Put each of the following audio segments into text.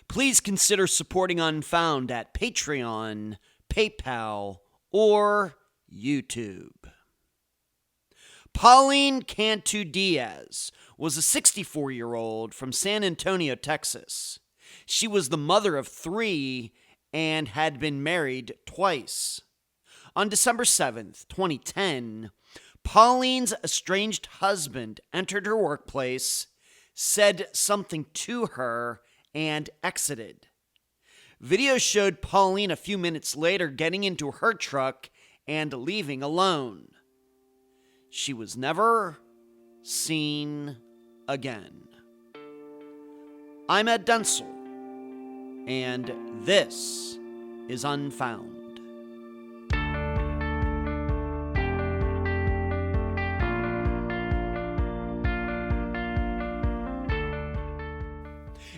Please consider supporting Unfound at Patreon, PayPal, or YouTube. Pauline Cantu Diaz was a 64-year-old from San Antonio, Texas. She was the mother of 3 and had been married twice. On December 7th, 2010, Pauline's estranged husband entered her workplace, said something to her, and exited. Video showed Pauline a few minutes later getting into her truck and leaving alone. She was never seen again. I'm Ed Densel, and this is Unfound.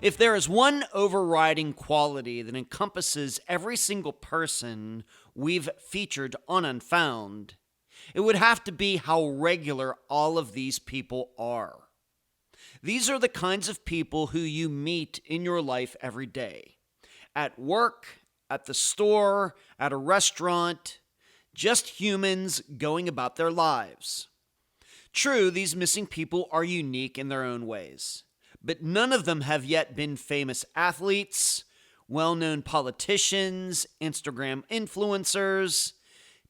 If there is one overriding quality that encompasses every single person we've featured on Unfound, it would have to be how regular all of these people are. These are the kinds of people who you meet in your life every day. At work, at the store, at a restaurant, just humans going about their lives. True, these missing people are unique in their own ways. But none of them have yet been famous athletes, well-known politicians, Instagram influencers,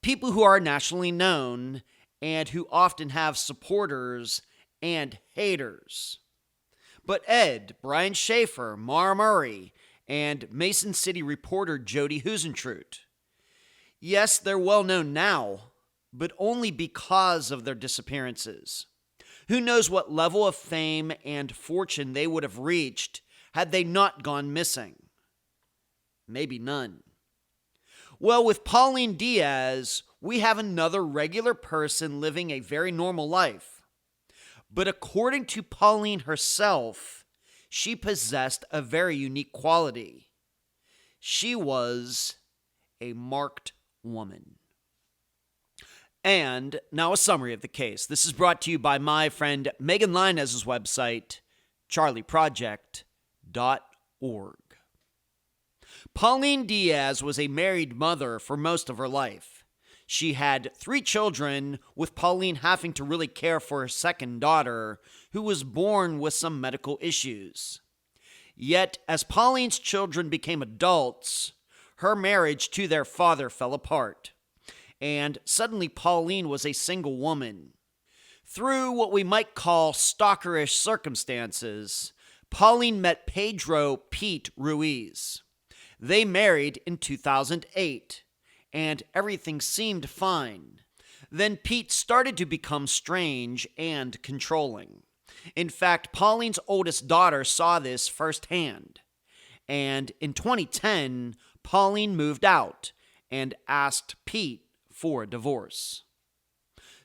people who are nationally known and who often have supporters and haters. But Ed, Brian Schaefer, Mara Murray, and Mason City reporter Jody Husentrut. Yes, they're well-known now, but only because of their disappearances. Who knows what level of fame and fortune they would have reached had they not gone missing? Maybe none. Well, with Pauline Diaz, we have another regular person living a very normal life. But according to Pauline herself, she possessed a very unique quality. She was a marked woman. And now a summary of the case. This is brought to you by my friend Megan Linez's website, charleyproject.org. Pauline Diaz was a married mother for most of her life. She had 3 children, with Pauline having to really care for her second daughter, who was born with some medical issues. Yet, as Pauline's children became adults, her marriage to their father fell apart. And suddenly Pauline was a single woman. Through what we might call stalkerish circumstances, Pauline met Pedro Pete Ruiz. They married in 2008, and everything seemed fine. Then Pete started to become strange and controlling. In fact, Pauline's oldest daughter saw this firsthand. And in 2010, Pauline moved out and asked Pete for a divorce.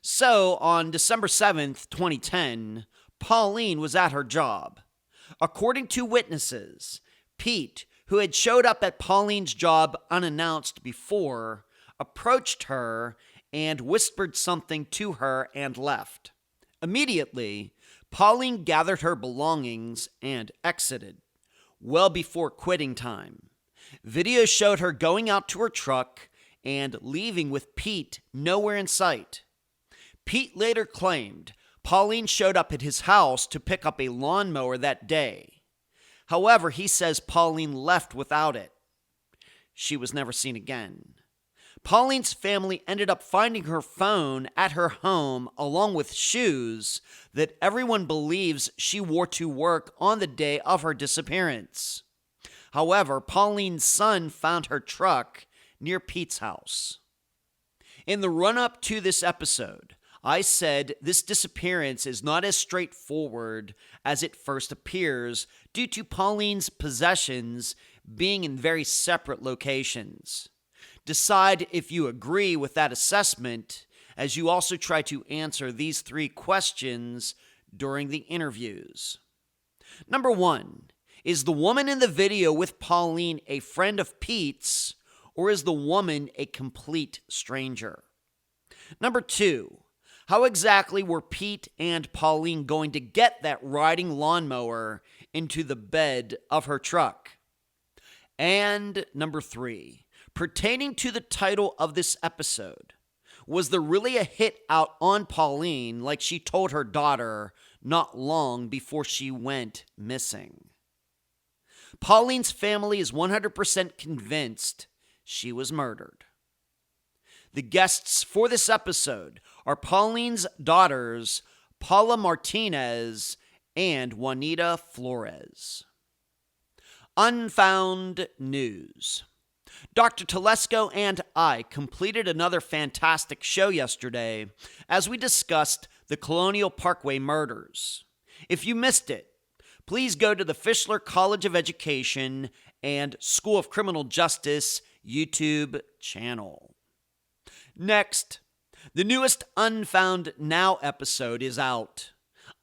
So, on December 7th, 2010, Pauline was at her job. According to witnesses, Pete, who had showed up at Pauline's job unannounced before, approached her and whispered something to her and left. Immediately, Pauline gathered her belongings and exited, well before quitting time. Video showed her going out to her truck and leaving with Pete nowhere in sight. Pete later claimed Pauline showed up at his house to pick up a lawnmower that day. However, he says Pauline left without it. She was never seen again. Pauline's family ended up finding her phone at her home along with shoes that everyone believes she wore to work on the day of her disappearance. However, Pauline's son found her truck near Pete's house. In the run-up to this episode, I said this disappearance is not as straightforward as it first appears due to Pauline's possessions being in very separate locations. Decide if you agree with that assessment as you also try to answer these 3 questions during the interviews. Number 1, is the woman in the video with Pauline a friend of Pete's, or is the woman a complete stranger? Number 2, how exactly were Pete and Pauline going to get that riding lawnmower into the bed of her truck? And number 3, pertaining to the title of this episode, was there really a hit out on Pauline like she told her daughter not long before she went missing? Pauline's family is 100% convinced she was murdered. The guests for this episode are Pauline's daughters, Paula Martinez and Juanita Flores. Unfound News. Dr. Telesco and I completed another fantastic show yesterday as we discussed the Colonial Parkway murders. If you missed it, please go to the Fischler College of Education and School of Criminal Justice YouTube channel. Next, the newest Unfound Now episode is out.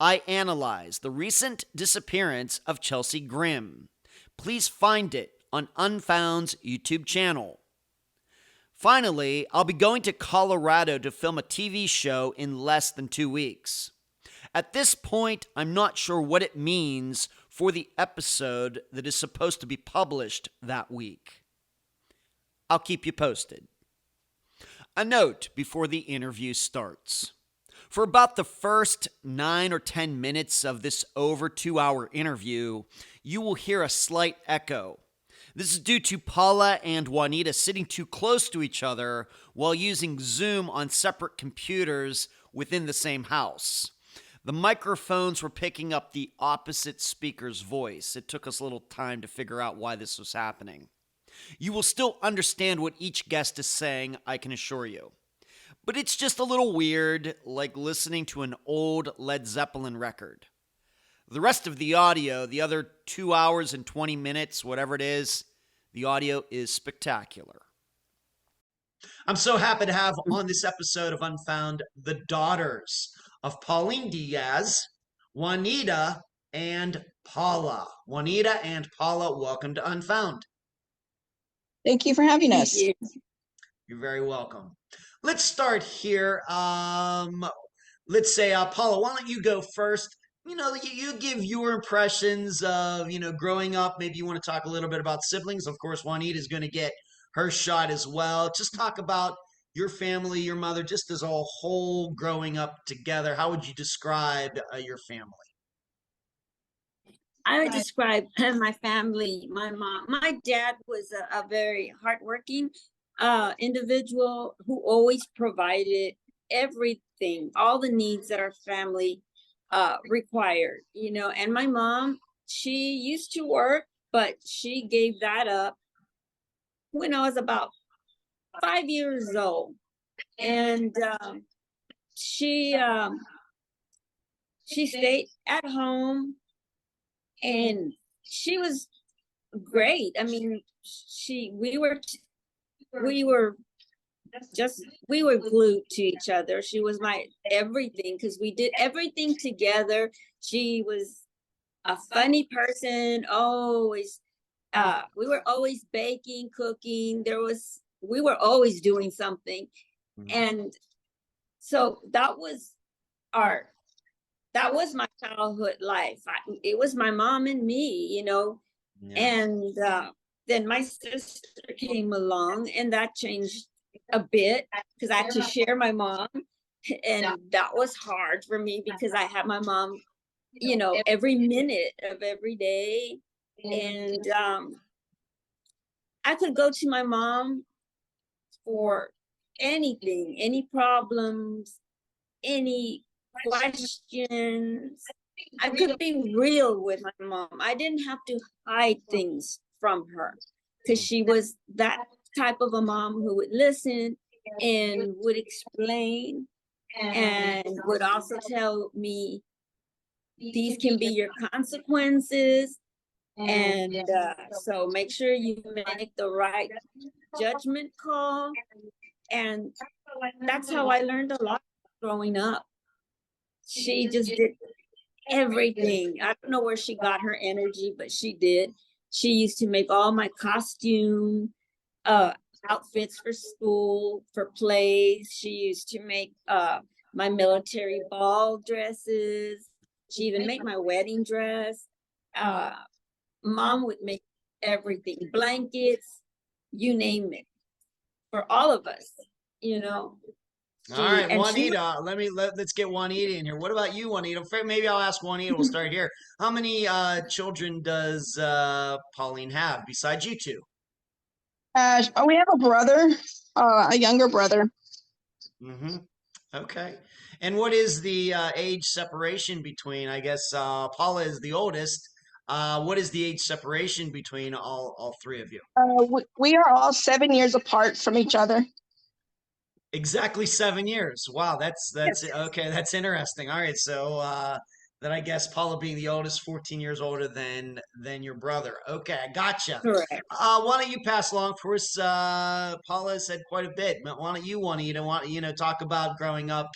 I analyze the recent disappearance of Chelsea Grimm. Please find it on Unfound's YouTube channel. Finally, I'll be going to Colorado to film a TV show in less than 2 weeks. At this point, I'm not sure what it means for the episode that is supposed to be published that week. I'll keep you posted. A note before the interview starts. For about the first 9 or 10 minutes of this over 2-hour interview, you will hear a slight echo. This is due to Paula and Juanita sitting too close to each other while using Zoom on separate computers within the same house. The microphones were picking up the opposite speaker's voice. It took us a little time to figure out why this was happening. You will still understand what each guest is saying, I can assure you. But it's just a little weird, like listening to an old Led Zeppelin record. The rest of the audio, the other 2 hours and 20 minutes, whatever it is, the audio is spectacular. I'm so happy to have on this episode of Unfound the daughters of Pauline Diaz, Juanita, and Paula. Juanita and Paula, welcome to Unfound. Thank you for having us. You're very welcome. Let's start here. Let's say, Paula, why don't you go first? You give your impressions of, growing up. Maybe you want to talk a little bit about siblings. Of course, Juanita is going to get her shot as well. Just talk about your family, your mother, just as a whole growing up together. How would you describe your family? I would describe my family, my mom. My dad was a very hardworking individual who always provided everything, all the needs that our family required, and my mom, she used to work, but she gave that up when I was about 5 years old. And she stayed at home, and she was great. I mean, we were glued to each other. She was my everything because we did everything together. She was a funny person, always. We were always baking, cooking. We were always doing something. And so that was my childhood life. It was my mom and me, Yeah. And then my sister came along, and that changed a bit because I had to share my mom, and that was hard for me because I had my mom, every minute of every day, and I could go to my mom for anything, any problems, any questions. I could be real with my mom. I didn't have to hide things from her because she was that type of a mom who would listen and would explain and would also tell me these can be your consequences. And so make sure you make the right judgment call. And that's how I learned a lot growing up. She just did everything. I don't know where she got her energy, but she did. She used to make all my costume outfits for school, for plays. She used to make my military ball dresses. She even made my wedding dress. Mom would make everything, blankets, you name it, for all of us, you know. All right, And she, Juanita, let's get Juanita in here. What about you, Juanita? Maybe I'll ask Juanita. We'll start here. How many children does Pauline have besides you two? We have a brother, a younger brother. Mm-hmm. Okay. And what is the age separation between, I guess Paula is the oldest. What is the age separation between all three of you? We are all 7 years apart from each other. Exactly 7 years. Wow, that's Yes. okay. That's interesting. All right, so then I guess Paula being the oldest, 14 years older than your brother. Okay, I gotcha. correct. Why don't you pass along for us? Paula said quite a bit. But why don't you, Juanita, talk about growing up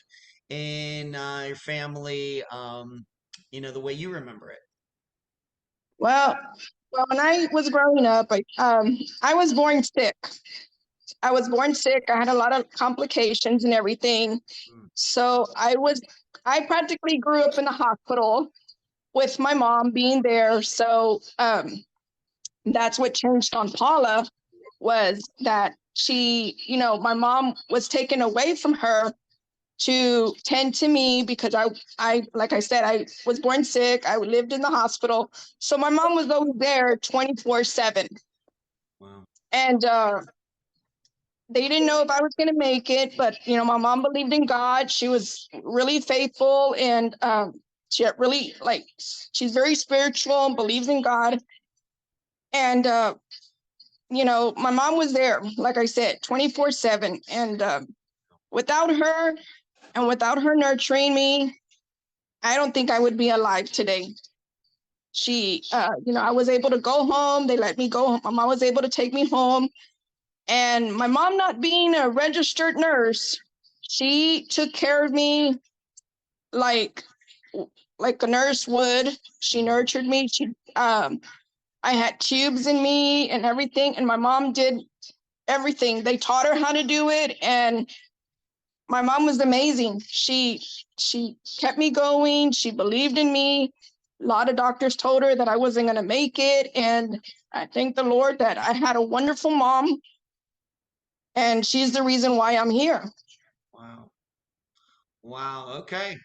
in your family, the way you remember it. Well, when I was growing up, I was born sick. I was born sick. I had a lot of complications and everything. Mm. So I practically grew up in the hospital with my mom being there. So that's what changed on Paula, was that my mom was taken away from her to tend to me because I like I said, I was born sick. I lived in the hospital. So my mom was always there 24/7. Wow. And they didn't know if I was going to make it, but my mom believed in God. She was really faithful, and she really she's very spiritual and believes in God. And my mom was there, like I said, 24/7. And without her and without her nurturing me, I don't think I would be alive today. I was able to go home. They let me go home. My mom was able to take me home. And my mom, not being a registered nurse, she took care of me like a nurse would. She nurtured me. I had tubes in me and everything, and my mom did everything. They taught her how to do it, and my mom was amazing. She kept me going. She believed in me. A lot of doctors told her that I wasn't going to make it, and I thank the Lord that I had a wonderful mom, and she's the reason why I'm here. Wow. Wow. Okay.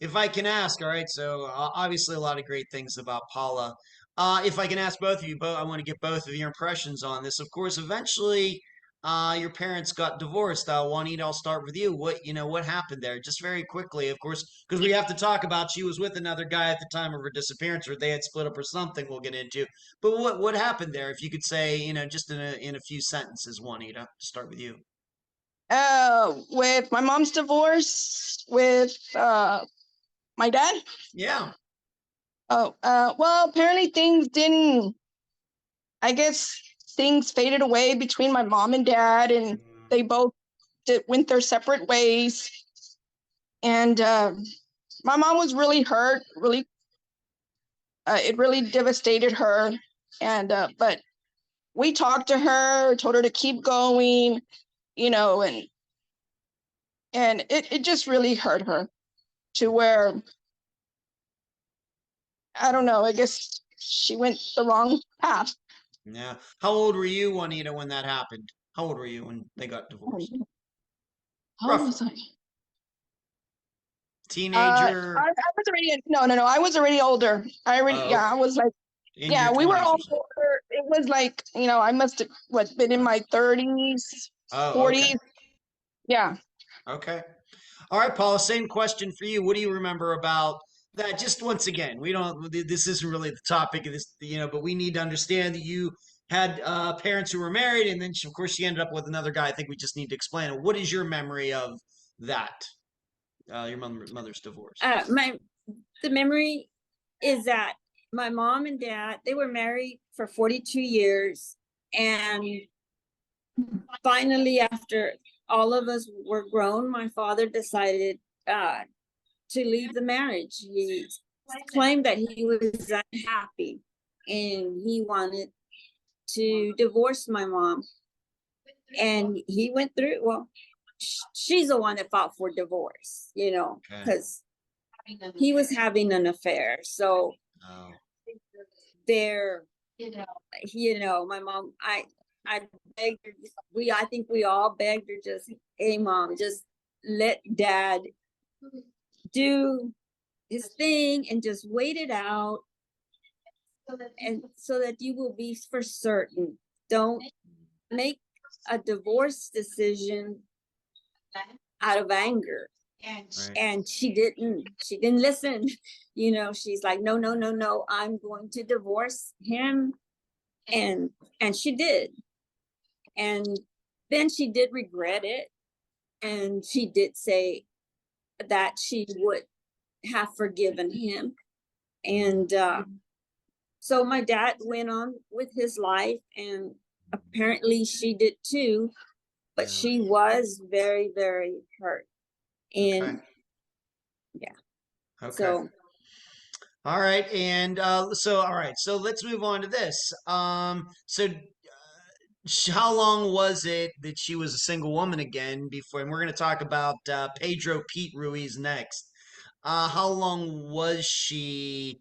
If I can ask, all right, so obviously a lot of great things about Paula. If I can ask both of you, I want to get both of your impressions on this. Of course, eventually, your parents got divorced. Juanita, I'll start with you. What happened there? Just very quickly, of course, because we have to talk about she was with another guy at the time of her disappearance, or they had split up or something. We'll get into. But what happened there? If you could say, just in a few sentences, Juanita, start with you. With my mom's divorce, with my dad. Yeah. Well, apparently I guess things faded away between my mom and dad, and they both went their separate ways. And my mom was really hurt, it really devastated her. And but we talked to her, told her to keep going, and it just really hurt her to where, I don't know, I guess she went the wrong path. Yeah. How old were you, Juanita, when that happened? How old were you when they got divorced? How old was I? Teenager? I was already no. I was already older. Oh, I was like, in your we were 20s all or so. older. It was like, I must have been in my 30s, Oh, okay. 40s. Yeah. Okay. All right, Paula, same question for you. What do you remember about that? Just once again, this isn't really the topic of this, but we need to understand that you had parents who were married, and then of course she ended up with another guy. I think we just need to explain it. What is your memory of that? Your mother's divorce. The memory is that my mom and dad, they were married for 42 years. And finally, after all of us were grown, my father decided to leave the marriage. He claimed that he was unhappy and he wanted to divorce my mom. And he went through, well, she's the one that fought for divorce, because he was having an affair. So Oh. their My mom, I begged her, I think we all begged her, just, hey mom, just let dad do his thing and just wait it out, and so that you will be for certain. Don't make a divorce decision out of anger. And she didn't listen. She's like, no, no, no, no, I'm going to divorce him. And she did. And then she did regret it. And she did say that she would have forgiven him. And so my dad went on with his life, and apparently she did too, but she was very, very hurt. And Okay. So All right, and so let's move on to this. How long was it that she was a single woman again before? And we're going to talk about Pedro Pete Ruiz next. How long was she,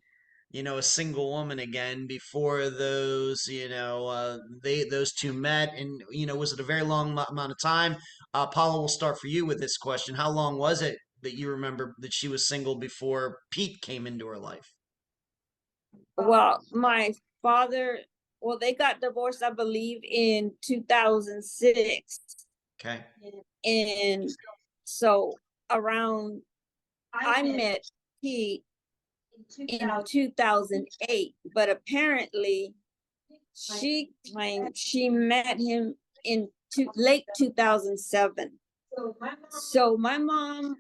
a single woman again before those two met? And was it a very long amount of time? Paula, we'll start for you with this question. How long was it that you remember that she was single before Pete came into her life? Well, my father, they got divorced, I believe, in 2006. Okay. And so I met Pete in 2008, but apparently she claimed she met him in late 2007. So my mom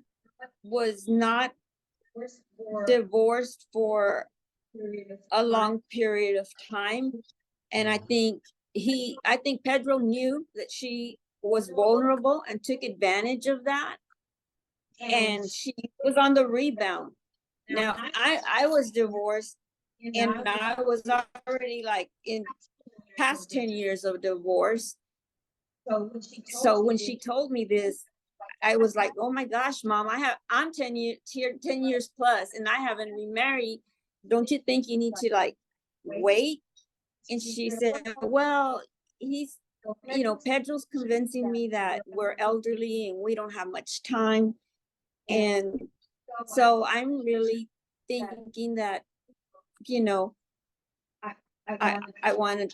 was not divorced for a long period of time. And I think Pedro knew that she was vulnerable and took advantage of that. And she was on the rebound. Now, I was divorced, and I was already like in past 10 years of divorce. So when she told me this, I was like, oh my gosh, mom, I'm 10 years plus, and I haven't remarried. Don't you think you need to like wait? And she said, well, Pedro's convincing me that we're elderly and we don't have much time. And so I'm really thinking that, I wanted,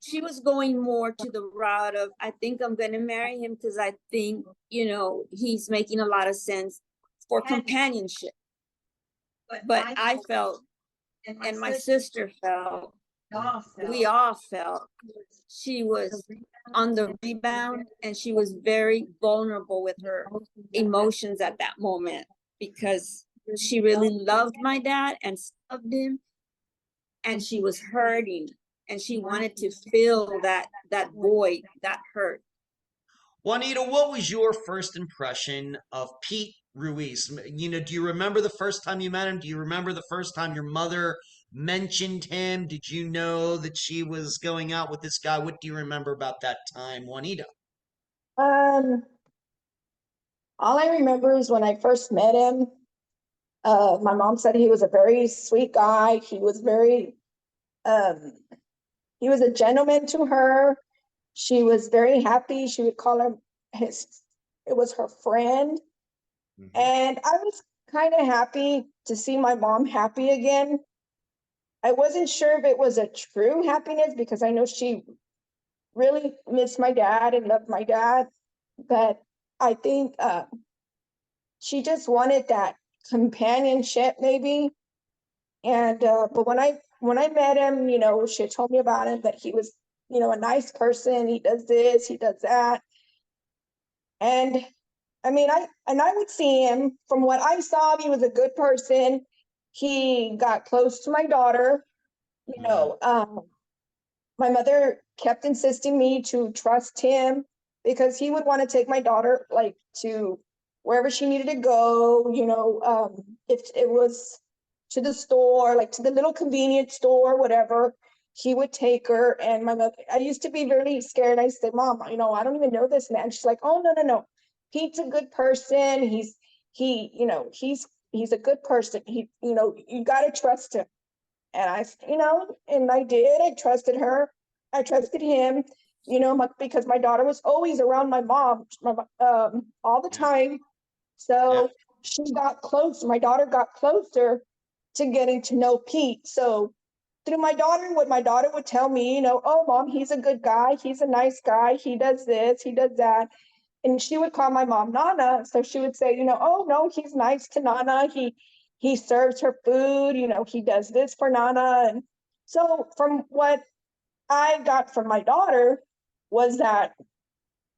she was going more to the route of, I think I'm going to marry him because I think, he's making a lot of sense for companionship. But I felt, and my sister felt, we all felt she was on the rebound, and she was very vulnerable with her emotions at that moment, because she really loved my dad and loved him, and she was hurting, and she wanted to fill that void, that hurt. Juanita, what was your first impression of Pete Ruiz? Do you remember the first time you met him? Do you remember the first time your mother mentioned him? Did you know that she was going out with this guy? What do you remember about that time, Juanita? All I remember is when I first met him, my mom said he was a very sweet guy. He was he was a gentleman to her. She was very happy. She would call him it was her friend. Mm-hmm. And I was kind of happy to see my mom happy again. I wasn't sure if it was a true happiness, because I know she really missed my dad and loved my dad. But I think she just wanted that companionship, maybe. And but when I met him, she told me about him, that he was, a nice person. He does this, he does that. And I mean, I would see him, from what I saw, he was a good person. He got close to my daughter. My mother kept insisting me to trust him, because he would want to take my daughter like to wherever she needed to go, if it was to the store, like to the little convenience store, whatever, he would take her. And my mother, I used to be really scared. I said, Mom, I don't even know this man. She's like, oh, no. Pete's a good person. He's a good person. You got to trust him. And and I did. I trusted her. I trusted him, because my daughter was always around my mom all the time. So she got close. My daughter got closer to getting to know Pete. So through my daughter, what my daughter would tell me, oh, Mom, he's a good guy. He's a nice guy. He does this. He does that. And she would call my mom Nana. So she would say, oh, no, he's nice to Nana. He serves her food. He does this for Nana. And so from what I got from my daughter was that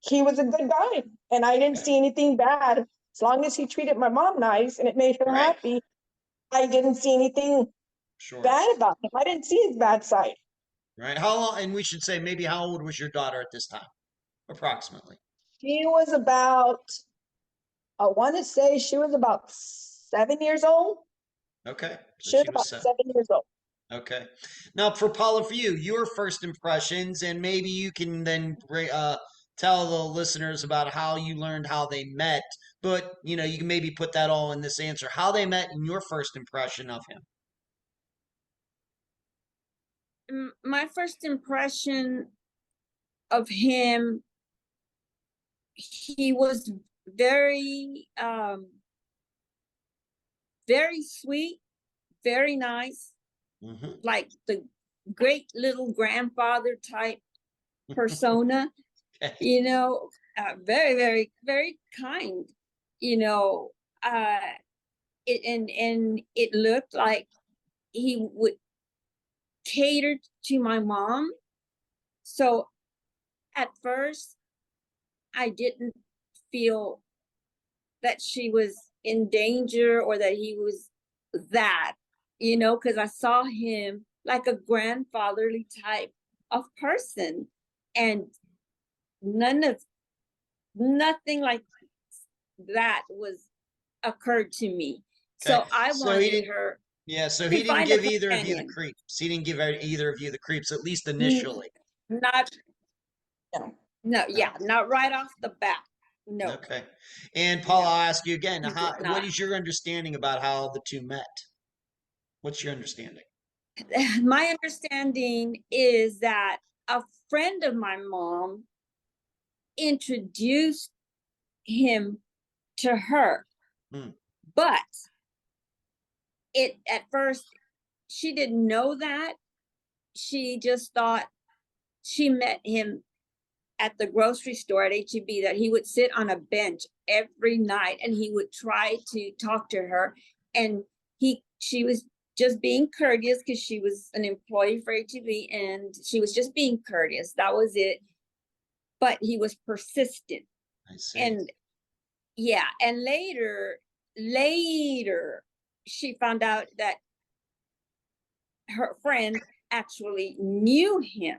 he was a good guy. And I didn't see anything bad. As long as he treated my mom nice and it made her happy, I didn't see anything bad about him. I didn't see his bad side. Right. How long? And we should say maybe how old was your daughter at this time, approximately? She was about, I want to say she was about 7 years old. Okay. So she was about 7 years old. Okay. Now, for Paula, for you, your first impressions, and maybe you can then tell the listeners about how you learned how they met. But, you can maybe put that all in this answer. How they met and your first impression of him. My first impression of him, he was very, very sweet, very nice, like the great little grandfather type persona, very, very, very kind, and it looked like he would cater to my mom. So at first, I didn't feel that she was in danger or that he was that, because I saw him like a grandfatherly type of person, and nothing like that was occurred to me. Okay. So I wanted her. Yeah, so he didn't give either of you the creeps. He didn't give either of you the creeps, at least initially. Not right off the bat. No. Okay. And Paul, I'll ask you again, what is your understanding about how the two met? What's your understanding? My understanding is that a friend of my mom introduced him to her. But at first, she didn't know that. She just thought she met him at the grocery store at HEB, that he would sit on a bench every night and he would try to talk to her. And she was just being courteous because she was an employee for HEB and she was just being courteous. That was it. But he was persistent. I see. And and later, she found out that her friend actually knew him.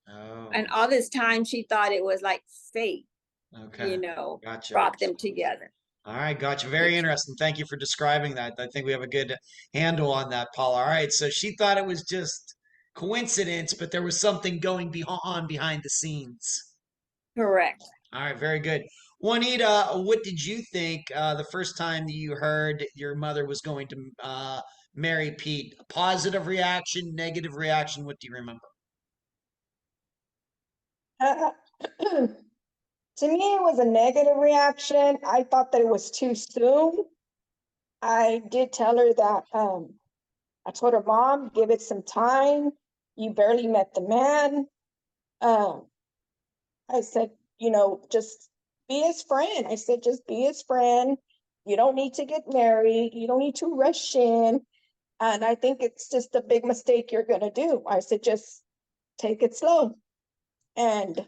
Oh. And all this time she thought it was like fate, Gotcha. Brought them together. All right, gotcha. Very interesting. Thank you for describing that. I think we have a good handle on that, Paula. All right, so she thought it was just coincidence, but there was something going on behind the scenes. Correct. All right, very good. Juanita, what did you think the first time that you heard your mother was going to marry Pete? A positive reaction, negative reaction? What do you remember? To me, it was a negative reaction. I thought that it was too soon. I did tell her that, I told her, Mom, give it some time. You barely met the man. I said, just be his friend. I said, just be his friend. You don't need to get married. You don't need to rush in. And I think it's just a big mistake you're going to do. I said, just take it slow. And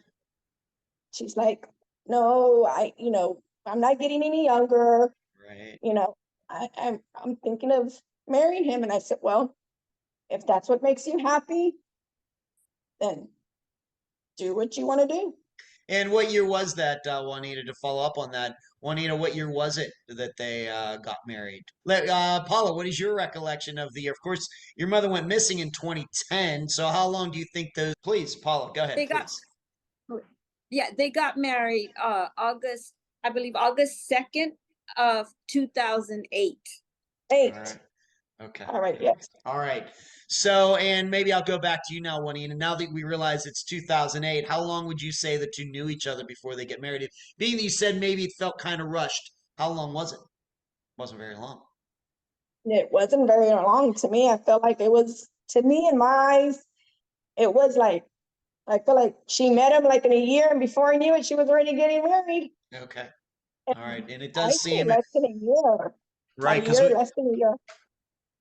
she's like, no, I'm not getting any younger. Right. I'm thinking of marrying him. And I said, well, if that's what makes you happy, then do what you want to do. And what year was that, Juanita, to follow up on that? Juanita, what year was it that they got married? Paula, what is your recollection of the year? Of course, your mother went missing in 2010. So how long do you think those... Please, Paula, go ahead, they got married August 2nd of 2008. Right. Okay. All right, yes. All right. So, and maybe I'll go back to you now, Juanita. Now that we realize it's 2008, how long would you say the two knew each other before they get married? Being that you said maybe it felt kind of rushed, how long was it? Wasn't very long. It wasn't very long to me. I felt like it was, to me, in my eyes, it was like, I feel like she met him like in a year, and before I knew it, she was already getting married. Okay. All right. And it I does say seem less than a year. right About a because year, less than a year.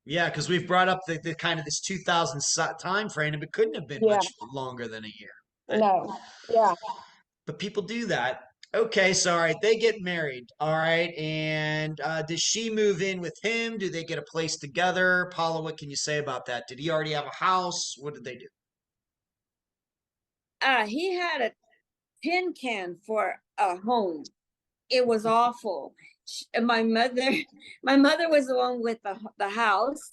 yeah, because we've brought up the kind of this 2000 time frame, and it couldn't have been Yeah, much longer than a year. no, yeah. But people do that. Okay, so all right, they get married. All right, and does she move in with him? Do they get a place together? Paula, what can you say about that? Did he already have a house? What did they do? He had a tin can for a home. It was awful. My mother, my mother was the one with the house,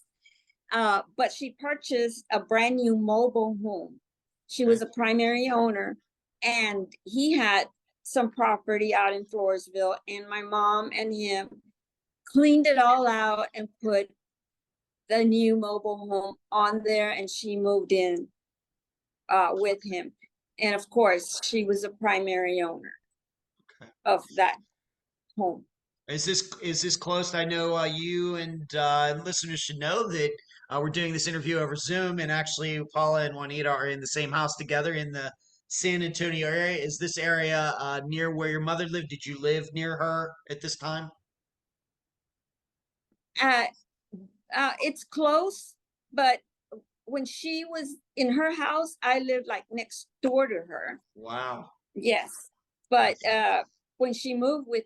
but she purchased a brand new mobile home. She was a primary owner, and he had some property out in Floresville, and my mom and him cleaned it all out and put the new mobile home on there, and she moved in with him. And of course, she was a primary owner Okay. of that home. Is this close? I know you and listeners should know that we're doing this interview over Zoom, and actually Paula and Juanita are in the same house together in the San Antonio area. Is this area near where your mother lived? Did you live near her at this time? Uh, it's close, but when she was in her house, I lived like next door to her. Wow. Yes, but when she moved with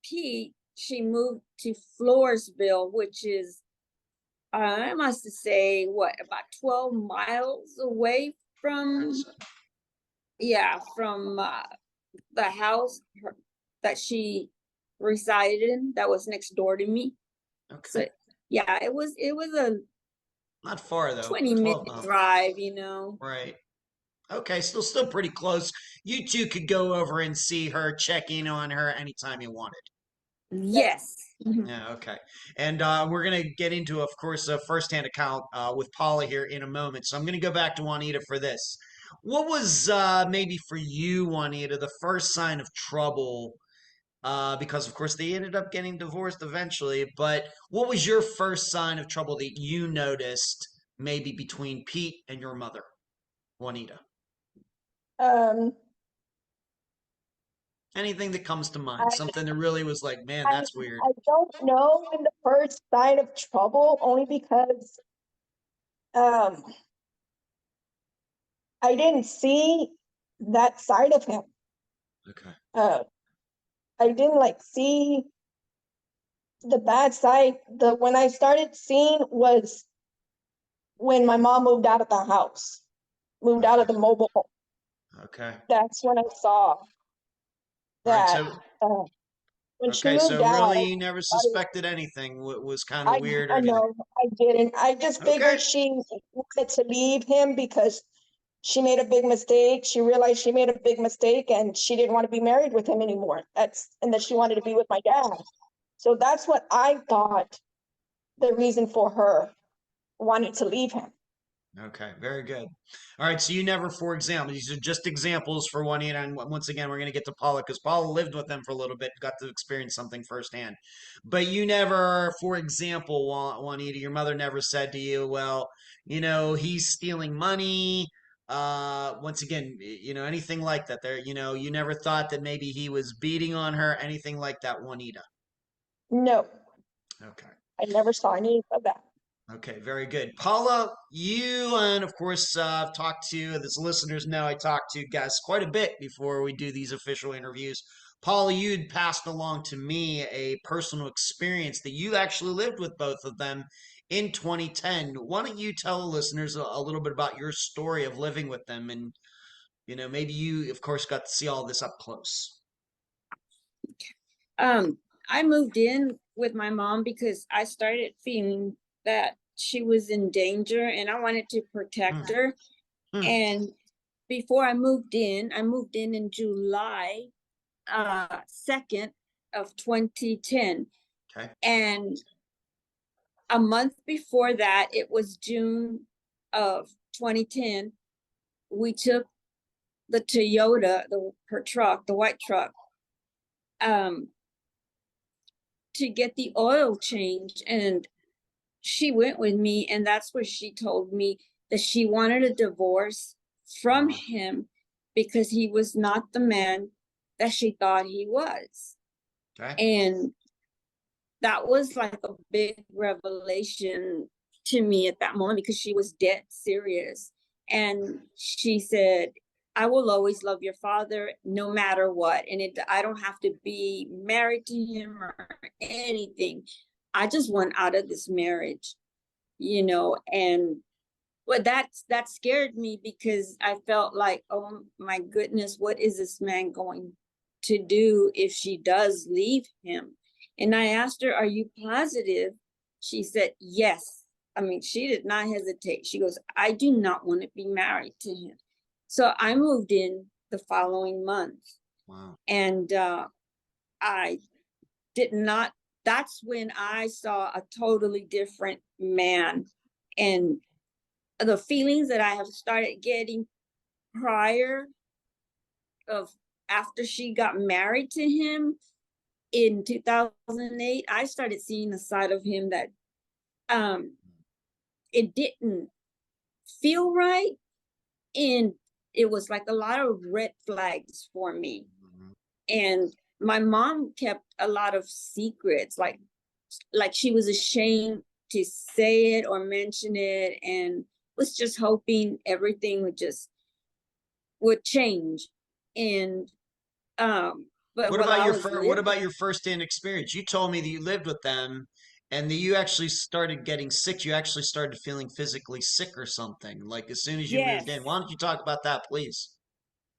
Pete, she moved to Floresville, which is I must say what, about 12 miles away from from the house that she resided in, that was next door to me. Okay. So yeah, it was a Not far though. 20-minute drive, Right. Okay, still pretty close. You two could go over and see her, check in on her anytime you wanted. Yes. Yeah, okay. And we're going to get into, of course, a firsthand account with Paula here in a moment. So I'm going to go back to Juanita for this. What was maybe for you, Juanita, the first sign of trouble? Because, of course, they ended up getting divorced eventually. But what was your first sign of trouble that you noticed maybe between Pete and your mother, Juanita? Anything that comes to mind, I, something that really was like, man, I, that's weird. I don't know when the first sign of trouble, only because I didn't see that side of him. Okay. I didn't like see the bad side. When I started seeing was when my mom moved out of the house, moved out of the mobile home. Okay. That's when I saw All right. that So, when she okay. So moved out, really, you never suspected anything was kind of weird or I anything. know I didn't. I just Okay. figured she wanted to leave him because she made a big mistake. She realized she made a big mistake and she didn't want to be married with him anymore. And that she wanted to be with my dad. So that's what I thought the reason for her wanting to leave him. Okay, very good. All right, so you never, for example, these are just examples for Juanita, and once again, we're going to get to Paula because Paula lived with them for a little bit, got to experience something firsthand. But you never, for example, Juanita, your mother never said to you, well, he's stealing money. Once again, anything like that. There, you never thought that maybe he was beating on her, anything like that, Juanita. No, Okay. I never saw any of that. Okay, very good. Paula, you and of course I've talked to, as listeners know, I talk to guests quite a bit before we do these official interviews. Paula, you'd passed along to me a personal experience that you actually lived with both of them in 2010. Why don't you tell the listeners a little bit about your story of living with them, and maybe you, of course, got to see all this up close. I moved in with my mom because I started feeling that she was in danger and I wanted to protect her. And before I moved in July 2nd of 2010. Okay. And a month before that, it was June of 2010, we took the Toyota, her truck, the white truck, to get the oil changed. And she went with me, and that's where she told me that she wanted a divorce from him because he was not the man that she thought he was. Okay. And that was like a big revelation to me at that moment, because she was dead serious. And she said, I will always love your father no matter what. And I don't have to be married to him or anything. I just want out of this marriage, you know. And well, that scared me, because I felt like, oh my goodness, what is this man going to do if she does leave him? And I asked her, are you positive? She said, yes. I mean, she did not hesitate. She goes, I do not want to be married to him. So I moved in the following month. Wow. And I did not, that's when I saw a totally different man. And the feelings that I have started getting prior of after she got married to him in 2008, I started seeing a side of him that it didn't feel right. And it was like a lot of red flags for me. And my mom kept a lot of secrets, like she was ashamed to say it or mention it, and was just hoping everything would change. And but What about your first-hand experience? You told me that you lived with them and that you actually started getting sick. You actually started feeling physically sick or something, like as soon as you moved in. Why don't you talk about that, please?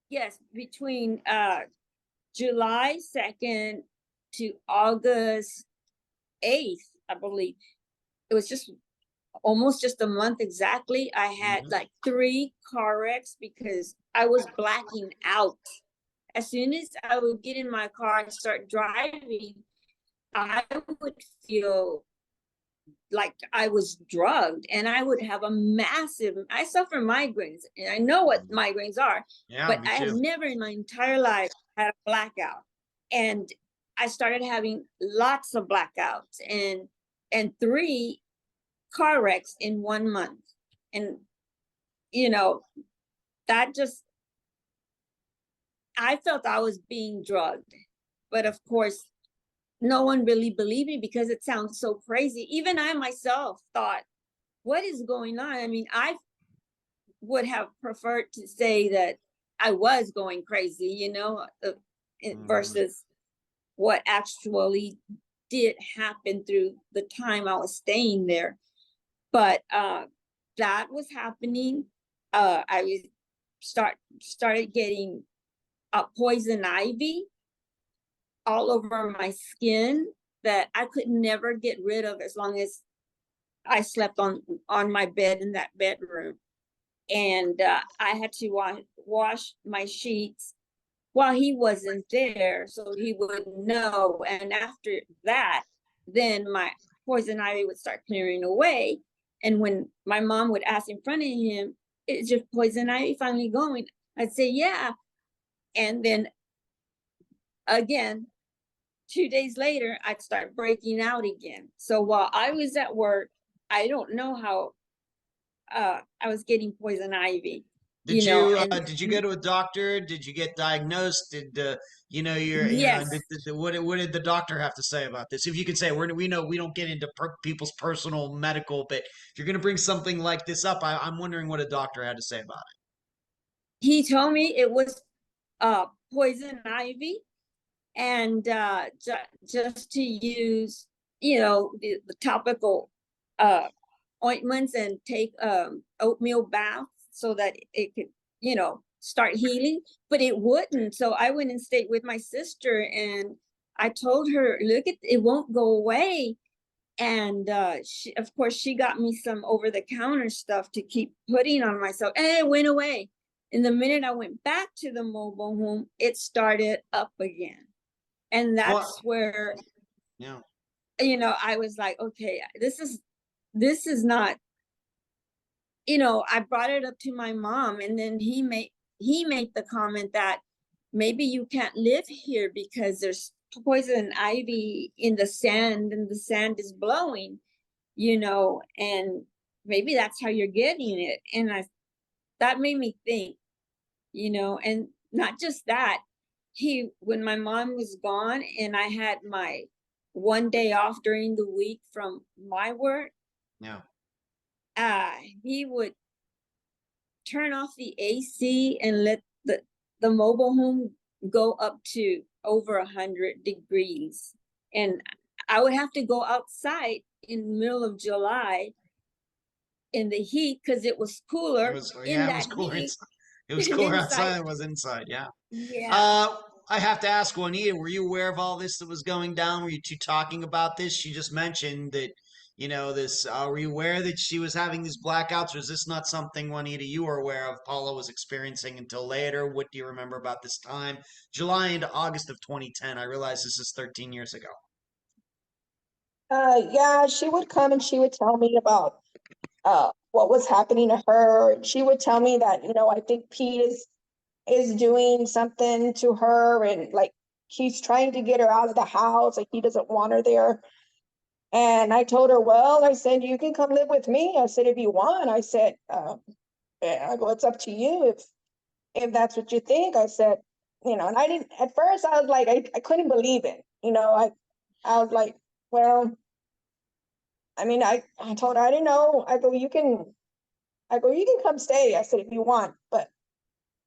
Yes, between July 2nd to August 8th, I believe. It was just almost just a month exactly. I had like 3 car wrecks because I was blacking out. As soon as I would get in my car and start driving, I would feel like I was drugged, and I would have I suffer migraines, and I know what migraines are, but I have never in my entire life had a blackout. And I started having lots of blackouts and 3 car wrecks in 1 month. And, you know, that just, I felt I was being drugged. But of course, no one really believed me because it sounds so crazy. Even I myself thought, what is going on? I mean, I would have preferred to say that I was going crazy, you know, versus what actually did happen through the time I was staying there. But that was happening. I started getting poison ivy all over my skin that I could never get rid of as long as I slept on my bed in that bedroom. And I had to wash my sheets while he wasn't there, so he wouldn't know. And after that, then my poison ivy would start clearing away. And when my mom would ask in front of him, is your poison ivy finally going? I'd say, yeah. And then again, 2 days later, I'd start breaking out again. So while I was at work, I don't know how I was getting poison ivy. Did you go to a doctor? Did you get diagnosed? What did the doctor have to say about this? If you could say, we know we don't get into people's personal medical, but if you're going to bring something like this up, I'm wondering what a doctor had to say about it. He told me it was poison ivy, and just to use, the topical ointments and take oatmeal baths so that it could, start healing, but it wouldn't. So I went and stayed with my sister, and I told her, look, it won't go away. And she, of course, she got me some over-the-counter stuff to keep putting on myself, and it went away. And the minute I went back to the mobile home, it started up again. And that's where, I was like, okay, this is this is not, you know, I brought it up to my mom, and then he made the comment that maybe you can't live here because there's poison ivy in the sand and the sand is blowing, you know, and maybe that's how you're getting it. And that made me think, you know, and not just that, when my mom was gone and I had my one day off during the week from my work, Yeah. He would turn off the AC and let the mobile home go up to over 100 degrees. And I would have to go outside in the middle of July in the heat because it was cooler. It was cooler heat. inside. It was cooler outside than it was inside. Yeah. Yeah. I have to ask Juanita, were you aware of all this that was going down? Were you two talking about this? She just mentioned that, you know, this, were you aware that she was having these blackouts, or is this not something, Juanita, you were aware of Paula was experiencing until later? What do you remember about this time? July into August of 2010. I realize this is 13 years ago. Yeah, she would come and she would tell me about what was happening to her. She would tell me that, you know, I think Pete is doing something to her, and like he's trying to get her out of the house, like he doesn't want her there. And I told her, well, I said, you can come live with me. I said, if you want. I said, yeah, well, it's up to you if that's what you think. I said, you know, and I didn't, at first I was like, I couldn't believe it. You know, I was like, well, I mean, I told her, I didn't know. I go, you can come stay. I said, if you want, but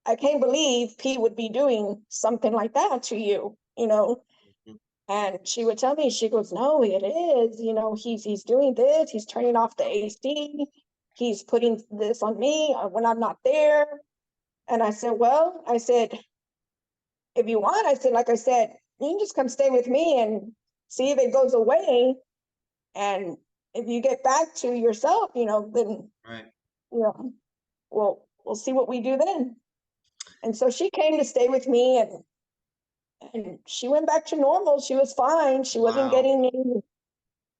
I can't believe Pete would be doing something like that to you, you know? Mhm. And she would tell me, she goes, no, it is, you know, he's doing this, he's turning off the AC, he's putting this on me when I'm not there. And I said, well, I said, if you want, I said, like I said, you can just come stay with me and see if it goes away. And if you get back to yourself, you know, then, Right. you know, we'll see what we do then. And so she came to stay with me, and she went back to normal. She was fine. She wasn't Wow. getting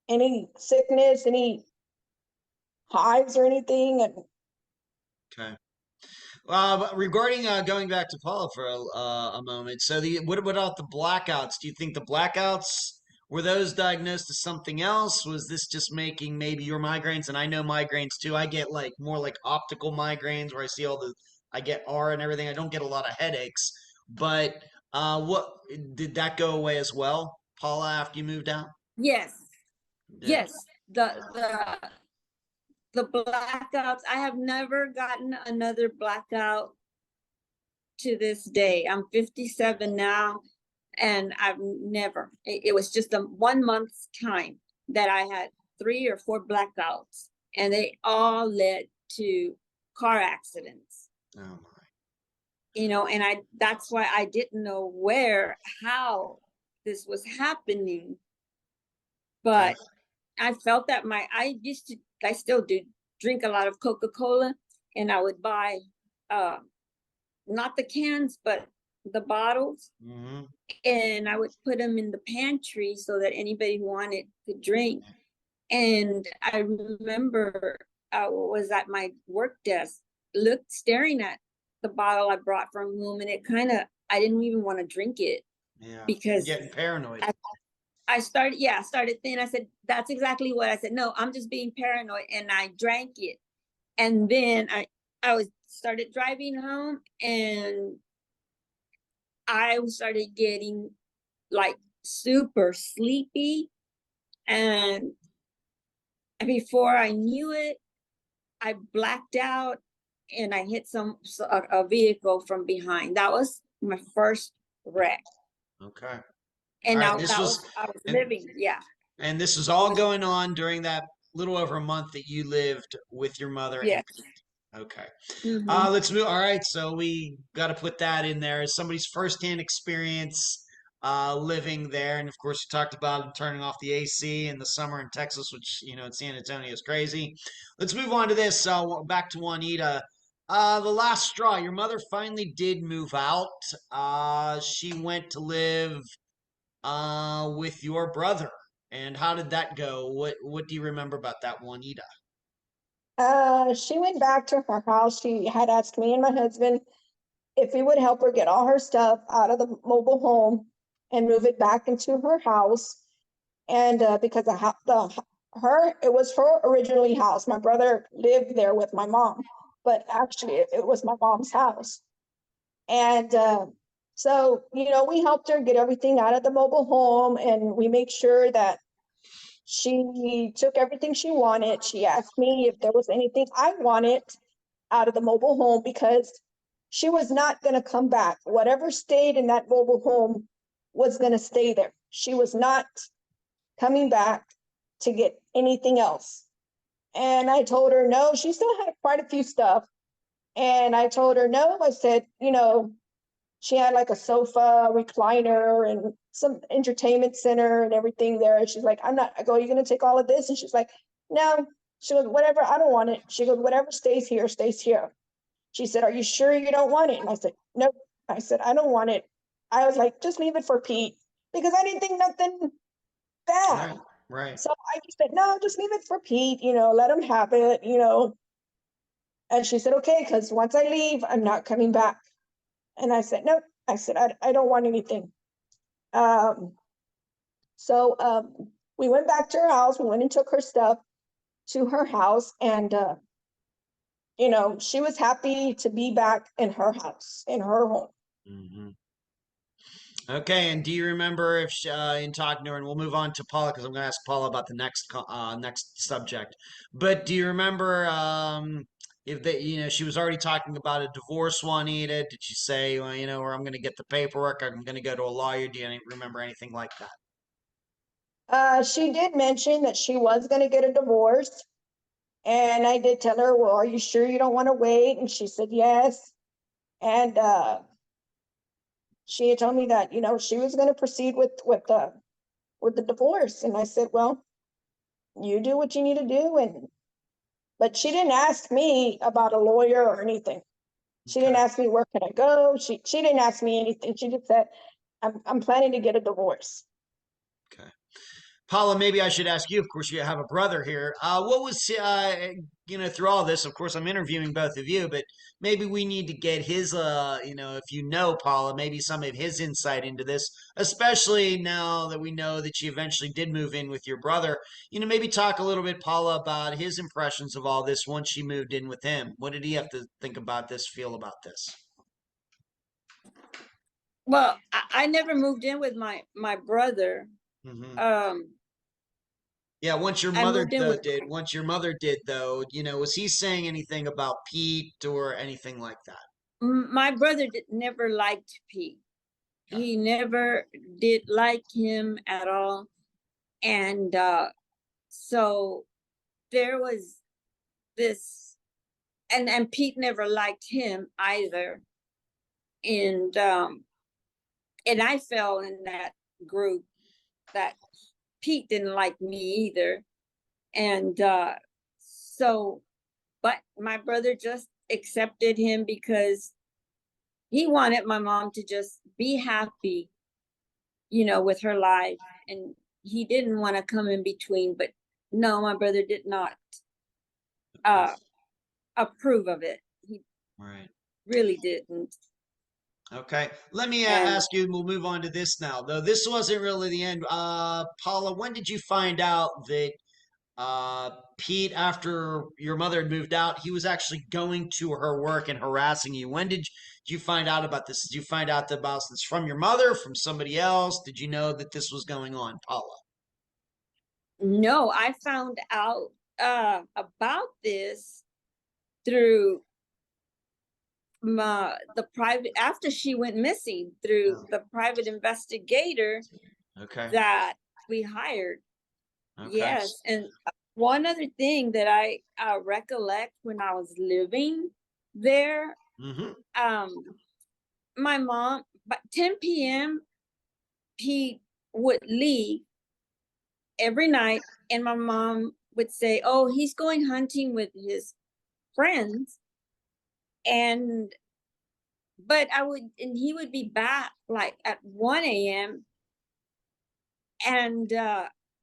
any sickness, any hives or anything. And Okay. But regarding going back to Paula for a moment, so what about the blackouts? Do you think the blackouts were those diagnosed as something else? Was this just making maybe your migraines? And I know migraines too. I get like more like optical migraines where I see I get R and everything. I don't get a lot of headaches. But what did that go away as well, Paula, after you moved out? Yes. Yeah. Yes. The blackouts, I have never gotten another blackout to this day. I'm 57 now, and I've never, it was just a 1 month's time that I had 3 or 4 blackouts, and they all led to car accidents. Oh my. You know, and that's why I didn't know how this was happening. But I felt that I still do drink a lot of Coca-Cola, and I would buy, not the cans, but the bottles. Mm-hmm. And I would put them in the pantry so that anybody who wanted could drink. And I remember I was at my work desk, staring at the bottle I brought from home, and I didn't even want to drink it. Yeah. Because You're getting paranoid. I started thinking, I said, that's exactly what I said. No, I'm just being paranoid. And I drank it. And then I started driving home, and I started getting like super sleepy. And before I knew it, I blacked out and I hit a vehicle from behind. That was my first wreck. Okay. And All now right, I was living, yeah. And this is all going on during that little over a month that you lived with your mother. Yes. Okay. Mhm. Let's move. All right. So we got to put that in there as somebody's firsthand experience living there. And of course, you talked about turning off the AC in the summer in Texas, which, you know, in San Antonio is crazy. Let's move on to this. Back to Juanita. The last straw. Your mother finally did move out. She went to live with your brother. And how did that go? What do you remember about that, Juanita? She went back to her house. She had asked me and my husband if we would help her get all her stuff out of the mobile home and move it back into her house. And because it was her originally house. My brother lived there with my mom, but actually it was my mom's house. And so, we helped her get everything out of the mobile home, and we made sure that she took everything she wanted. She asked me if there was anything I wanted out of the mobile home because she was not going to come back. Whatever stayed in that mobile home was going to stay there. She was not coming back to get anything else. And I told her no. She still had quite a few stuff. And I told her no. I said, she had like a sofa, recliner, and some entertainment center and everything there. And she's like, I go, are you going to take all of this? And she's like, no. She goes, whatever, I don't want it. She goes, whatever stays here, stays here. She said, are you sure you don't want it? And I said, nope. I said, I don't want it. I was like, just leave it for Pete, because I didn't think nothing bad. Right. So I just said, no, just leave it for Pete, let him have it, And she said, okay, because once I leave, I'm not coming back. And I said, nope. I said, I don't want anything. So we went back to her house. We went and took her stuff to her house. And, she was happy to be back in her house, in her home. Mm-hmm. Okay, and do you remember if in talking to her, and we'll move on to Paula because I'm going to ask Paula about the next subject. But do you remember if she was already talking about a divorce, Juanita? Did she say, well, or I'm going to get the paperwork, I'm going to go to a lawyer? Do you remember anything like that? She did mention that she was going to get a divorce. And I did tell her, well, are you sure you don't want to wait? And she said, yes. And she had told me that, she was going to proceed with the divorce. And I said, well, you do what you need to do. But she didn't ask me about a lawyer or anything. She didn't ask me where can I go. She didn't ask me anything. She just said, I'm planning to get a divorce. Okay. Paula, maybe I should ask you. Of course, you have a brother here. What was, through all this, of course, I'm interviewing both of you, but maybe we need to get his, if Paula, maybe some of his insight into this, especially now that we know that she eventually did move in with your brother. Maybe talk a little bit, Paula, about his impressions of all this once she moved in with him. What did he have to think about this, feel about this? Well, I never moved in with my brother. Mm-hmm. Yeah, once your mother did, though, was he saying anything about Pete or anything like that? My brother never liked Pete. Okay. He never did like him at all. And so there was this, and Pete never liked him either. And I fell in that group that Pete didn't like me either. And but my brother just accepted him because he wanted my mom to just be happy, with her life. And he didn't want to come in between, but no, my brother did not approve of it. He really didn't. Okay, let me ask you, and we'll move on to this now, though this wasn't really the end. Paula, when did you find out that Pete, after your mother had moved out, he was actually going to her work and harassing you? When did you find out about this? Did you find out about this from your mother, from somebody else? Did you know that this was going on, Paula? No, I found out about this through the private, after she went missing, through the private investigator that we hired. Okay. Yes. And one other thing that I recollect when I was living there, my mom, by 10 p.m., Pete would leave every night, and my mom would say, oh, he's going hunting with his friends. But he would be back like at 1 a.m. And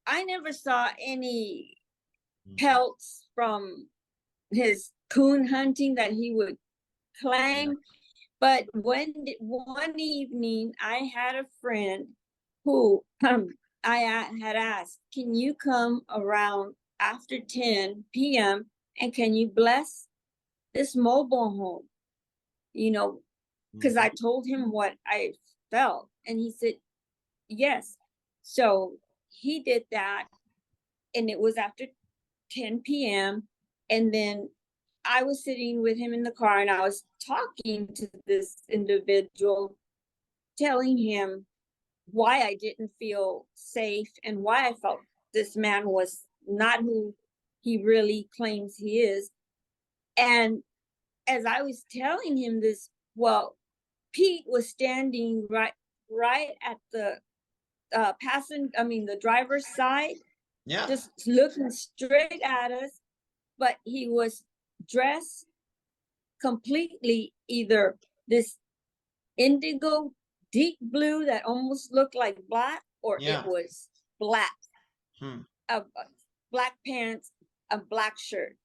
I never saw any pelts from his coon hunting that he would claim. But one evening I had a friend who I had asked, can you come around after 10 p.m. and can you bless this mobile home? You know, because I told him what I felt, and he said yes. So he did that, and it was after 10 p.m. And then I was sitting with him in the car, and I was talking to this individual, telling him why I didn't feel safe and why I felt this man was not who he really claims he is. And as I was telling him this, well, Pete was standing right at the the driver's side, just looking straight at us, but he was dressed completely either this indigo deep blue that almost looked like black, or it was black. Black pants, a black shirt.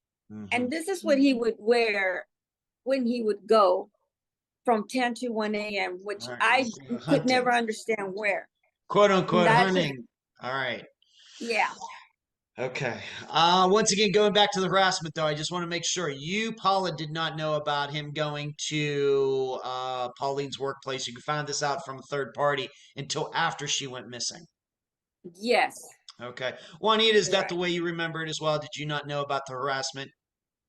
And this is what he would wear when he would go from 10 to 1 a.m., which I could never understand where. Quote unquote hunting. All right. Yeah. Okay. Once again, going back to the harassment, though, I just want to make sure you, Paula, did not know about him going to Pauline's workplace. You found this out from a third party until after she went missing. Yes. Okay. Juanita, is that the way you remember it as well? Did you not know about the harassment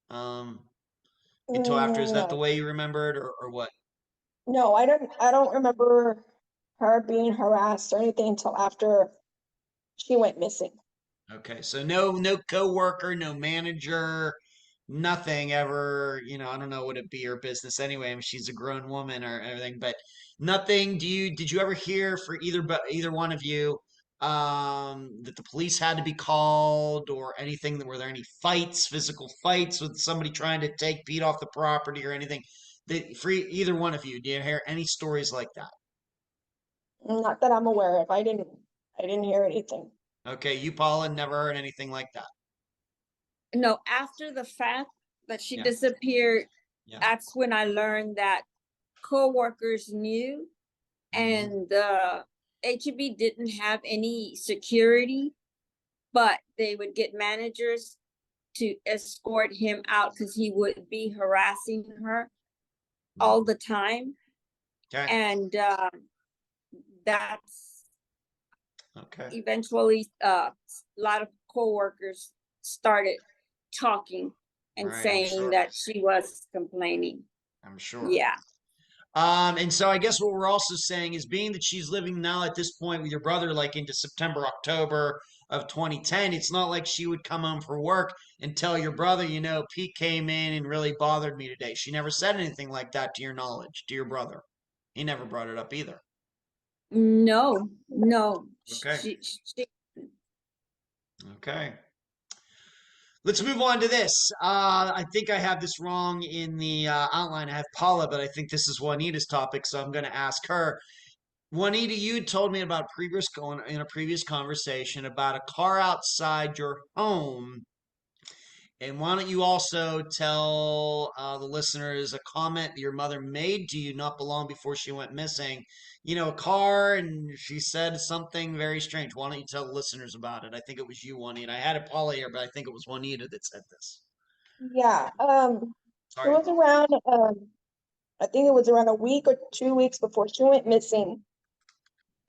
until after? Is that the way you remember it, or what? No, I don't remember her being harassed or anything until after she went missing. Okay, so no coworker, no manager, nothing ever, I don't know, would it be her business anyway? I mean, she's a grown woman or everything, but nothing. Did you ever hear for either one of you that the police had to be called or anything? Were there any fights, physical fights with somebody trying to take Pete off the property or anything? For either one of you, do you hear any stories like that? Not that I'm aware of. I didn't hear anything. Okay, you, Paula, never heard anything like that. No, after the fact that she disappeared, that's when I learned that co-workers knew, and HEB didn't have any security, but they would get managers to escort him out because he would be harassing her all the time. Okay. And that's okay. Eventually a lot of co-workers started talking and saying that she was complaining. I'm sure. Yeah. And so I guess what we're also saying is, being that she's living now at this point with your brother, like into September, October of 2010, it's not like she would come home for work and tell your brother, Pete came in and really bothered me today. She never said anything like that to your knowledge, to your brother. He never brought it up either. No. Okay. Okay. Let's move on to this. I think I have this wrong in the outline. I have Paula, but I think this is Juanita's topic, so I'm going to ask her. Juanita, you told me about in a previous conversation about a car outside your home. And why don't you also tell the listeners a comment your mother made to you not long before she went missing? A car, and she said something very strange. Why don't you tell the listeners about it? I think it was you, Juanita. I had it Paula here, but I think it was Juanita that said this. Yeah. Sorry. It was around, I think it was around a week or 2 weeks before she went missing.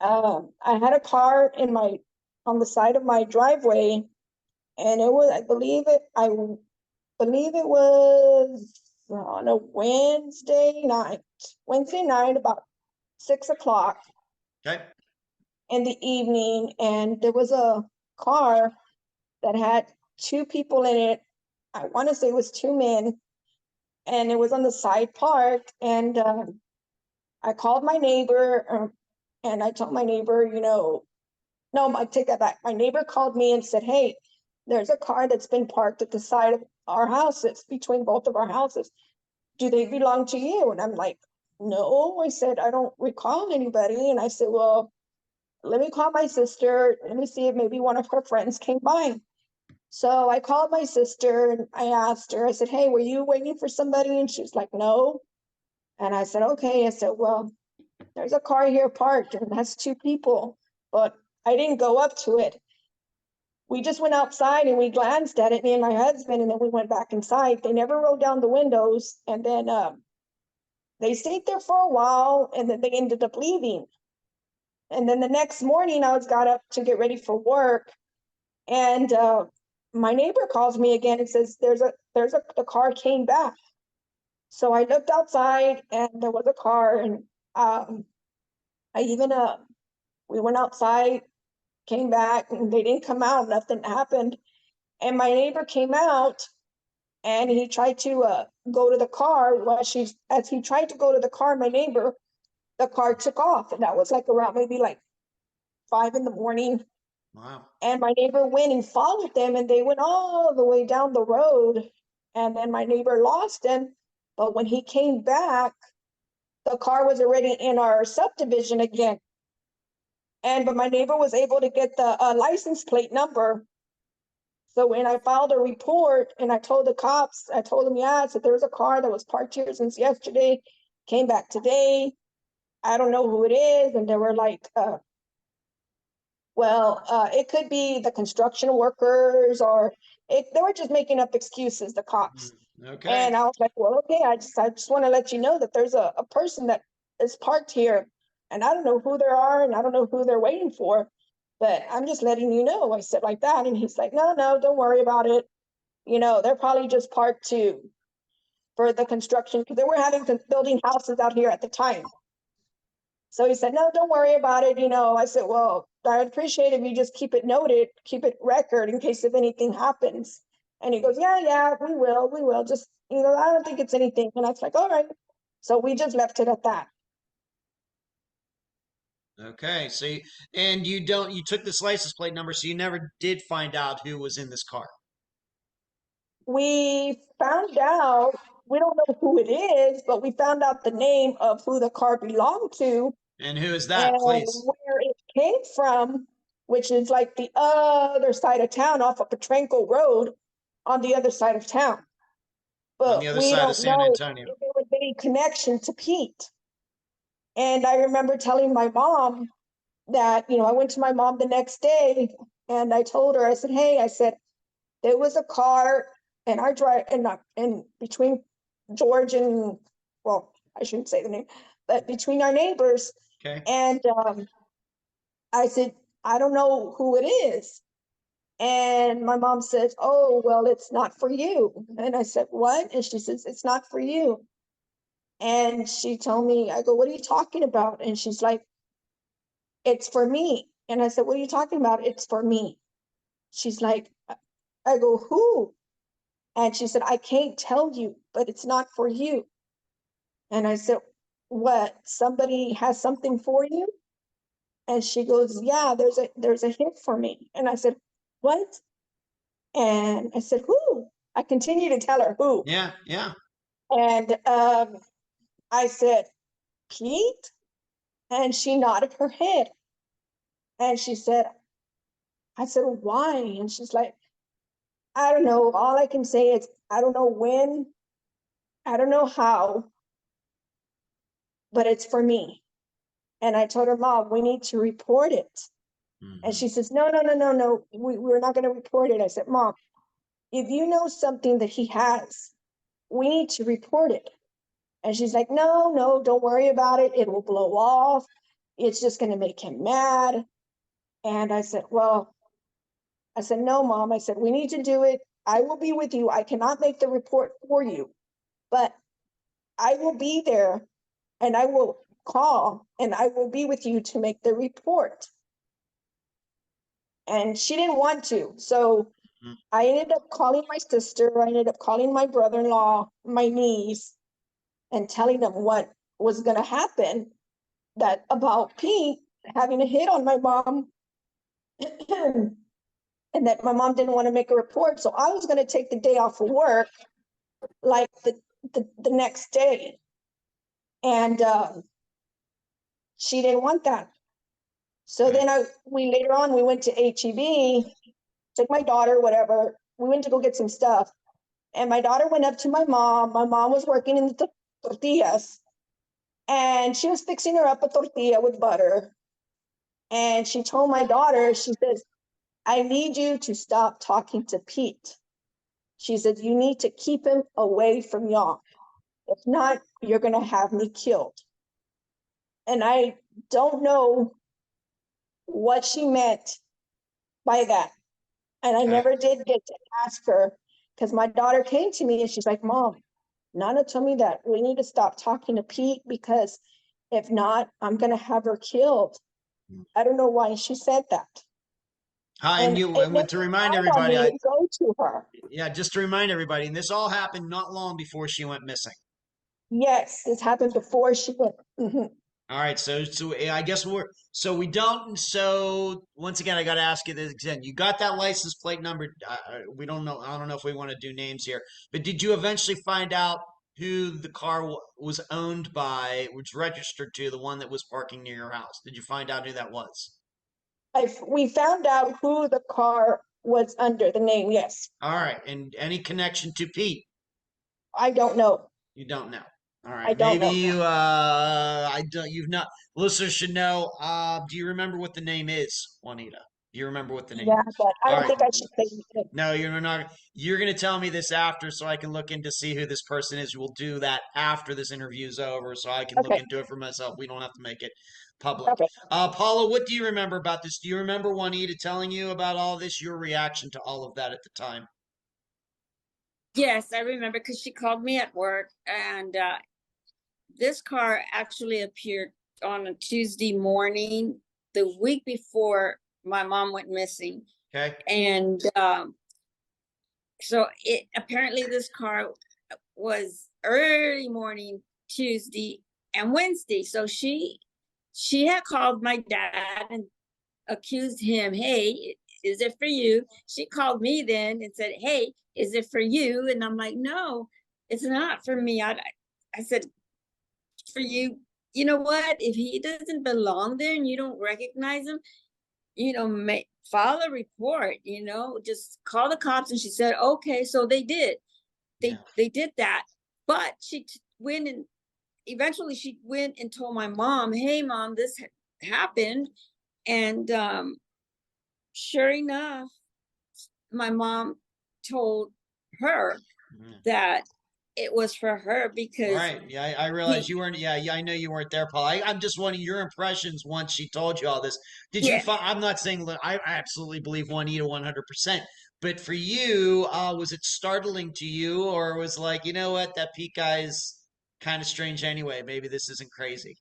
I had a car on the side of my driveway, and it was, I believe it was on a Wednesday night, about 6:00 Okay. in the evening, and there was a car that had two people in it. I want to say it was two men, and it was on the side park. And I called my neighbor, and I told my neighbor, no, I take that back. My neighbor called me and said, hey, there's a car that's been parked at the side of our houses, between both of our houses. Do they belong to you? And I'm like, no. I said, I don't recall anybody. And I said, well, let me call my sister. Let me see if maybe one of her friends came by. So I called my sister and I asked her, I said, hey, were you waiting for somebody? And she was like, no. And I said, okay. I said, well, there's a car here parked and that's two people, but I didn't go up to it. We just went outside and we glanced at it, me and my husband, and then we went back inside. They never rolled down the windows, and then they stayed there for a while, and then they ended up leaving. And then the next morning, I got up to get ready for work, and my neighbor calls me again and says, the car came back. So I looked outside, and there was a car, and I even we went outside, came back, and they didn't come out. Nothing happened. And my neighbor came out, and he tried to go to the car. As he tried to go to the car, my neighbor, the car took off, and that was like around maybe like 5 a.m. Wow. And my neighbor went and followed them, and they went all the way down the road. And then my neighbor lost him. But when he came back, the car was already in our subdivision again. But my neighbor was able to get the license plate number. So when I filed a report and I told the cops, I told them, yeah, I said there was a car that was parked here since yesterday, came back today. I don't know who it is. And they were like, it could be the construction workers, or they were just making up excuses, the cops. Okay. And I was like, well, okay, I just want to let you know that there's a person that is parked here, and I don't know who they are, and I don't know who they're waiting for, but I'm just letting you know. I said like that, and he's like, no, don't worry about it. They're probably just parked for the construction, because they were building houses out here at the time. So he said, no, don't worry about it. I said, well, I'd appreciate if you just keep it noted, keep it record in case if anything happens. And he goes, yeah, we will. Just, I don't think it's anything. And I was like, all right. So we just left it at that. Okay. So, you took this license plate number, so you never did find out who was in this car. We found out, we don't know who it is, but we found out the name of who the car belonged to. And who is that, and please? where it came from, which is like the other side of town off of Petrenko Road on the other side of town. On But the other we side of don't San know Antonio. if there was any connection to Pete. And I remember telling my mom that, I went to my mom the next day and I told her, I said, hey, I said, there was a car in our drive in between George and, well, I shouldn't say the name, but between our neighbors. Okay. And I said, I don't know who it is. And my mom says, oh, well, it's not for you. And I said, what? And she says, it's not for you. And she told me, I go, what are you talking about? And she's like, it's for me. And I said, what are you talking about? It's for me. She's like, I go, who? And she said, I can't tell you, but it's not for you. And I said, what? Somebody has something for you? And she goes, yeah, there's a hit for me. And I said, what? And I said, who? I continue to tell her who. Yeah. And I said, Pete? And she nodded her head. And she said, I said, why? And she's like, I don't know. All I can say is, I don't know when, I don't know how, but it's for me. And I told her, Mom, we need to report it. Mm-hmm. And she says, no, we're not going to report it. I said, Mom, if you know something that he has, we need to report it. And she's like, no, don't worry about it. It will blow off. It's just going to make him mad. And I said, no, Mom. I said, we need to do it. I will be with you. I cannot make the report for you, but I will be there and I will call and I will be with you to make the report. And she didn't want to. So I ended up calling my sister. I ended up calling my brother-in-law, my niece, and telling them what was going to happen, that about Pete having a hit on my mom and that my mom didn't want to make a report. So I was going to take the day off of work, like the next day. And she didn't want that. So then we later on, we went to HEB, took my daughter, whatever. We went to go get some stuff. And my daughter went up to my mom. My mom was working in the tortillas. And she was fixing her up a tortilla with butter. And she told my daughter, she says, I need you to stop talking to Pete. She said, you need to keep him away from y'all. If not, you're going to have me killed. And I don't know what she meant by that. And I never did get to ask her, because my daughter came to me and she's like, Mom, Nana told me that we need to stop talking to Pete, because if not, I'm going to have her killed. I don't know why she said that. And to remind everybody, go to her. Yeah, just to remind everybody, and this all happened not long before she went missing. Yes, this happened before she went. All right, so I guess so once again, I got to ask you this again. You got that license plate number. We don't know. I don't know if we want to do names here, but did you eventually find out who the car was owned by, was registered to, the one that was parking near your house? Did you find out who that was? We found out who the car was under, the name, yes. All right, and any connection to Pete? I don't know. You don't know. All right. I don't know. You've not, listeners should know. Do you remember what the name is, Juanita? Do you remember what the name is? But I don't think I should say it. No, you're not. You're going to tell me this after so I can look into see who this person is. We'll do that after this interview is over so I can look into it for myself. We don't have to make it public. Okay. Paula, what do you remember about this? Do you remember Juanita telling you about all this, your reaction to all of that at the time? Yes, I remember, because she called me at work, and this car actually appeared on a Tuesday morning, the week before my mom went missing. Okay. And so apparently this car was early morning Tuesday and Wednesday. So she had called my dad and accused him, hey, is it for you? She called me then and said, hey, is it for you? And I'm like, no, it's not for me. I said, for you. You know what? If he doesn't belong there and you don't recognize him, file a report, just call the cops. And she said, okay. So they did. They did that. But she went and eventually she went and told my mom, hey, Mom, this happened. And sure enough, my mom told her that it was for her because right. Yeah, I realized you weren't. Yeah, I know you weren't there, Paul. I'm just wondering your impressions once she told you all this. Did you? I'm not saying I absolutely believe Juanita 100%, but for you, was it startling to you, or was like, you know what, that Pete guy's kind of strange anyway? Maybe this isn't crazy.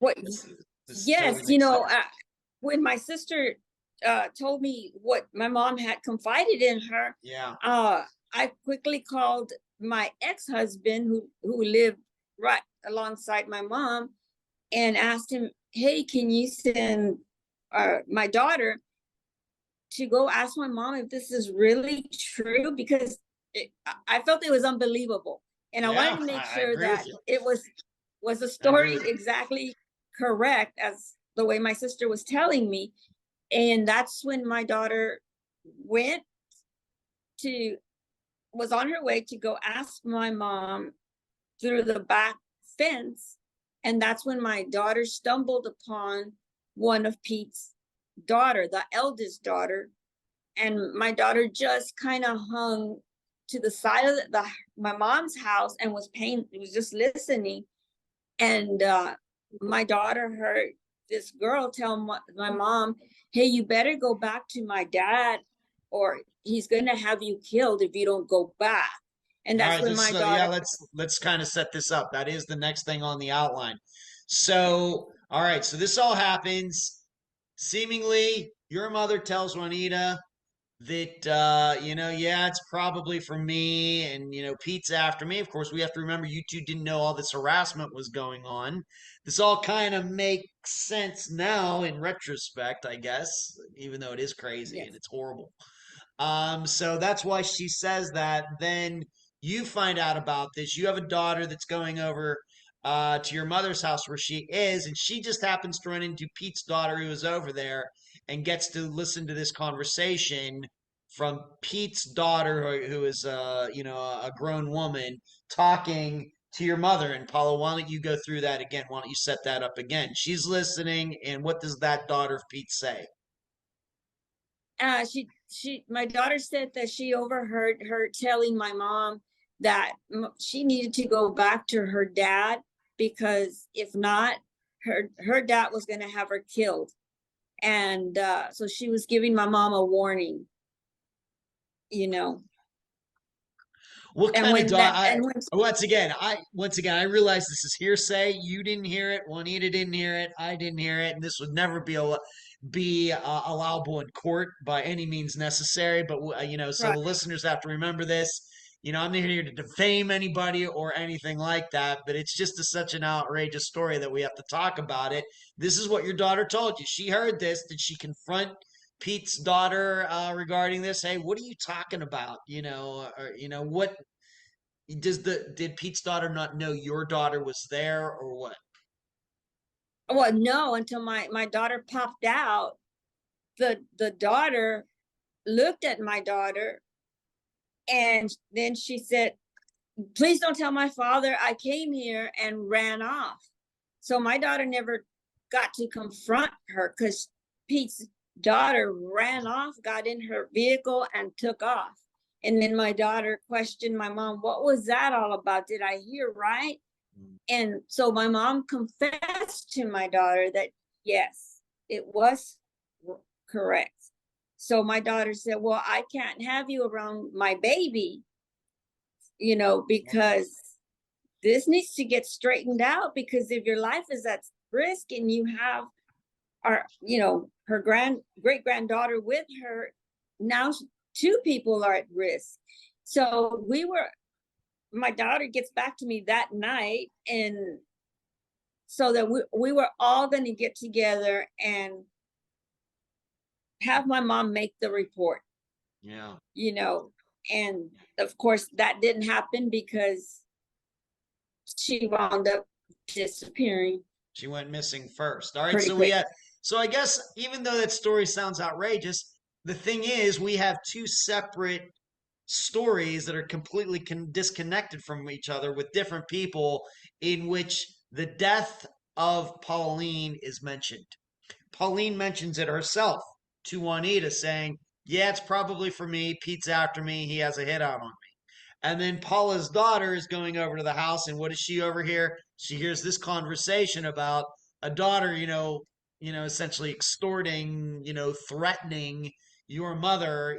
Yes, when my sister told me what my mom had confided in her, I quickly called my ex-husband who lived right alongside my mom and asked him, hey, can you send my daughter to go ask my mom if this is really true? Because I felt it was unbelievable. And I wanted to make sure that it was a story exactly correct as the way my sister was telling me. And that's when my daughter was on her way to go ask my mom through the back fence. And that's when my daughter stumbled upon one of Pete's daughter, the eldest daughter. And my daughter just kind of hung to the side of my mom's house and was just listening. And my daughter heard this girl tell my mom, hey, you better go back to my dad or he's going to have you killed if you don't go back. And that's when my daughter... let's kind of set this up. That is the next thing on the outline. So, all right. So this all happens. Seemingly, your mother tells Juanita that, it's probably for me. And, Pete's after me. Of course, we have to remember you two didn't know all this harassment was going on. This all kind of makes sense now in retrospect, I guess, even though it is crazy and it's horrible. So that's why she says that. Then you find out about this. You have a daughter that's going over to your mother's house where she is, and she just happens to run into Pete's daughter who was over there. and gets to listen to this conversation from Pete's daughter, who is a grown woman, talking to your mother. And Paula, why don't you go through that again? Why don't you set that up again? She's listening, and what does that daughter of Pete say? My daughter said that she overheard her telling my mom that she needed to go back to her dad, because if not, her dad was going to have her killed. And so she was giving my mom a warning, you know. What And kind when of that, dog? and when, Once again, I realize this is hearsay. You didn't hear it. Juanita didn't hear it. I didn't hear it, and this would never be allowable in court by any means necessary. But so right, the listeners have to remember this. I'm not here to defame anybody or anything like that, but it's just such an outrageous story that we have to talk about it. This is what your daughter told you. She heard this. Did she confront Pete's daughter regarding this? Hey, what are you talking about? What did Pete's daughter not know your daughter was there, or what? well, no, until my daughter popped out, the daughter looked at my daughter, and then she said, "Please don't tell my father I came here," and ran off. So my daughter never got to confront her, because Pete's daughter ran off, got in her vehicle, and took off. And then my daughter questioned my mom, "What was that all about? Did I hear right?" And so my mom confessed to my daughter that yes, it was correct. So my daughter said, "Well, I can't have you around my baby, because this needs to get straightened out, because if your life is at risk and you have her great granddaughter with her, now two people are at risk." So my daughter gets back to me that night, and so that we were all going to get together and have my mom make the report. Yeah. And of course that didn't happen, because she wound up disappearing. She went missing first. All right, Pretty so quick. so I guess even though that story sounds outrageous, the thing is we have two separate stories that are completely disconnected from each other with different people, in which the death of Pauline is mentioned. Pauline mentions it herself to Juanita, saying, "Yeah, it's probably for me. Pete's after me. He has a hit out on me." And then Paula's daughter is going over to the house, and what does she overhear? She hears this conversation about a daughter, essentially extorting, threatening your mother.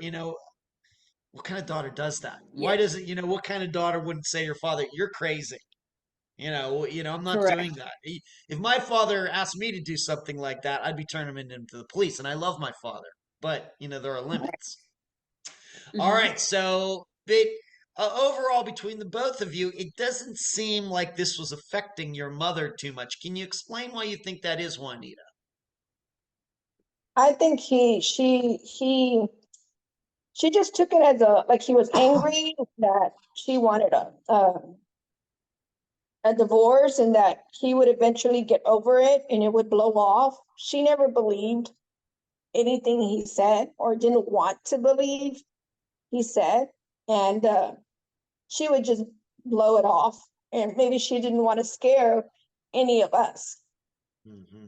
What kind of daughter does that? Yeah, Why does it? What kind of daughter wouldn't say to your father, "You're crazy"? I'm not doing correct. that. If my father asked me to do something like that, I'd be turning him into the police. And I love my father, but there are limits. All Mm-hmm. right, so but overall, between the both of you, it doesn't seem like this was affecting your mother too much. Can you explain why you think that is, Juanita? I think she just took it as like he was angry that she wanted a divorce and that he would eventually get over it and it would blow off. She never believed anything he said, or didn't want to believe he said. And she would just blow it off. And maybe she didn't want to scare any of us. Hmm.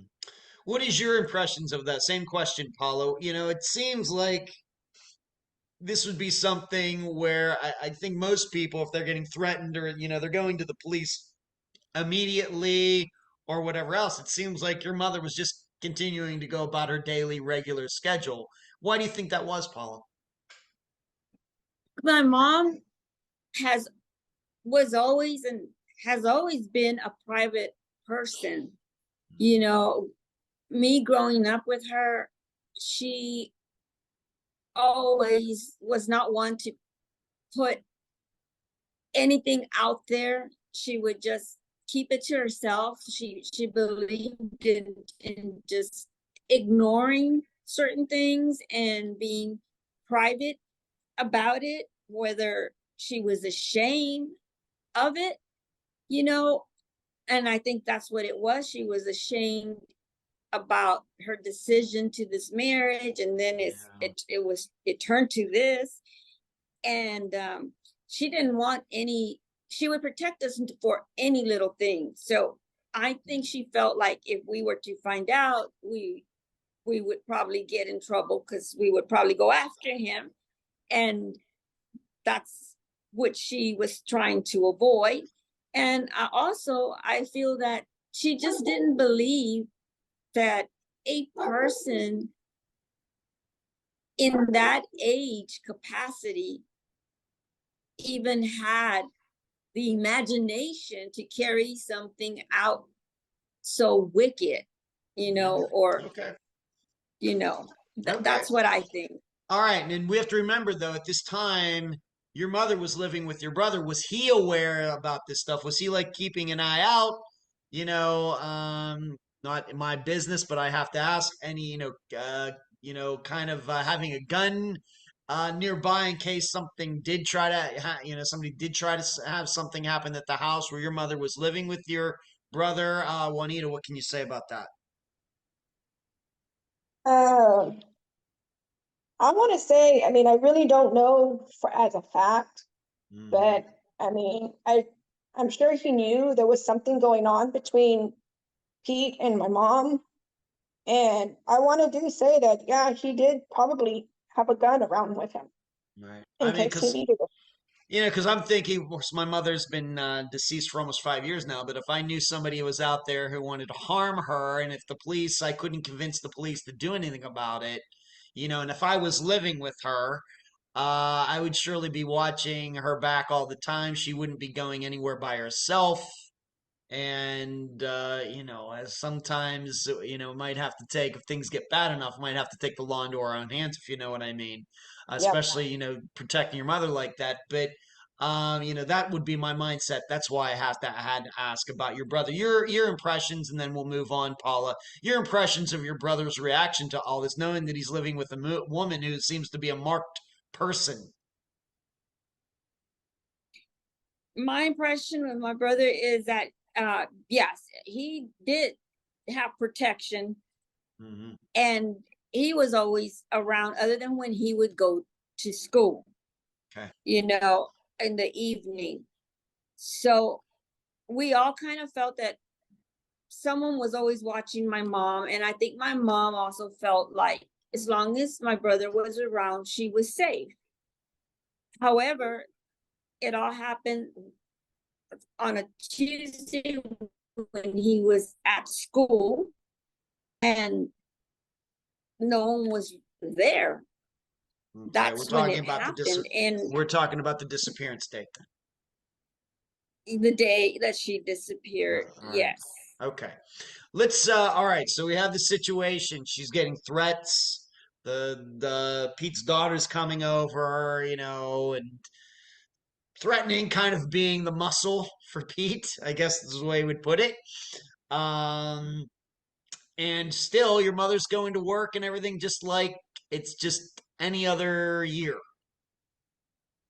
What is your impressions of that? Same question, Paulo. It seems like this would be something where I think most people, if they're getting threatened or, they're going to the police immediately or whatever else, it seems like your mother was just continuing to go about her daily regular schedule. Why do you think that was, Paula? My mom was always and has always been a private person. Me growing up with her, she always was not one to put anything out there. She would just keep it to herself. She believed in just ignoring certain things and being private about it, whether she was ashamed of it, and I think that's what it was. She was ashamed about her decision to this marriage, and then it turned to this, and she didn't want any. She would protect us for any little thing. So I think she felt like if we were to find out, we would probably get in trouble because we would probably go after him, and that's what she was trying to avoid. And I feel that she just didn't believe that a person in that age capacity even had the imagination to carry something out so wicked, or, Okay. That's what I think. All right. And then we have to remember, though, at this time, your mother was living with your brother. Was he aware about this stuff? Was he like keeping an eye out? Not in my business, but I have to ask, any, kind of having a gun nearby in case something did try to, somebody did try to have something happen at the house where your mother was living with your brother. Juanita, what can you say about that? Um, I want to say, I mean, I really don't know as a fact, Mhm. but I mean, I'm sure he knew there was something going on between Pete and my mom. And I want to say that, yeah, he did probably have a gun around with him Right. in I mean, case he needed it. because I'm thinking, of course, my mother's been deceased for almost 5 years now, but if I knew somebody was out there who wanted to harm her, and if I couldn't convince the police to do anything about it, and if I was living with her, I would surely be watching her back all the time. She wouldn't be going anywhere by herself. And, as sometimes, might have to take, if things get bad enough, might have to take the law into our own hands, if you know what I mean. Yep. Especially, protecting your mother like that. But, that would be my mindset. That's why I had to ask about your brother. Your impressions, and then we'll move on, Paula. Your impressions of your brother's reaction to all this, knowing that he's living with a woman who seems to be a marked person. My impression of my brother is that, yes, he did have protection, Mm-hmm. and he was always around, other than when he would go to school, Okay. in the evening. So we all kind of felt that someone was always watching my mom. And I think my mom also felt like as long as my brother was around, she was safe. However, it all happened on a Tuesday when he was at school, and no one was there. Okay, That's when it happened. And we're talking about the disappearance date then. the day that she disappeared, All right. yes. Okay. Let's all right, so we have the situation. She's getting threats. The Pete's daughter's coming over, and threatening, kind of being the muscle for Pete, I guess is the way we would put it. Um and still your mother's going to work and everything just like it's just any other year.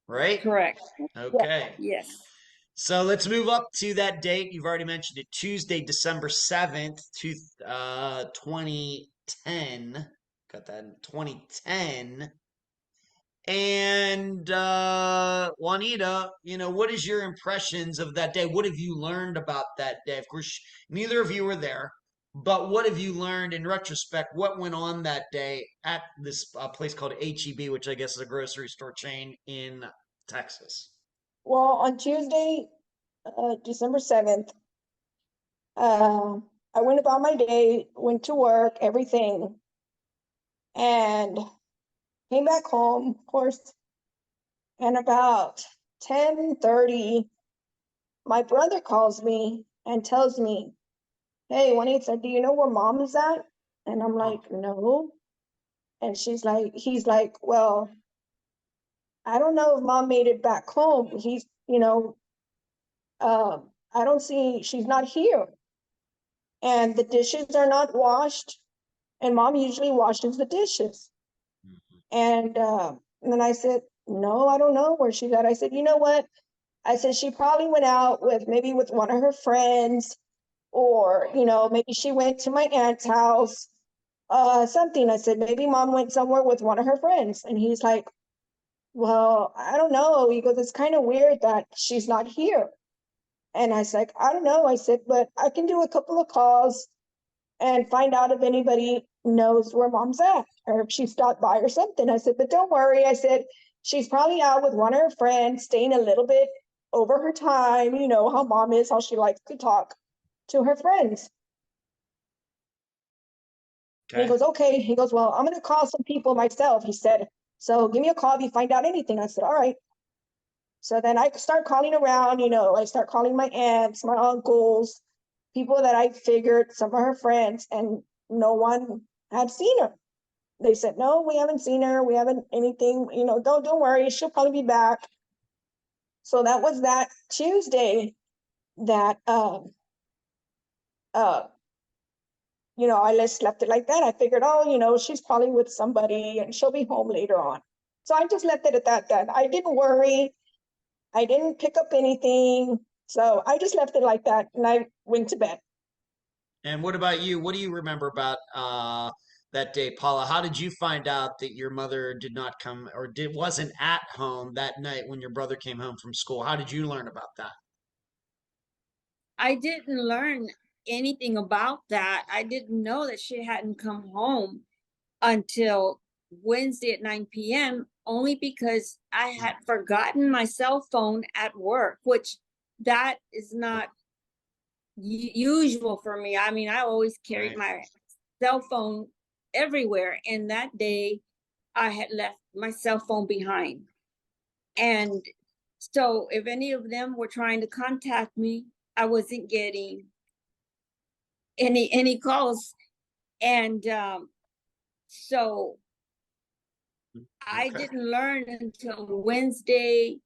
Right? Correct. Okay. Yes. So let's move up to that date. You've already mentioned it. Tuesday, December 7th, 2010. Got that in 2010. And Juanita, what is your impressions of that day? What have you learned about that day? Of course, neither of you were there, but what have you learned in retrospect? What went on that day at this place called HEB, which I guess is a grocery store chain in Texas? Well, on Tuesday, December 7th, I went about my day, went to work, everything, and came back home, of course. And about 10:30, my brother calls me and tells me, "Hey, Juanita, do you know where mom is at?" And I'm like, "No." And he's like, "Well, I don't know if mom made it back home. I don't see, she's not here. And the dishes are not washed. And mom usually washes the dishes." And then I said, "No, I don't know where she's at." I said, "You know what?" I said, "She probably went out with maybe with one of her friends, or, maybe she went to my aunt's house, something. I said, maybe mom went somewhere with one of her friends. And he's like, well, I don't know. He goes, it's kind of weird that she's not here. And I was like, I don't know. I said, but I can do a couple of calls and find out if anybody knows where mom's at or if she stopped by or something. I said, but don't worry. I said, she's probably out with one of her friends, staying a little bit over her time. You know how mom is, how she likes to talk to her friends. And he goes, okay. He goes, well, I'm going to call some people myself. He said, so give me a call if you find out anything. I said, all right. So then I start calling around, I start calling my aunts, my uncles, people that I figured, some of her friends, and no one had seen her. They said, no, we haven't seen her. We haven't anything, don't worry. She'll probably be back. So that was that Tuesday that, I just left it like that. I figured, she's probably with somebody and she'll be home later on. So I just left it at that. I didn't worry. I didn't pick up anything. So I just left it like that and I went to bed. And what about you? What do you remember about that day, Paula? How did you find out that your mother did not come or wasn't at home that night when your brother came home from school? How did you learn about that? I didn't learn anything about that. I didn't know that she hadn't come home until Wednesday at 9 p.m. only because I had forgotten my cell phone at work, which that is not usual for me. I mean, I always carried my cell phone everywhere. And that day I had left my cell phone behind. And so if any of them were trying to contact me, I wasn't getting any calls. And so I didn't learn until Wednesday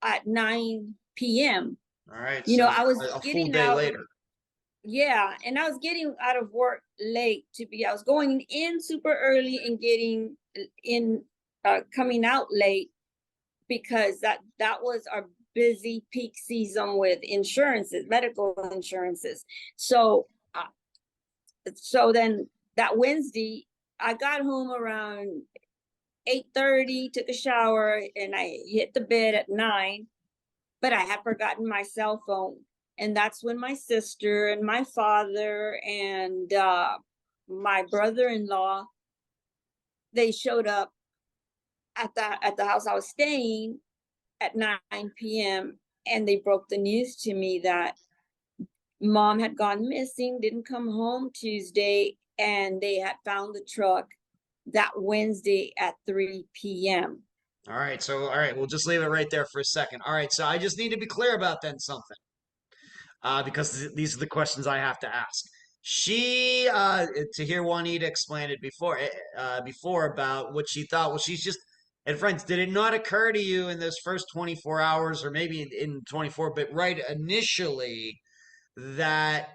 at 9 p.m. All right. I was a getting full day out later. Yeah, and I was getting out of work late I was going in super early and getting in, coming out late because that was our busy peak season with insurances, medical insurances. So then that Wednesday, I got home around 8:30, took a shower, and I hit the bed at 9, but I had forgotten my cell phone. And that's when my sister and my father and my brother-in-law, they showed up at the house I was staying at 9 p.m. and they broke the news to me that mom had gone missing, didn't come home Tuesday, and they had found the truck that Wednesday at 3 p.m. All right. So, all right, we'll just leave it right there for a second. All right. So I just need to be clear about then something. Because these are the questions I have to ask. She, to hear Juanita explain it before about what she thought. Well, she's just, and friends, did it not occur to you in those first 24 hours, or maybe in 24, but right initially, that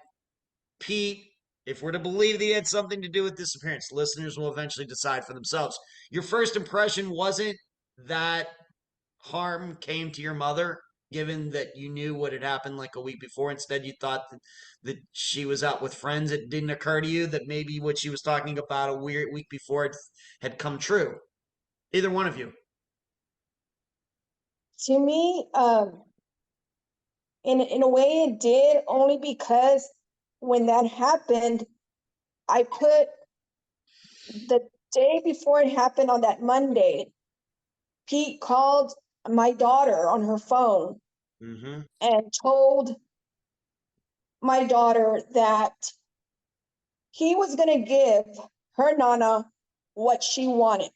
Pete, if we're to believe that he had something to do with disappearance, listeners will eventually decide for themselves. Your first impression wasn't that harm came to your mother, given that you knew what had happened like a week before? Instead, you thought that she was out with friends. It didn't occur to you that maybe what she was talking about a week before had come true. Either one of you. To me, in a way it did, only because when that happened, I put the day before it happened on that Monday, Pete called my daughter on her phone and told my daughter that he was going to give her Nana what she wanted.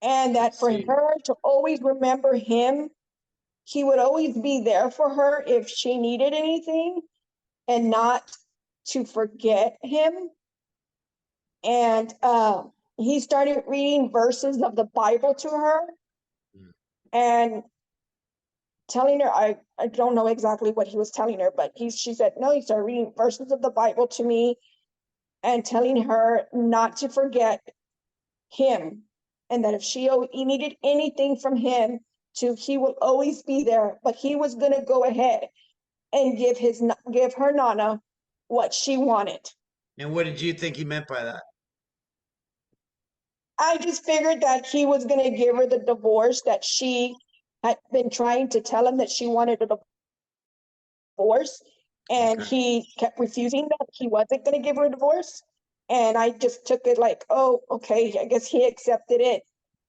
And that for her to always remember him, he would always be there for her if she needed anything, and not to forget him. And he started reading verses of the Bible to her and telling her, I don't know exactly what he was telling her, but she said, no, he started reading verses of the Bible to me and telling her not to forget him, and that if she needed anything from him, he will always be there. But he was going to go ahead and give her Nana what she wanted. And what did you think he meant by that? I just figured that he was going to give her the divorce that she had been trying to tell him that she wanted a divorce. And Okay. he kept refusing that. He wasn't going to give her a divorce. And I just took it like, oh, okay, I guess he accepted it.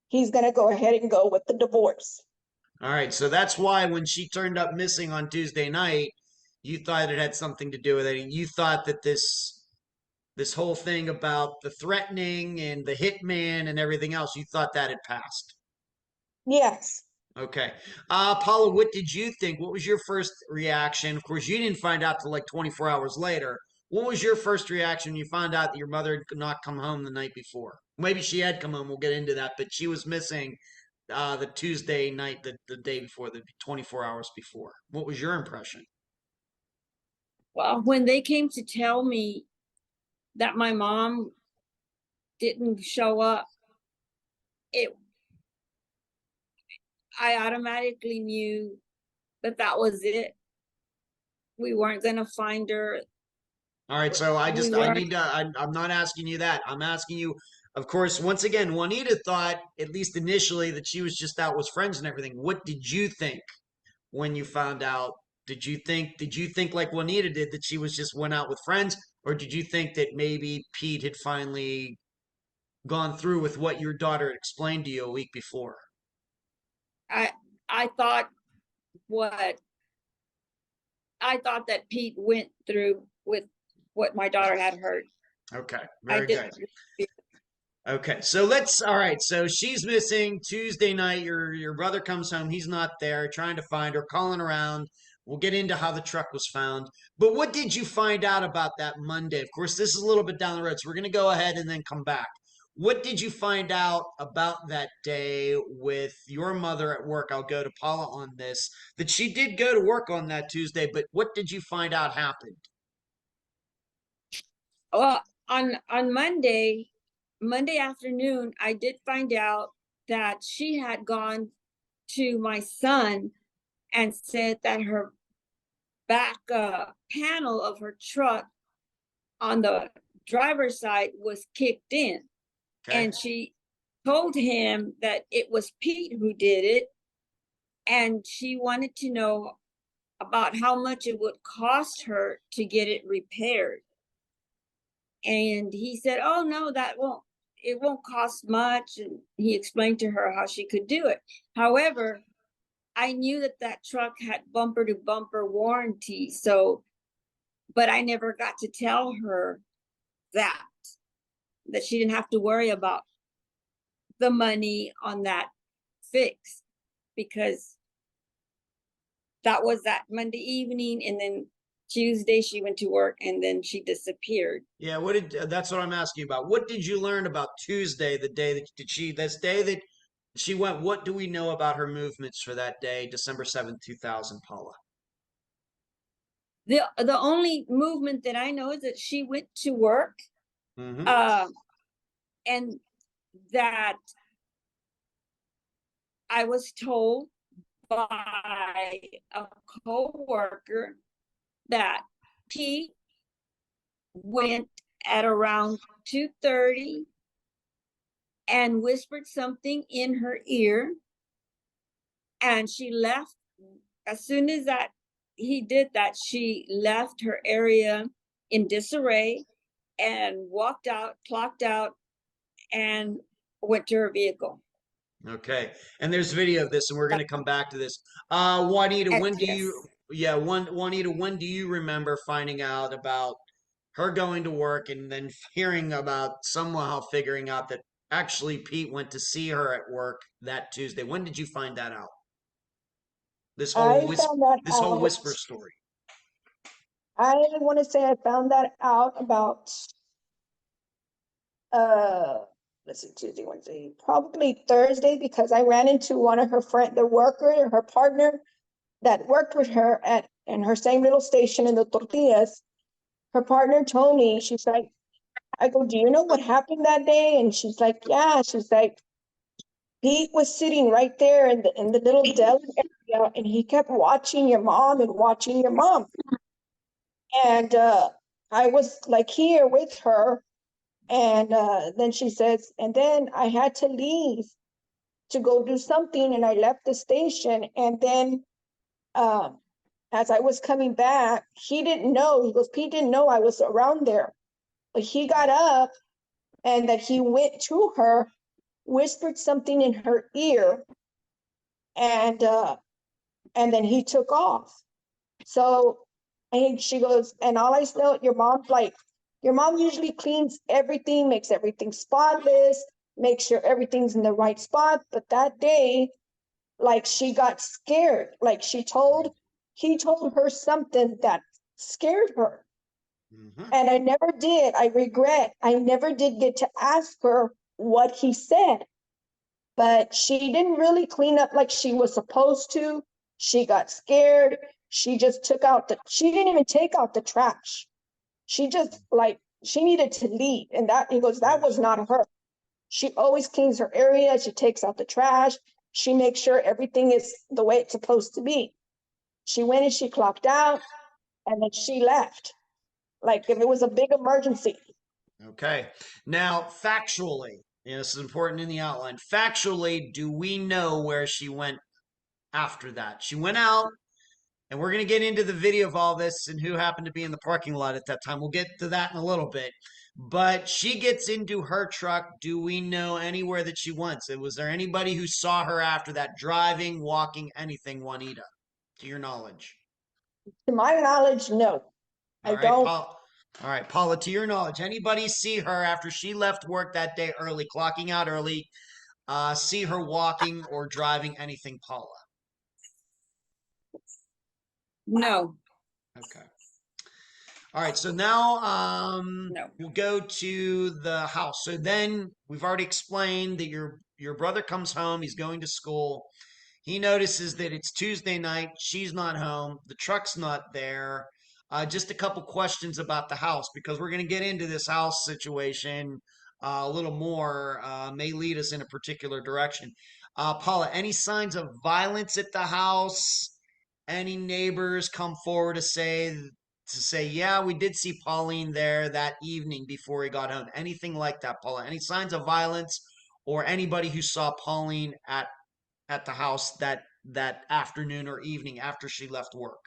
He's going to go ahead and go with the divorce. All right. So that's why when she turned up missing on Tuesday night, you thought it had something to do with it. And you thought that this whole thing about the threatening and the hitman and everything else, you thought that had passed. Yes. Okay. Paula, what did you think? What was your first reaction? Of course, you didn't find out till like 24 hours later. What was your first reaction when you found out that your mother had not come home the night before? Maybe she had come home. We'll get into that, but she was missing the Tuesday night, the day before, the 24 hours before. What was your impression? Well, when they came to tell me that my mom didn't show up, I automatically knew that that was it. We weren't going to find her. All right, so I were- need to, I'm not asking you that. I'm asking you, of course, once again, Juanita thought, at least initially, that she was just out with friends and everything. What did you think when you found out? Did you think like Juanita did, that she was just went out with friends? Or did you think that maybe Pete had finally gone through with what your daughter had explained to you a week before? I thought that Pete went through with what my daughter had heard. Okay, I very good. didn't. Okay, all right, so she's missing Tuesday night. Your brother comes home, he's not there, trying to find her, calling around. We'll get into how the truck was found. But what did you find out about that Monday? Of course, this is a little bit down the road, so we're going to go ahead and then come back. What did you find out about that day with your mother at work? I'll go to Paula on this. That she did go to work on that Tuesday, but what did you find out happened? Well, on Monday afternoon, I did find out that she had gone to my son and said that her back panel of her truck on the driver's side was kicked in. Okay. And she told him that it was Pete who did it. And she wanted to know about how much it would cost her to get it repaired. And he said, oh, no, it won't cost much. And he explained to her how she could do it. However, I knew that truck had bumper to bumper warranty. But I never got to tell her that she didn't have to worry about the money on that fix, because that was that Monday evening, and then Tuesday she went to work, and then she disappeared. Yeah, that's what I'm asking about. What did you learn about Tuesday, the day this day that she went? What do we know about her movements for that day, December 7th, 2000, Paula? The only movement that I know is that she went to work, Mm-hmm. and that I was told by a co-worker that Pete went at around 2:30 and whispered something in her ear, and she left. As soon as he did that, she left her area in disarray and walked out, clocked out, and went to her vehicle. Okay, and there's video of this, and we're going to come back to this. Juanita, Juanita, when do you remember finding out about her going to work and then hearing about somehow figuring out that actually Pete went to see her at work that Tuesday? When did you find that out? This whole whisper story. I want to say I found that out about let's see, Tuesday, Wednesday, probably Thursday, because I ran into one of her her partner that worked with her in her same little station in the tortillas. Her partner told me, she's like, I go, do you know what happened that day? And she's like, yeah. She's like, Pete was sitting right there in the little deli area, and he kept watching your mom and watching your mom. And I was like here with her, and then she says, and then I had to leave to go do something, and I left the station. And then as I was coming back, he didn't know. He goes, Pete didn't know I was around there, but he got up, and that he went to her, whispered something in her ear, and then he took off. So, and she goes, and all I know, your mom usually cleans everything, makes everything spotless, makes sure everything's in the right spot. But that day, like, she got scared. Like, he told her something that scared her. Mhm. And I never did. I regret, I never did get to ask her what he said. But she didn't really clean up like she was supposed to. She got scared. She just she didn't even take out the trash. She just, like, she needed to leave. And he goes, that was not her. She always cleans her area. She takes out the trash. She makes sure everything is the way it's supposed to be. She went and she clocked out, and then she left. Like, if it was a big emergency. Okay. Now, factually, this is important in the outline. Factually, do we know where she went after that? She went out, and we're going to get into the video of all this and who happened to be in the parking lot at that time. We'll get to that in a little bit. But she gets into her truck. Do we know anywhere that she went? Was there anybody who saw her after that, driving, walking, anything, Juanita, to your knowledge? To my knowledge, no. I don't. All right, Paula, to your knowledge, anybody see her after she left work that day early, clocking out early, see her walking or driving anything, Paula? No, Okay. All right, so now no. we'll go to the house. So then we've already explained that your brother comes home, he's going to school. He notices that it's Tuesday night, she's not home, the truck's not there. Just a couple questions about the house, because we're going to get into this house situation a little more, may lead us in a particular direction. Paula, any signs of violence at the house? Any neighbors come forward to say, yeah, we did see Pauline there that evening before he got home? Anything like that, Paula? Any signs of violence, or anybody who saw Pauline at the house that afternoon or evening after she left work?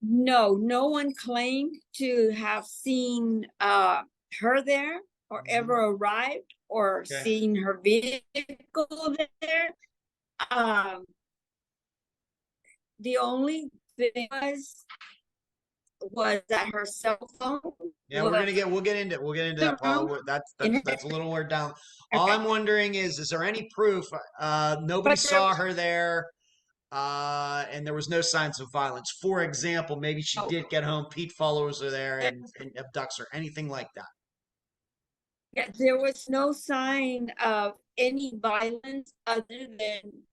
No, no one claimed to have seen her there or ever arrived or Okay. seen her vehicle there. The only thing was that her cell phone. Yeah, we'll get into that, Paula. That's a little more down. All Okay. I'm wondering is there any proof? Nobody But saw her there, and there was no signs of violence. For example, maybe she did get home, Pete follows her there and abducts her. Anything like that? Yeah, there was no sign of any violence other than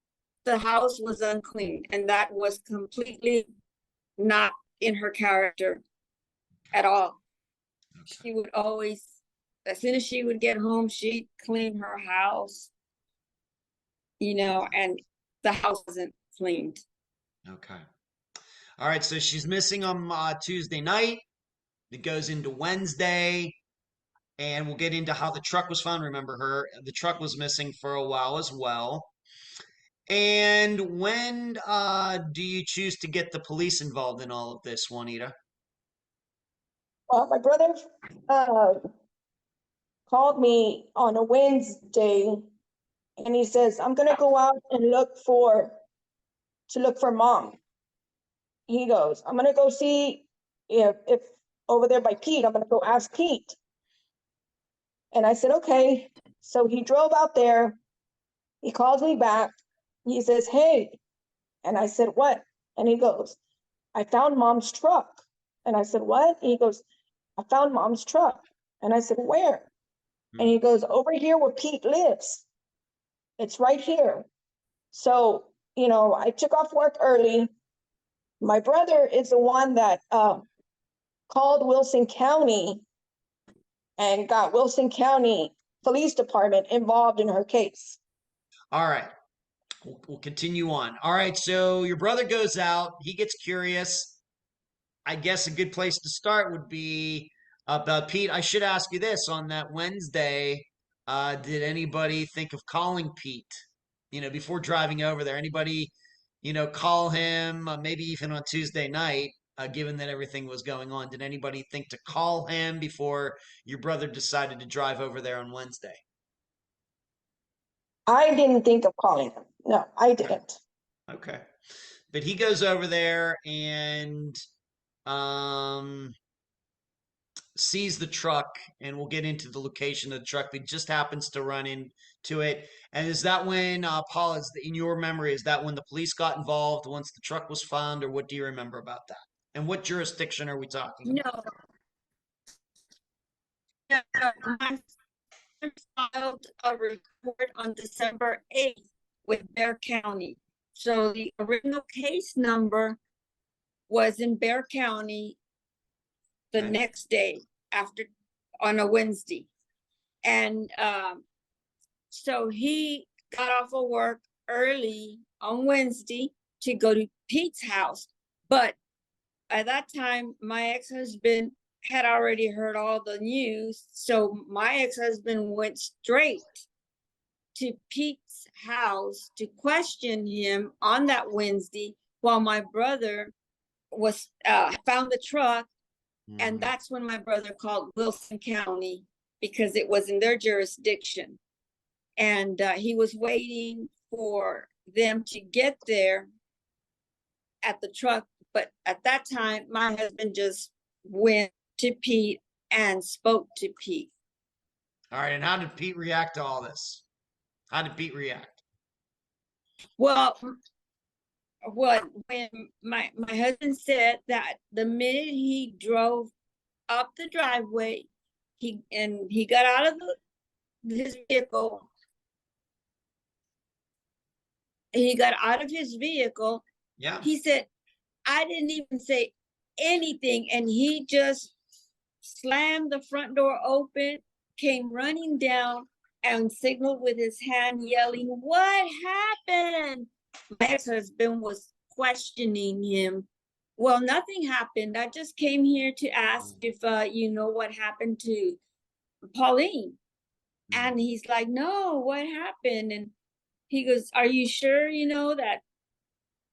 the house was unclean, and that was completely not in her character at all. She would always, as soon as she would get home, she'd clean her house, and the house wasn't cleaned. Okay. All right. So she's missing on Tuesday night. It goes into Wednesday, and we'll get into how the truck was found. Remember, the truck was missing for a while as well. And when do you choose to get the police involved in all of this, Juanita? Well, my brother called me on a Wednesday, and he says, I'm gonna go out and look for mom. He goes, I'm gonna go see if over there by Pete, I'm gonna go ask Pete. And I said, okay. So he drove out there. He calls me back. He says, hey. And I said, what? And he goes, I found mom's truck. And I said, what? He goes, I found mom's truck. And I said, where? And he goes, over here where Pete lives. It's right here. So, I took off work early. My brother is the one that called Wilson County and got Wilson County police department involved in her case. All right. We'll continue on. All right. So your brother goes out. He gets curious. I guess a good place to start would be about Pete. I should ask you this on that Wednesday. Did anybody think of calling Pete? Before driving over there, anybody, call him, maybe even on Tuesday night, given that everything was going on? Did anybody think to call him before your brother decided to drive over there on Wednesday? I didn't think of calling him. No, I didn't. Okay. But he goes over there and sees the truck, and we'll get into the location of the truck, but just happens to run into it. And is that when, Paul, in your memory, is that when the police got involved once the truck was found, or what do you remember about that? And what jurisdiction are we talking about? No, my son filed a report on December 8th with Bexar County. So the original case number was in Bexar County the Okay. next day on a Wednesday. And so he got off of work early on Wednesday to go to Pete's house. But at that time, my ex-husband had already heard all the news. So my ex-husband went straight to Pete's house to question him on that Wednesday while my brother was found the truck. And that's when my brother called Wilson County because it was in their jurisdiction. And he was waiting for them to get there at the truck. But at that time, my husband just went to Pete and spoke to Pete. All right. And how did Pete react to all this? How did Pete react? Well, when my husband said that the minute he drove up the driveway, he got out of his vehicle. He got out of his vehicle. Yeah. He said, I didn't even say anything, and he just slammed the front door open, came running down, and signaled with his hand, yelling, "What happened?" My ex-husband was questioning him. Well, nothing happened. I just came here to ask if you know what happened to Pauline. And he's like, no, what happened? And he goes, are you sure that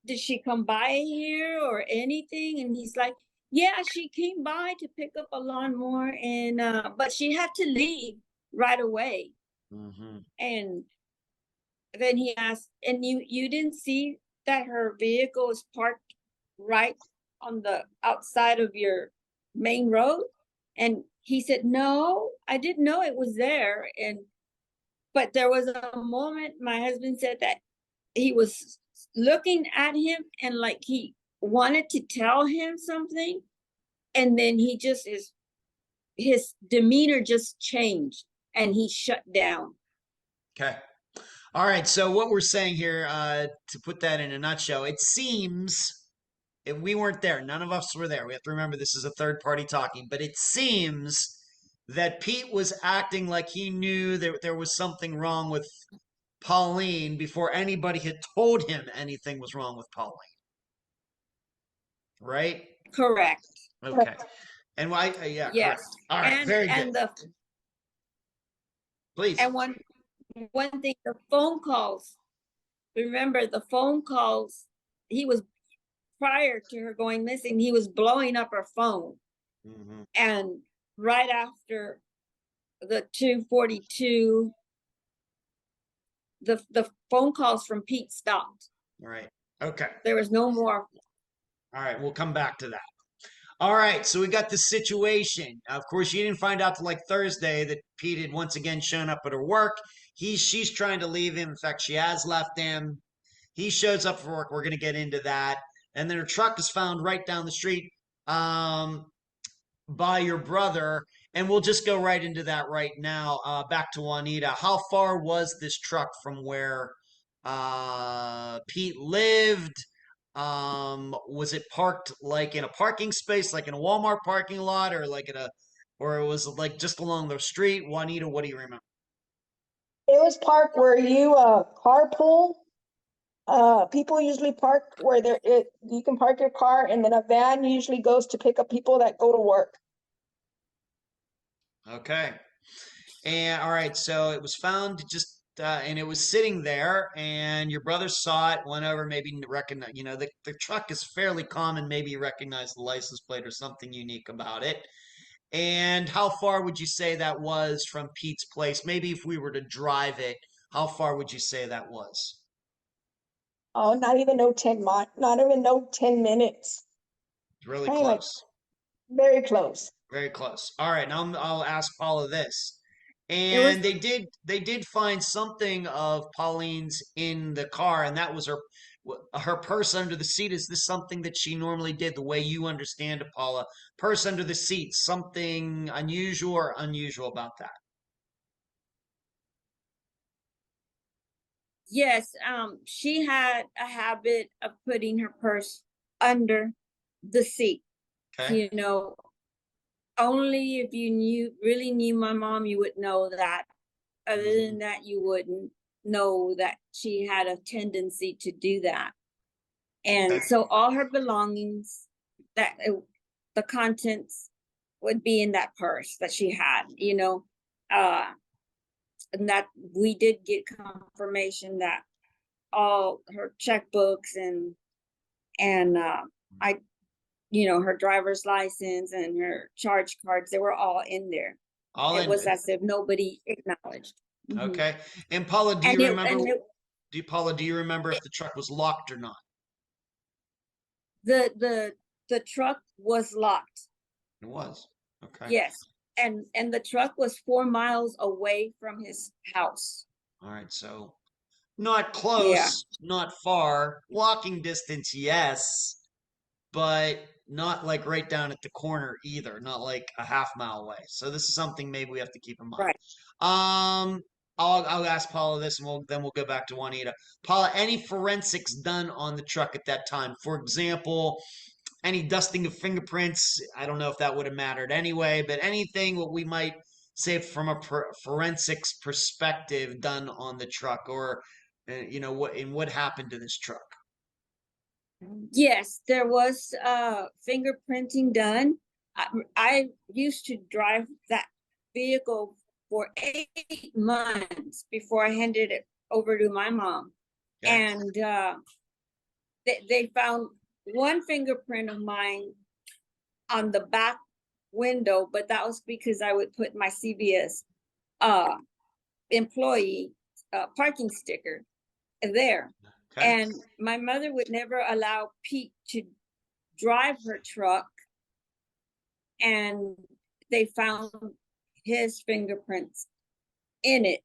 did she come by here or anything? And he's like, yeah, she came by to pick up a lawnmower, and but she had to leave right away. And then he asked, and you didn't see that her vehicle is parked right on the outside of your main road? And he said, no, I didn't know it was there. But there was a moment, my husband said, that he was looking at him and like he wanted to tell him something. And then his demeanor just changed and he shut down. Okay. All right. So what we're saying here, to put that in a nutshell, it seems if we weren't there, none of us were there. We have to remember this is a third party talking, but it seems that Pete was acting like he knew that there was something wrong with Pauline before anybody had told him anything was wrong with Pauline. Right? Correct. Okay. And why? Yeah. Yes. Correct. All right. Very good. Please. And one thing, the phone calls. Remember the phone calls. He was prior to her going missing. He was blowing up her phone, and right after the 2:42, the phone calls from Pete stopped. All right. Okay. There was no more. All right. We'll come back to that. All right, so we got this situation. Of course, you didn't find out till like Thursday that Pete had once again shown up at her work. She's trying to leave him. In fact, she has left him. He shows up for work. We're going to get into that. And then her truck is found right down the street by your brother. And we'll just go right into that right now. Back to Juanita. How far was this truck from where Pete lived? Was it parked like in a parking space, like in a Walmart parking lot, or like or it was like just along the street? Juanita, what do you remember? It was parked where you carpool. People usually park where you can park your car, and then a van usually goes to pick up people that go to work. Okay. And all right, so it was found just and it was sitting there, and your brother saw it, went over, maybe recognize, the truck is fairly common, maybe you recognize the license plate or something unique about it. And how far would you say that was from Pete's place? Maybe if we were to drive it, how far would you say that was? Oh, not even no 10 minutes. Really Probably like close. very close. Very close. All right, now I'll ask Paula this. It was And they did find something of Pauline's in the car, and that was her purse under the seat. Is this something that she normally did, the way you understand it, Paula? Purse under the seat, something unusual or unusual about that? yes. She had a habit of putting her purse under the seat. Okay. You know, only if you really knew my mom, you would know that. Other Mhm. than that, you wouldn't know that she had a tendency to do that. And Okay. so all her belongings, the contents would be in that purse that she had, and that we did get confirmation that all her checkbooks and I her driver's license and her charge cards, they were all in there. All It in. was as if nobody acknowledged. Mhm. Okay. And Paula, do And you it remember? and it, Paula, do you remember if the truck was locked or not? the truck was locked. It was. Okay. Yes. And the truck was 4 miles away from his house. All right. So not Yeah. close, not far. Walking distance, yes, but not like right down at the corner either. Not like a half mile away. So this is something maybe we have to keep in mind. Right. Um, I'll ask Paula this, and we'll go back to Juanita. Paula, any forensics done on the truck at that time? For example, any dusting of fingerprints? I don't know if that would have mattered anyway, but anything what we might say from a forensics perspective done on the truck, or what happened to this truck? Yes, there was fingerprinting done. I used to drive that vehicle for 8 months before I handed it over to my mom. Okay. And they found one fingerprint of mine on the back window, but that was because I would put my CVS employee parking sticker there. Okay. And my mother would never allow Pete to drive her truck, and they found his fingerprints in it.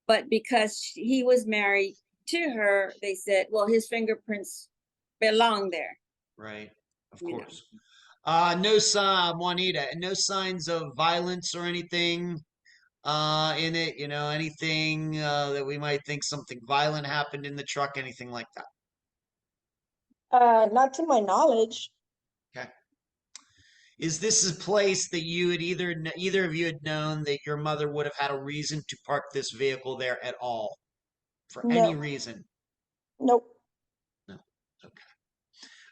But because he was married to her, they said, well, his fingerprints belong there. Right. Of You know. course. No sign, Juanita, and no signs of violence or anything in it, anything that we might think something violent happened in the truck, anything like that. Not to my knowledge. Okay. Is this a place that you had either of you had known that your mother would have had a reason to park this vehicle there at all? For any No. reason? Nope. No. Okay.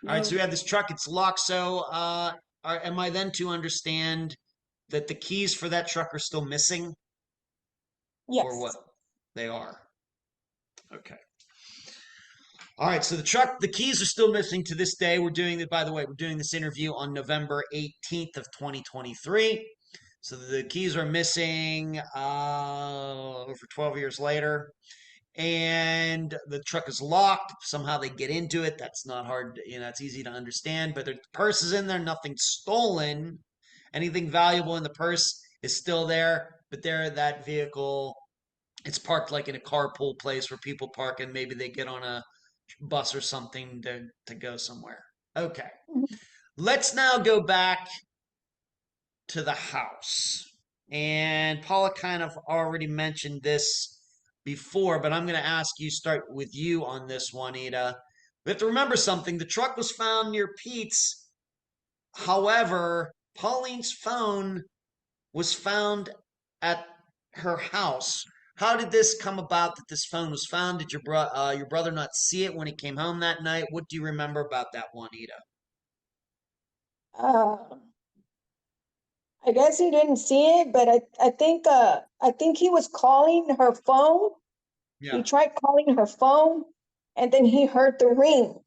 All right, so we have this truck, it's locked. So am I then to understand that the keys for that truck are still missing? Yes. Or what? They are. Okay. All right, so the keys are still missing to this day. We're doing it, by the way, we're doing this interview on November 18th of 2023. So the keys are missing over 12 years later. And the truck is locked. Somehow they get into it. That's not hard, it's easy to understand. But the purse is in there, nothing stolen. Anything valuable in the purse is still there. But that vehicle, it's parked like in a carpool place where people park and maybe they get on a bus or something to go somewhere. Okay. Let's now go back to the house. And Paula kind of already mentioned this before, but I'm going to start with you on this, Juanita. We have to remember something. The truck was found near Pete's. However, Pauline's phone was found at her house. How did this come about that this phone was found? Did your brother not see it when he came home that night? What do you remember about that, Juanita? Uh, I guess he didn't see it, but I think he was calling her phone. He Yeah. tried calling her phone, and then he heard the ring.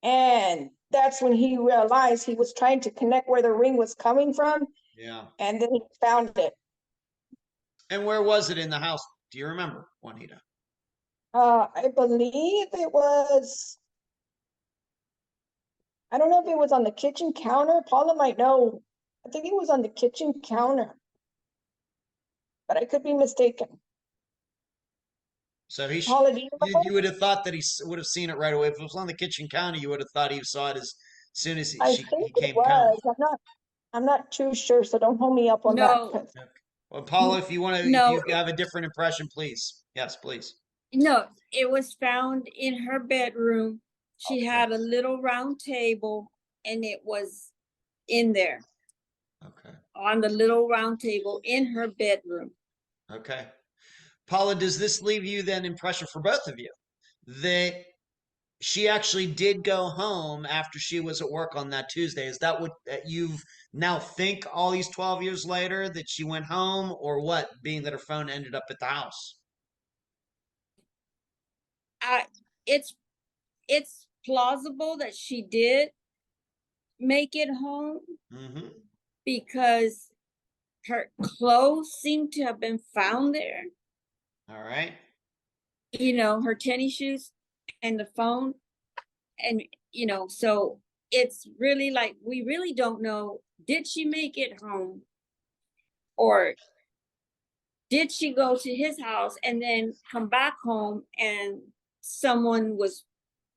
And that's when he realized he was trying to connect where the ring was coming from, Yeah. and then he found it. And where was it in the house? Do you remember, Juanita? I believe it was, I don't know if it was on the kitchen counter. Paula might know. I think it was on the kitchen counter, but I could be mistaken. So Paula, do you you remember? would have thought that would have seen it right away. If it was on the kitchen counter, you would have thought he saw it as soon as I think he it came home. was. I'm not too sure, so don't hold me up on that. No, Well, Paula, if you want to, if no, you have a different impression, please. Yes, please. no. It was found in her bedroom. She Okay. had a little round table, and it was in there Okay. on the little round table in her bedroom. Okay. Paula, does this leave you then impression for both of you that she actually did go home after she was at work on that Tuesday? Is that what you've now think all these 12 years later that she went home, or what, being that her phone ended up at the house? I, it's plausible that she did make it home Mm-hmm. because her clothes seem to have been found there. All right. You know, her tennis shoes and the phone. And, you know, so it's really like, we really don't know, did she make it home? Or did she go to his house and then come back home and someone was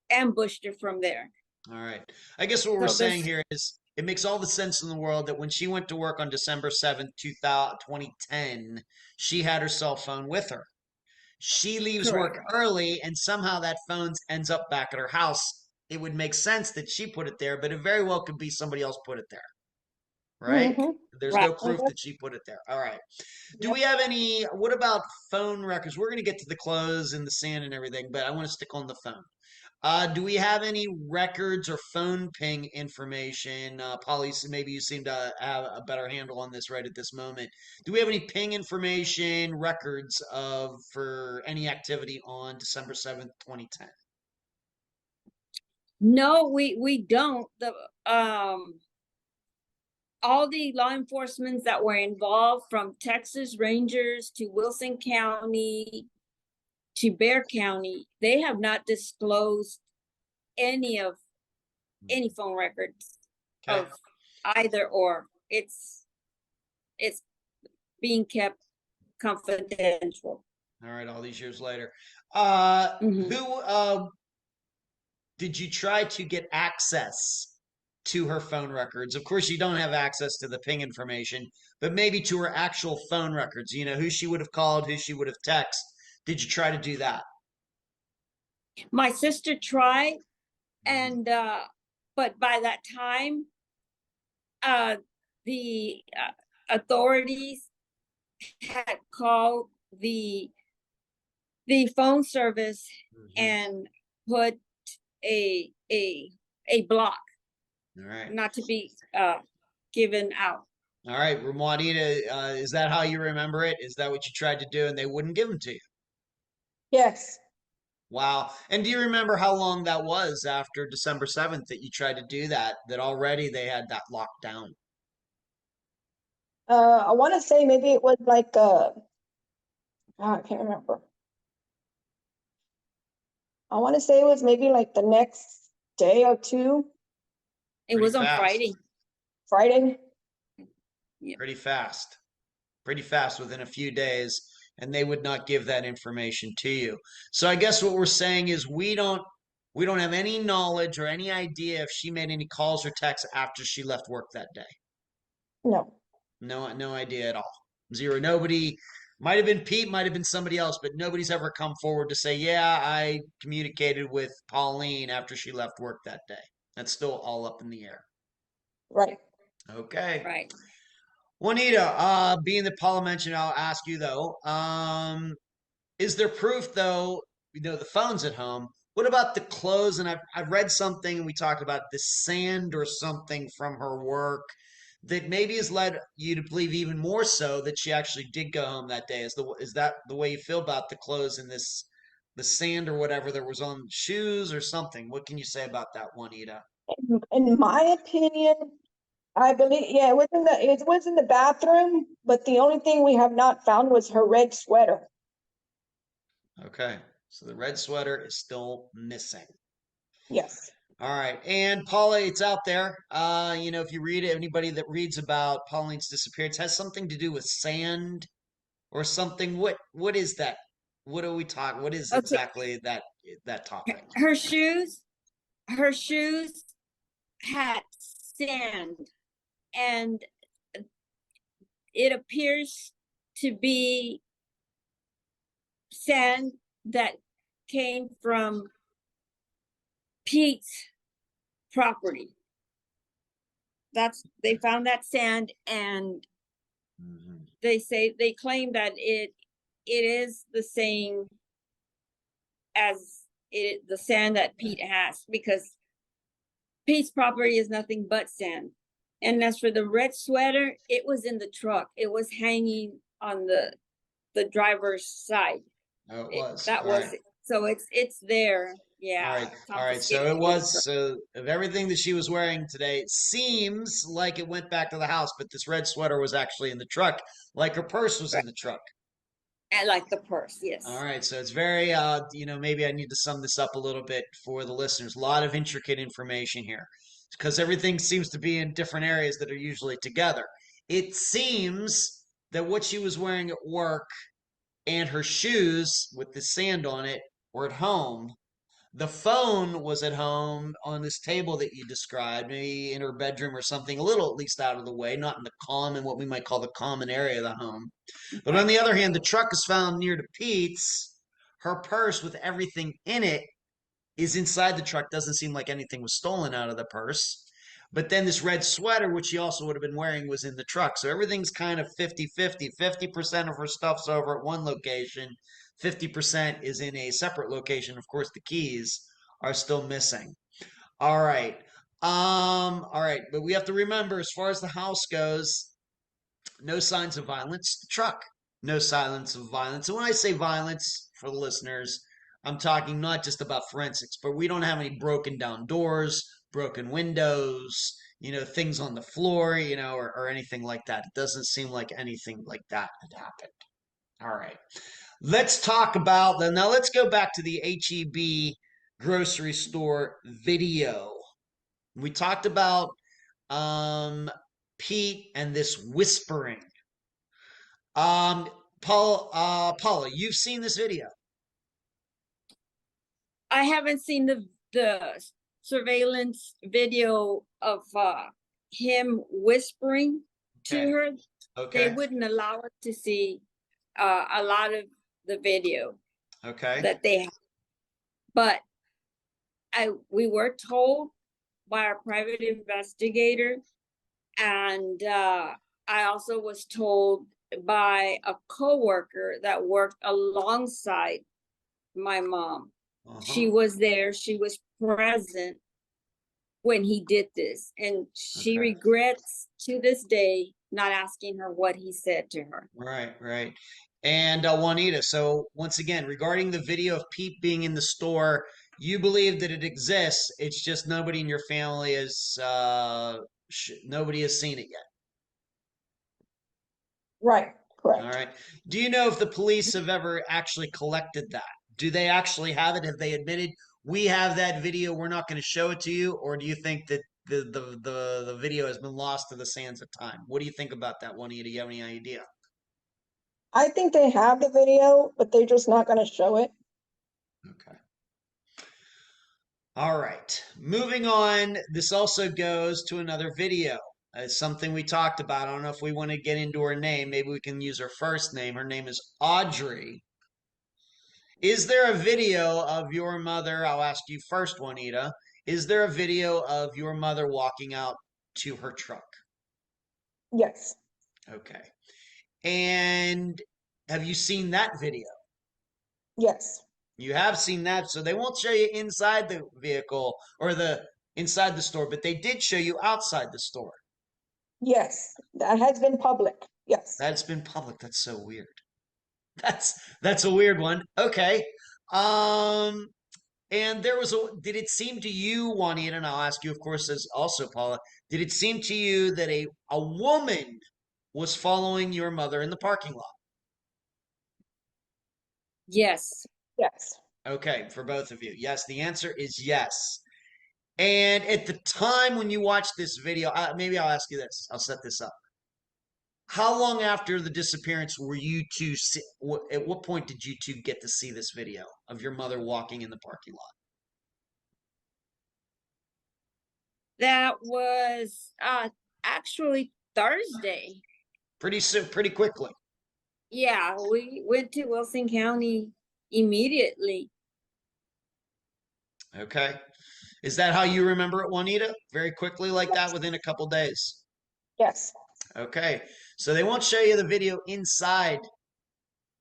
ambushed her from there? All right. I guess what we're So saying this, here is it makes all the sense in the world that when she went to work on December 7th, 2010, she had her cell phone with her. She leaves correct. work early and somehow that phone ends up back at her house. It would make sense that she put it there, but it very well could be somebody else put it there, right? Mm-hmm. There's Right. no proof that she put it there. All right. Do Yep. we have any? What about phone records? We're going to get to the clothes and the sand and everything, but I want to stick on the phone. Do we have any records or phone ping information? Polly, maybe you seem to have a better handle on this right at this moment. Do we have any ping information records of for any activity on December 7th, 2010? No, we don't. The all the law enforcement that were involved, from Texas Rangers to Wilson County to Bear County, they have not disclosed any phone records Okay. of either or. It's being kept confidential. All right. All these years later, Mhm. who did you try to get access to her phone records? Of course, you don't have access to the ping information, but maybe to her actual phone records. You know, who she would have called, who she would have texted. Did you try to do that? My sister tried, Mhm. and but by that time, the authorities had called the phone service Mhm. and put a block, All right. not to be given out. All right. Juanita, is that how you remember it? Is that what you tried to do and they wouldn't give them to you? Yes. Wow. And do you remember how long that was after December 7th that you tried to do that, that already they had that locked down? I want to say maybe it was like I can't remember. I want to say it was maybe like the next day or two, It Pretty was on fast. Friday. Friday. Pretty fast. Pretty fast within a few days, and they would not give that information to you. So I guess what we're saying is we don't have any knowledge or any idea if she made any calls or texts after she left work that day. No. No idea at all. Zero. Nobody, might have been Pete, might have been somebody else, but nobody's ever come forward to say, yeah, I communicated with Pauline after she left work that day. That's still all up in the air. Right. Okay. Right. Juanita, being that Paula mentioned, I'll ask you though. Is there proof though? The phone's at home. What about the clothes? And I've read something, and we talked about the sand or something from her work that maybe has led you to believe even more so that she actually did go home that day. Is that the way you feel about the clothes and the sand or whatever that was on shoes or something? What can you say about that, Juanita? In my opinion, I believe, yeah, it was in the bathroom, but the only thing we have not found was her red sweater. Okay, so the red sweater is still missing. Yes. All right. And Paula, it's out there. If you read it, anybody that reads about Pauline's disappearance has something to do with sand or something. What is that? What are we talking? What is Okay. exactly that topic? Her shoes had sand, and it appears to be sand that came from Pete's property. They found that sand, and Mhm. they claim that it is the same as the sand that Pete has, because Pete's property is nothing but sand. And as for the red sweater, it was in the truck. It was hanging on the driver's side. Oh, it was. That All was right. it. So it's there. Yeah. All right. All right. So it was. So of everything that she was wearing today, it seems like it went back to the house, but this red sweater was actually in the truck, like her purse was in the truck. And like the purse, yes. All right, so it's very, maybe I need to sum this up a little bit for the listeners. A lot of intricate information here because everything seems to be in different areas that are usually together. It seems that what she was wearing at work and her shoes with the sand on it were at home. The phone was at home on this table that you described, maybe in her bedroom or something, a little at least out of the way, not in the common, what we might call the common area of the home. But on the other hand, the truck is found near to Pete's. Her purse with everything in it is inside the truck. Doesn't seem like anything was stolen out of the purse. But then this red sweater, which she also would have been wearing, was in the truck. So everything's kind of 50-50. 50% of her stuff's over at one location, 50% is in a separate location. Of course, the keys are still missing. All right. All right. But we have to remember, as far as the house goes, no signs of violence. The truck, no signs of violence. And when I say violence, for the listeners, I'm talking not just about forensics, but we don't have any broken down doors, broken windows, things on the floor, or anything like that. It doesn't seem like anything like that had happened. All right. Let's talk about now let's go back to the HEB grocery store video. We talked about Pete and this whispering. Paula, you've seen this video. I haven't seen the surveillance video of him whispering to her. Okay. They wouldn't allow us to see a lot of the video Okay. that they have. But we were told by our private investigator, and I also was told by a coworker that worked alongside my mom. She was there, she was present when he did this, and she regrets to this day not asking her what he said to her. Right. And Juanita, so once again, regarding the video of Pete being in the store, you believe that it exists. It's just nobody in your family is nobody has seen it yet. Right. Correct. All right. Do you know if the police have ever actually collected that? Do they actually have it? Have they admitted we have that video? We're not going to show it to you, or do you think that the video has been lost to the sands of time? What do you think about that, Juanita? Do you have any idea? I think they have the video, but they're just not going to show it. Okay. All right. Moving on. This also goes to another video. It's something we talked about. I don't know if we want to get into her name. Maybe we can use her first name. Her name is Audrey. Is there a video of your mother? I'll ask you first, Juanita. Is there a video of your mother walking out to her truck? Yes. Okay. And have you seen that video? Yes. You have seen that, so they won't show you inside the vehicle or the inside the store, but they did show you outside the store. Yes. That has been public. Yes. That's been public. That's so weird. That's a weird one. Okay. Um, and there was did it seem to you, Juanita, and I'll ask you, of course, as also Paula, did it seem to you that a woman was following your mother in the parking lot? Yes. Yes. Okay, for both of you. Yes, the answer is yes. And at the time when you watched this video, maybe I'll ask you this. I'll set this up. How long after the disappearance were you two? At what point did you two get to see this video of your mother walking in the parking lot? That was actually Thursday. Pretty soon, pretty quickly. Yeah, we went to Wilson County immediately. Okay. Is that how you remember it, Juanita? Very quickly like that within a couple days? Yes. Okay. So they won't show you the video inside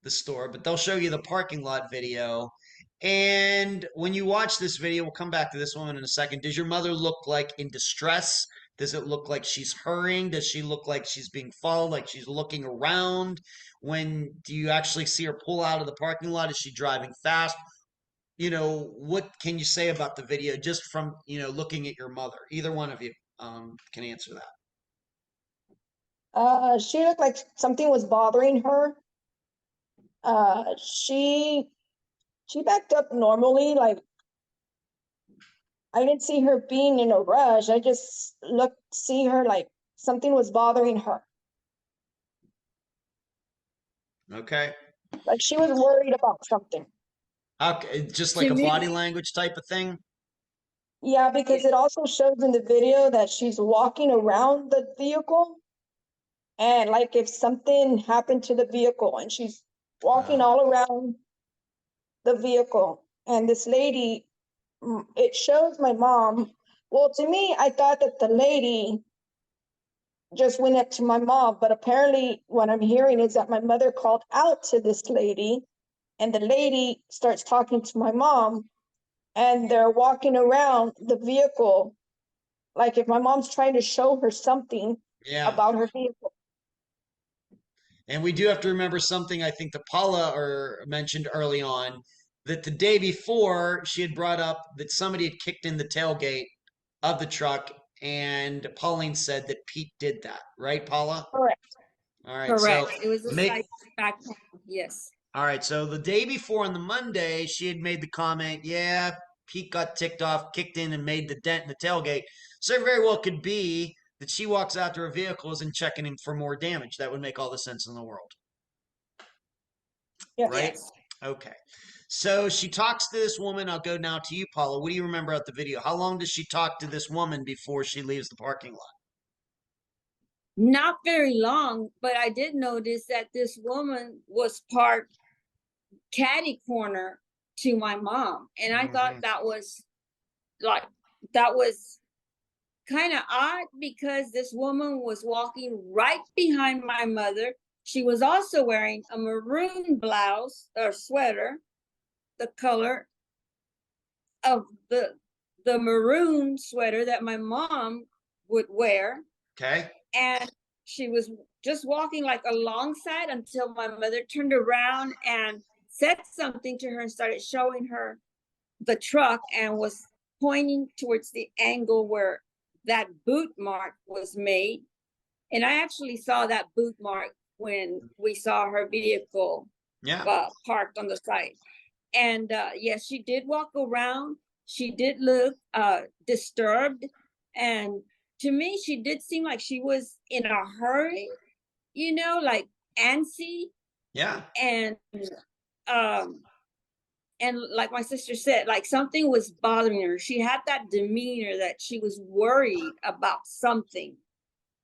the store, but they'll show you the parking lot video. And when you watch this video, we'll come back to this woman in a second. Does your mother look like in distress? Does it look like she's hurrying? Does she look like she's being followed, like she's looking around? When do you actually see her pull out of the parking lot? Is she driving fast? What can you say about the video just from, looking at your mother? Either one of you can answer that. She looked like something was bothering her. She backed up normally, like I didn't see her being in a rush. I just see her like something was bothering her. Okay. Like she was worried about something. Okay, just like To a me- body language type of thing? Yeah, because it also shows in the video that she's walking around the vehicle. And like if something happened to the vehicle and she's walking Oh. all around the vehicle. And this lady, it shows my mom. Well, to me, I thought that the lady just went up to my mom, but apparently what I'm hearing is that my mother called out to this lady, and the lady starts talking to my mom, and they're walking around the vehicle like if my mom's trying to show her something Yeah. about her vehicle. And we do have to remember something I think that Paula mentioned early on, that the day before she had brought up that somebody had kicked in the tailgate of the truck, and Pauline said that Pete did that, right, Paula? Correct. All right. Correct. So It was a make, side back. Yes. all right. So the day before on the Monday, she had made the comment, yeah, Pete got ticked off, kicked in, and made the dent in the tailgate. So it very well could be that she walks out to her vehicles and checking in for more damage. That would make all the sense in the world. Yeah. Right? Yes. Okay. So she talks to this woman. I'll go now to you, Paula. What do you remember out the video? How long does she talk to this woman before she leaves the parking lot? Not very long, but I did notice that this woman was parked catty corner to my mom. And I thought that was kind of odd because this woman was walking right behind my mother. She was also wearing a maroon blouse or sweater, the color of the maroon sweater that my mom would wear. Okay. And she was just walking like alongside until my mother turned around and said something to her and started showing her the truck and was pointing towards the angle where that boot mark was made. And I actually saw that boot mark when we saw her vehicle parked on the side. And yes, she did walk around. She did look disturbed. And to me, she did seem like she was in a hurry, like antsy. Yeah. And like my sister said, like something was bothering her. She had that demeanor that she was worried about something.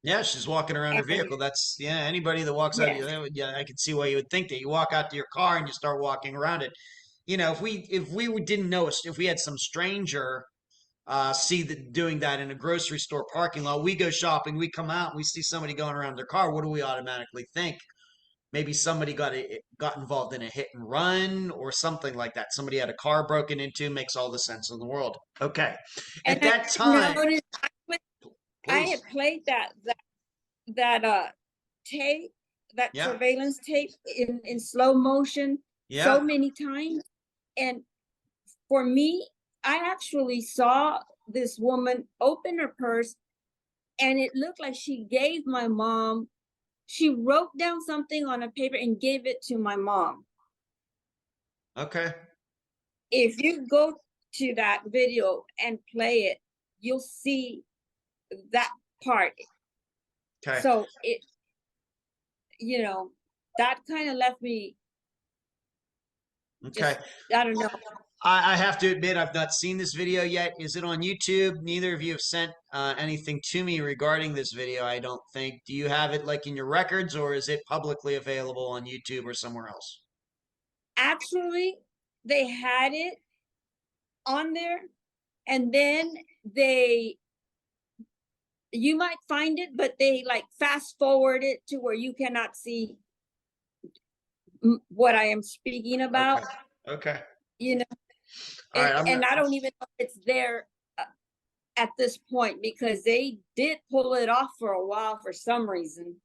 Yeah, she's walking around her vehicle. That's anybody that walks out, I can see why you would think that. You walk out to your car and you start walking around it. If we didn't know, if we had some stranger see doing that in a grocery store parking lot. We go shopping, we come out, and we see somebody going around their car. What do we automatically think? Maybe somebody got involved in a hit and run or something like that. Somebody had a car broken into. Makes all the sense in the world. Okay. And At that time, noticed I please. had played that tape, that Yeah. surveillance tape in slow motion Yeah. so many times. And for me, I actually saw this woman open her purse, and it looked like she gave my mom, she wrote down something on a paper and gave it to my mom. Okay. If you go to that video and play it, you'll see that part. Okay. So it, that kind of left me Okay. just, I don't know. I have to admit, I've not seen this video yet. Is it on YouTube? Neither of you have sent anything to me regarding this video, I don't think. Do you have it like in your records, or is it publicly available on YouTube or somewhere else? Actually, they had it on there, and then you might find it, but they like fast forward it to where you cannot see what I am speaking about. Okay. And, All right, I don't even know if it's there at this point, because they did pull it off for a while for some reason.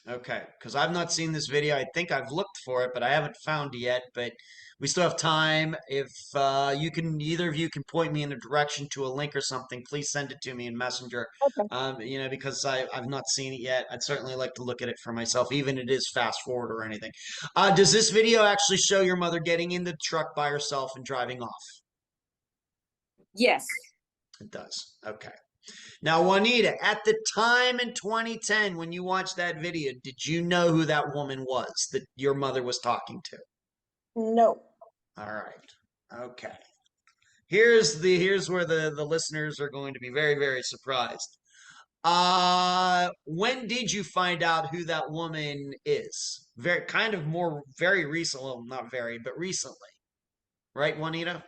Okay, because I've not seen this video. I think I've looked for it, but I haven't found it yet. But we still have time. If either of you can point me in a direction to a link or something, please send it to me in Messenger. Okay. Because I've not seen it yet. I'd certainly like to look at it for myself, even if it is fast forward or anything. Does this video actually show your mother getting in the truck by herself and driving off? Yes. It does. Okay. Now, Juanita, at the time in 2010, when you watched that video, did you know who that woman was that your mother was talking to? No. All right. Okay. Here's where the listeners are going to be very, very surprised. When did you find out who that woman is? Very recent, well, not very, but recently. Right, Juanita?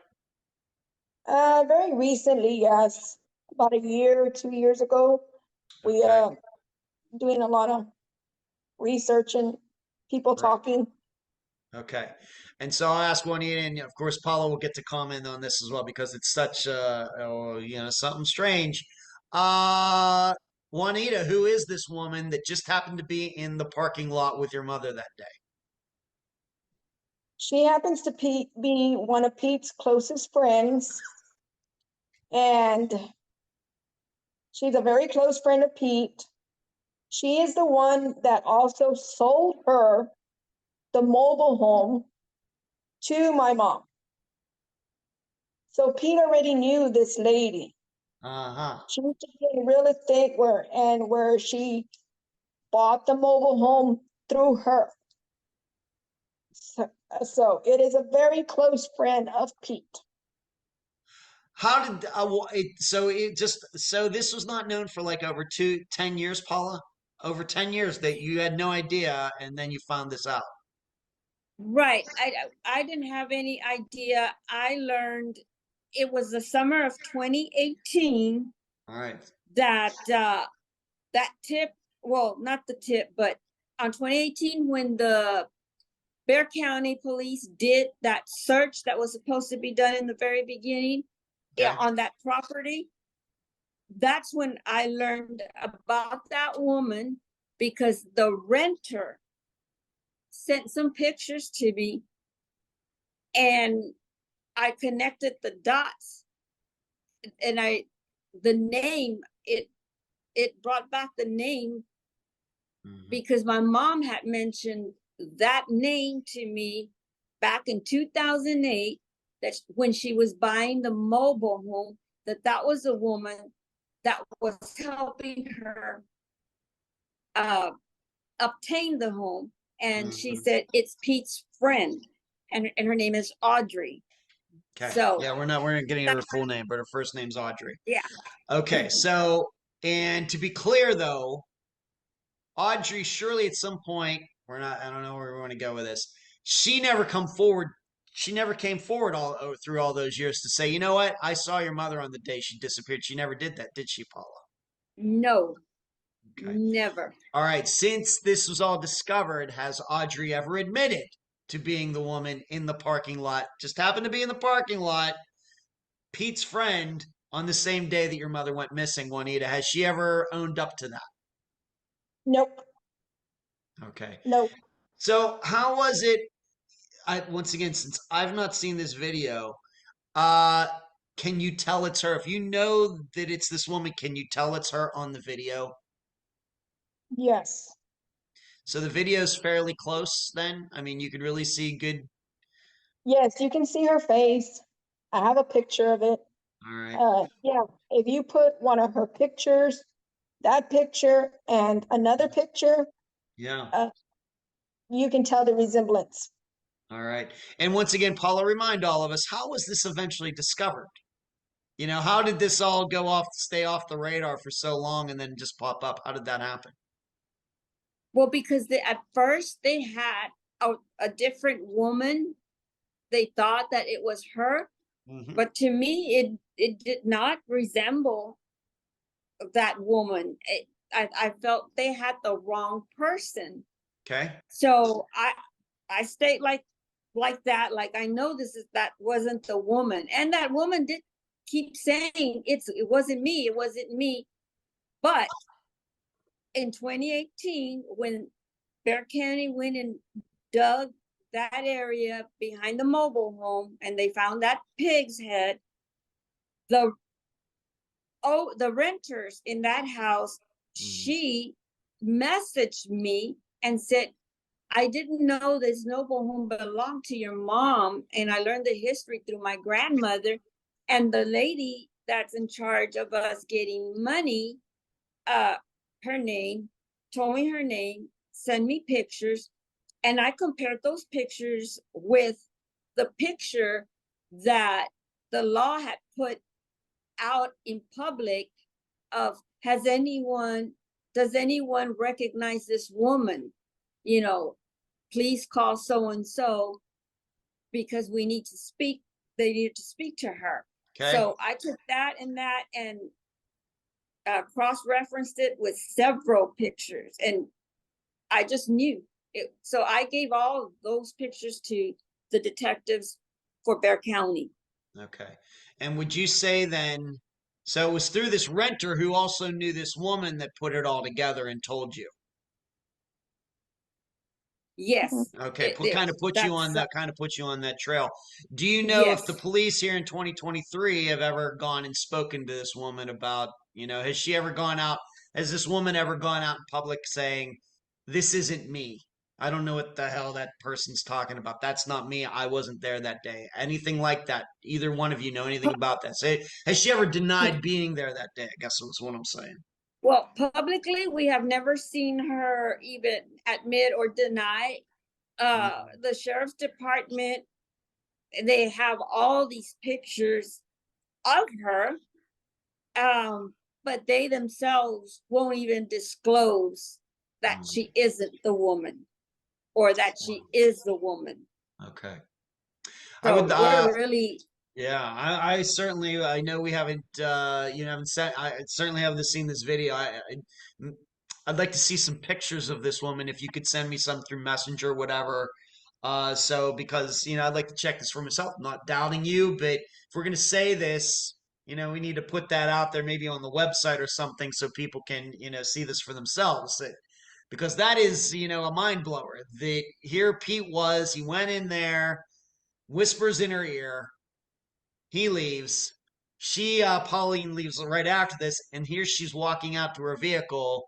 Very recently, yes. About a year, 2 years ago. We Okay. doing a lot of research and people Right. talking. Okay. And so I'll ask Juanita, and of course, Paula will get to comment on this as well because it's such, something strange. Juanita, who is this woman that just happened to be in the parking lot with your mother that day? She happens to be one of Pete's closest friends, and she's a very close friend of Pete. She is the one that also sold her the mobile home to my mom. So Pete already knew this lady. Uh-huh. She was in real estate where she bought the mobile home through her. So it is a very close friend of Pete. How did so this was not known for like over 10 years, Paula? Over 10 years that you had no idea, and then you found this out. Right. I didn't have any idea. I learned it was the summer of 2018 All right. that that tip, well, not the tip, but on 2018 when the Bexar County Police did that search that was supposed to be done in the very beginning, Okay. on that property, that's when I learned about that woman, because the renter sent some pictures to me and I connected the dots, and the name, it brought back the name because my mom had mentioned that name to me back in 2008, that when she was buying the mobile home, that was a woman that was helping her obtain the home. And she said it's Pete's friend, and her name is Audrey. Okay. So yeah, we're not getting her full name, but her first name's Audrey. Yeah. Okay. So, and to be clear though, Audrey, surely at some point, I don't know where we want to go with this. She never come forward she never came forward through all those years to say, you know what, I saw your mother on the day she disappeared. She never did that, did she, Paula? No, Okay. never. All right. Since this was all discovered, has Audrey ever admitted to being the woman in the parking lot? Just happened to be in the parking lot, Pete's friend, on the same day that your mother went missing, Juanita. Has she ever owned up to that? Nope. Okay. Nope. So how was it? Once again, since I've not seen this video, can you tell it's her? If you know that it's this woman, can you tell it's her on the video? Yes. So the video is fairly close then? I mean, you could really see good. Yes, you can see her face. I have a picture of it. All right. Yeah, if you put one of her pictures, that picture and another picture, Yeah. you can tell the resemblance. All right. And once again, Paula, remind all of us, how was this eventually discovered? You know, how did this all stay off the radar for so long and then just pop up? How did that happen? Well, because at first they had a different woman. They thought that it was her, Mm-hmm. but to me, it did not resemble that woman. I felt they had the wrong person. Okay. So I stayed like that. Like, I know that wasn't the woman, and that woman did keep saying it wasn't me. But in 2018, when Bear County went and dug that area behind the mobile home and they found that pig's head, the renters in that house, she messaged me and said, I didn't know this mobile home belonged to your mom, and I learned the history through my grandmother, and the lady that's in charge of us getting money, her name, told me her name, sent me pictures, and I compared those pictures with the picture that the law had put out in public of, does anyone recognize this woman? You know, please call so-and-so because they need to speak to her. Okay. So I took that and cross-referenced it with several pictures, and I just knew it. So I gave all those pictures to the detectives for Bear County. Okay. And would you say then, so it was through this renter who also knew this woman that put it all together and told you? Yes. Okay, kind of put you on that trail. Do you know if the Yes. police here in 2023 have ever gone and spoken to this woman about, has this woman ever gone out in public saying, this isn't me? I don't know what the hell that person's talking about. That's not me. I wasn't there that day. Anything like that? Either one of you know anything about that? Say, has she ever denied being there that day? I guess that's what I'm saying. Well, publicly, we have never seen her even admit or deny. The sheriff's department, they have all these pictures of her, but they themselves won't even disclose that she isn't the woman or that she is the woman. Okay. So I would we're really. Yeah, I certainly, I know we haven't I certainly haven't seen this video. I'd like to see some pictures of this woman if you could send me some through Messenger, whatever. So because I'd like to check this for myself. I'm not doubting you, but if we're gonna say this, we need to put that out there, maybe on the website or something, so people can see this for themselves. Because that is a mind blower. That here Pete he went in there, whispers in her ear. He leaves. Pauline leaves right after this, and here she's walking out to her vehicle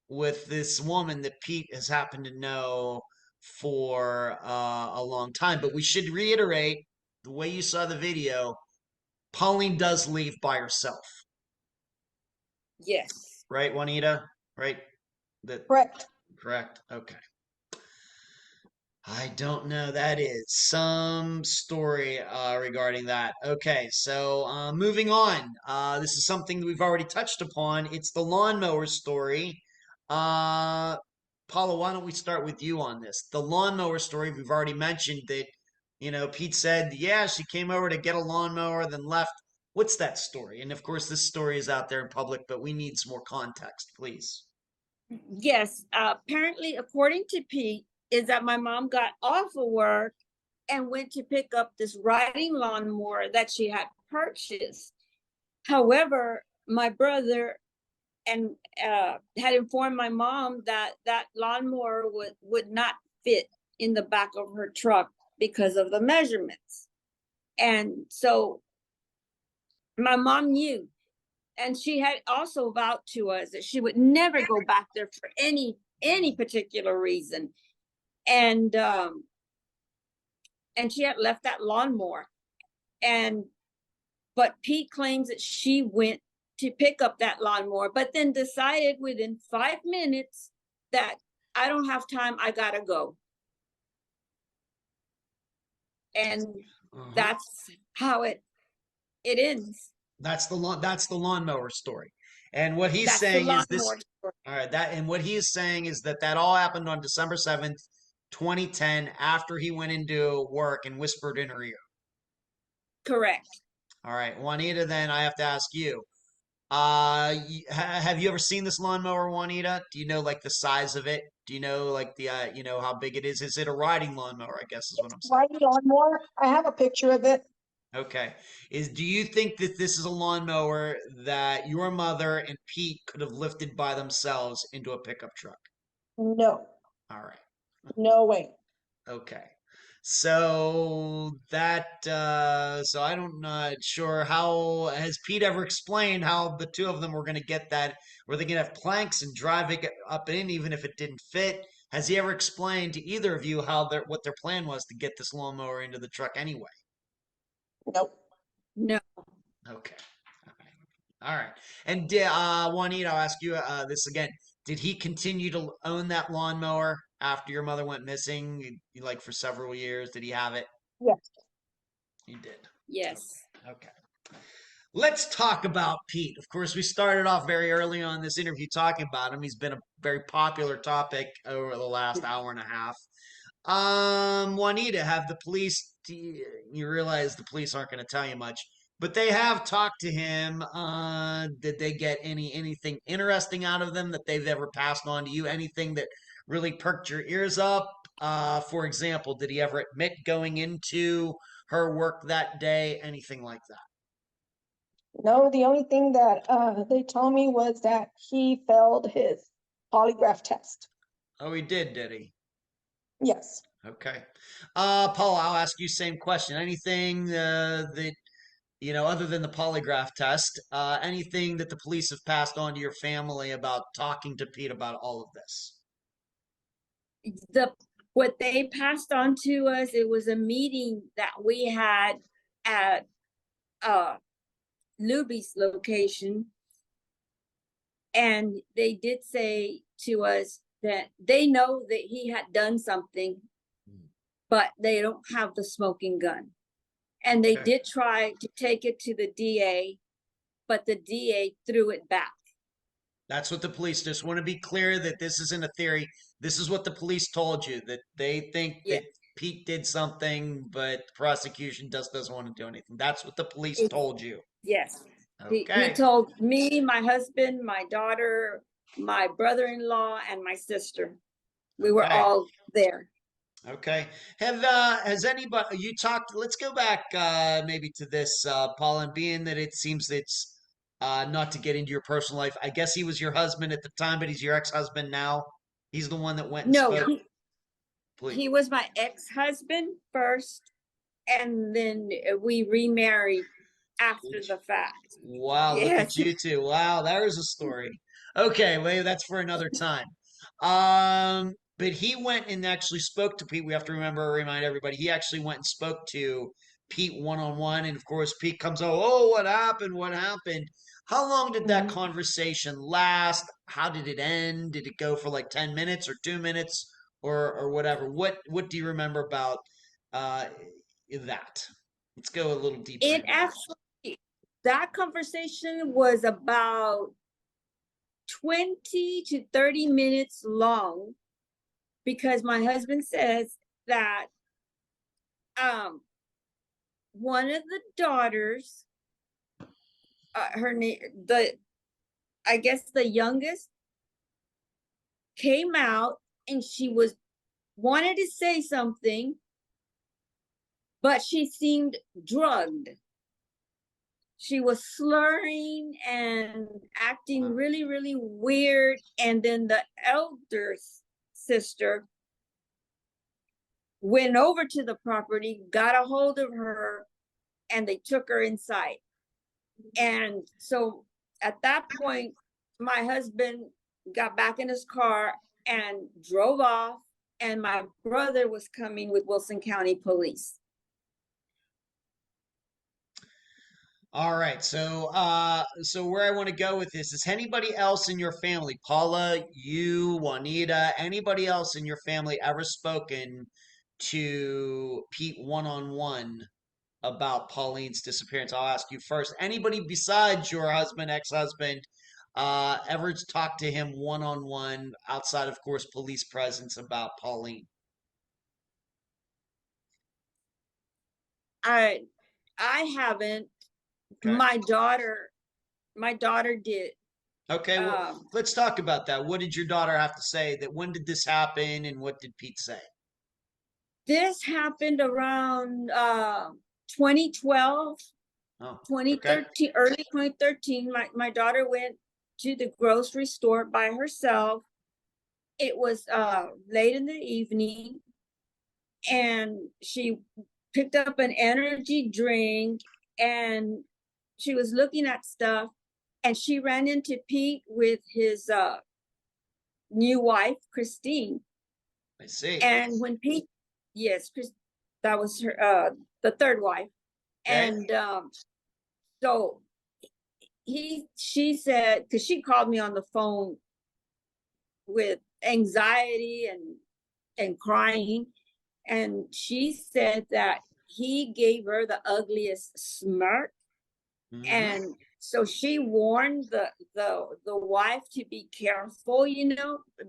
with this woman that Pete has happened to know for a long time. But we should reiterate, the way you saw the video, Pauline does leave by herself. Yes. Right, Juanita? Right? Correct. Correct. Okay. I don't know. That is some story regarding that. Okay, so moving on. This is something that we've already touched upon. It's the lawnmower story. Paula, why don't we start with you on this? The lawnmower story, we've already mentioned that Pete said, yeah, she came over to get a lawnmower, then left. What's that story? And of course, this story is out there in public, but we need some more context, please. Yes, apparently, according to Pete, is that my mom got off of work and went to pick up this riding lawnmower that she had purchased. However, my brother had informed my mom that that lawnmower would not fit in the back of her truck because of the measurements. And so my mom knew, and she had also vowed to us that she would never go back there for any particular reason. And she had left that lawnmower. But Pete claims that she went to pick up that lawnmower, but then decided within 5 minutes that I don't have time, I gotta go. And that's how it ends. That's the lawnmower story. And what he's saying is this. Story. All right, what he is saying is that all happened on December 7th, 2010, after he went into work and whispered in her ear. Correct. All right, Juanita, then I have to ask you. Have you ever seen this lawnmower, Juanita? Do you know like the size of it? Do you know like the how big it is? Is it a riding lawnmower, I guess is what I'm saying. Riding lawnmower. I have a picture of it. Okay. Do you think that this is a lawnmower that your mother and Pete could have lifted by themselves into a pickup truck? No. All right. No way. Okay. So so I'm not sure how, has Pete ever explained how the two of them were going to get that? Were they going to have planks and drive it up in, even if it didn't fit? Has he ever explained to either of you what their plan was to get this lawnmower into the truck anyway? Nope. No. Okay. All right. And Juanita, I'll ask you this again. Did he continue to own that lawnmower after your mother went missing, like for several years? Did he have it? Yes. He did. Yes. Okay. Let's talk about Pete. Of course, we started off very early on this interview talking about him. He's been a very popular topic over the last hour and a half. Juanita, have the police, you realize the police aren't going to tell you much, but they have talked to him. Did they get anything interesting out of them that they've ever passed on to you? Anything that really perked your ears up? For example, did he ever admit going into her work that day? Anything like that? No, the only thing that they told me was that he failed his polygraph test. Oh, he did he? Yes. Okay. Paul, I'll ask you same question. Anything that, other than the polygraph test, anything that the police have passed on to your family about talking to Pete about all of this? What they passed on to us, it was a meeting that we had at Luby's location, and they did say to us that they know that he had done something, but they don't have the smoking gun. And they did try to take it to the DA, but the DA threw it back. That's what the police, just want to be clear that this isn't a theory. This is what the police told you, that they think that Pete did something, but the prosecution doesn't want to do anything. That's what the police told you. Yes. Okay. He told me, my husband, my daughter, my brother-in-law, and my sister. We were all there. Okay. Has anybody, you talked, let's go back maybe to this, Pauline, being that it seems it's not to get into your personal life. I guess he was your husband at the time, but he's your ex-husband now. He's the one that went and spoke. He was my ex-husband first, and then we remarried after the fact. Wow, look at you two. Wow, there's a story. Okay, well, that's for another time. But he went and actually spoke to Pete. We have to remind everybody, he actually went and spoke to Pete one-on-one. And of course, Pete comes, oh, what happened? What happened? How long did that conversation last? How did it end? Did it go for like 10 minutes or 2 minutes or whatever? What do you remember about that? Let's go a little deeper. That conversation was about 20 to 30 minutes long, because my husband says that one of the daughters, her name, I guess the youngest, came out and she wanted to say something, but she seemed drugged. She was slurring and acting really, really weird. And then the elder sister went over to the property, got a hold of her, and they took her inside. And so at that point, my husband got back in his car and drove off, and my brother was coming with Wilson County Police. All right, so where I want to go with this is anybody else in your family, Paula, you, Juanita, anybody else in your family ever spoken to Pete one-on-one about Pauline's disappearance? I'll ask you first. Anybody besides your husband, ex-husband, ever talked to him one-on-one outside, of course, police presence about Pauline? I haven't. Okay. My daughter did. Okay, well, let's talk about that. What did your daughter have to say? When did this happen, and what did Pete say? This happened around 2012, 2013, early 2013. My daughter went to the grocery store by herself. It was late in the evening, and she picked up an energy drink, and she was looking at stuff, and she ran into Pete with his new wife, Christine. I see. And when Pete, yes, that was her, the third wife. Okay. And so she said, because she called me on the phone with anxiety and crying, and she said that he gave her the ugliest smirk. Mm-hmm. And so she warned the wife to be careful,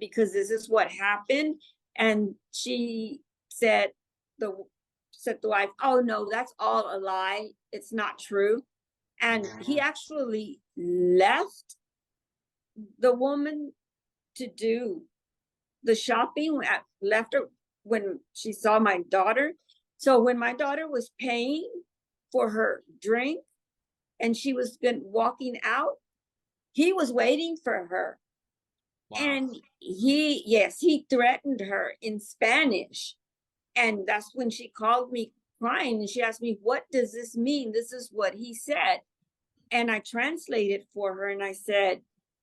because this is what happened. And she said the wife, "Oh no, that's all a lie. It's not true." And he actually left the woman to do the shopping, left her when she saw my daughter. So when my daughter was paying for her drink and she was walking out, he was waiting for her. Wow. And he threatened her in Spanish. And that's when she called me crying, and she asked me, "What does this mean? This is what he said." And I translated for her, and I said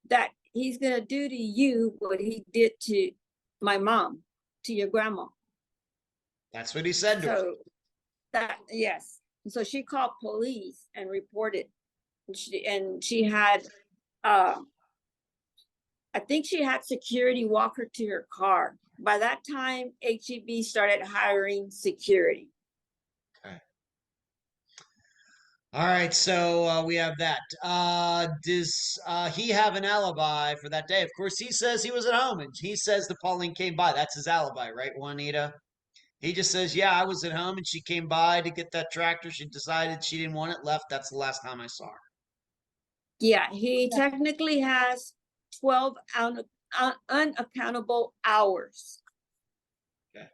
that he's going to do to you what he did to my mom, to your grandma. That's what he said to her. Yes. So she called police and reported. And she had, I think she had security walk her to her car. By that time, HEB started hiring security. Okay. All right, so we have that. Does he have an alibi for that day? Of course, he says he was at home, and he says that Pauline came by. That's his alibi, right, Juanita? He just says, "Yeah, I was at home, and she came by to get that tractor. She decided she didn't want it, left. That's the last time I saw her." Yeah, he technically has 12 unaccountable hours. Okay.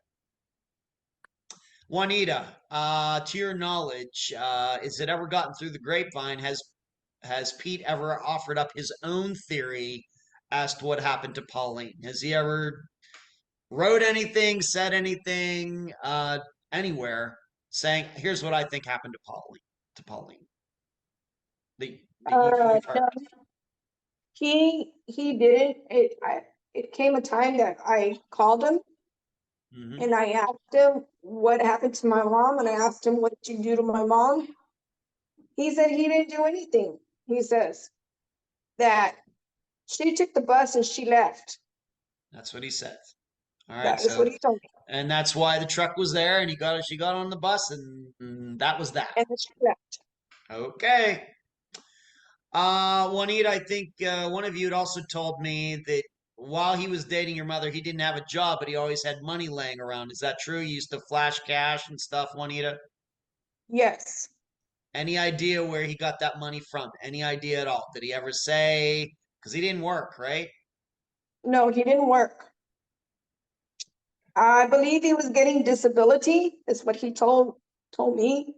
Juanita, to your knowledge, is it ever gotten through the grapevine? Has Pete ever offered up his own theory as to what happened to Pauline? Has he ever wrote anything, said anything, anywhere, saying, "Here's what I think happened to Pauline"? No, he didn't. It came a time that I called him, mm-hmm. and I asked him what happened to my mom, and I asked him, "What did you do to my mom?" He said he didn't do anything. He says that she took the bus and she left. That's what he says. All right, that is what he told me. And that's why the truck was there, and she got on the bus, and that was that. And then she left. Okay. Juanita, I think one of you had also told me that while he was dating your mother, he didn't have a job, but he always had money laying around. Is that true? He used to flash cash and stuff, Juanita? Yes. Any idea where he got that money from? Any idea at all? Did he ever say? Because he didn't work, right? No, he didn't work. I believe he was getting disability, is what he told me,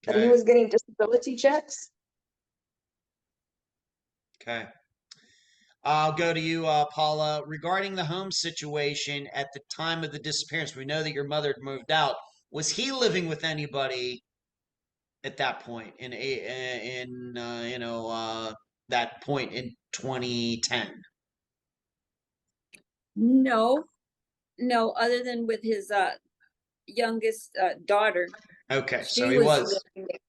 that he Okay. was getting disability checks. Okay. I'll go to you, Paula. Regarding the home situation at the time of the disappearance, we know that your mother had moved out. Was he living with anybody at that point that point in 2010? No, no, other than with his youngest daughter. Okay, so She he was. living there.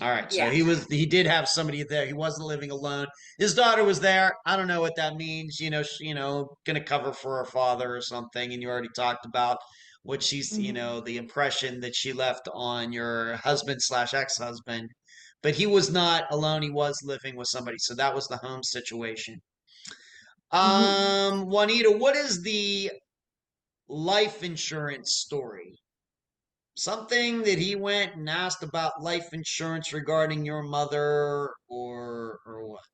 All right, so Yeah. he did have somebody there. He wasn't living alone. His daughter was there. I don't know what that means. Gonna cover for her father or something. And you already talked about what she's, the impression that she left on your husband slash ex-husband. But he was not alone. He was living with somebody. So that was the home situation. Juanita, what is the life insurance story? Something that he went and asked about life insurance regarding your mother, or what?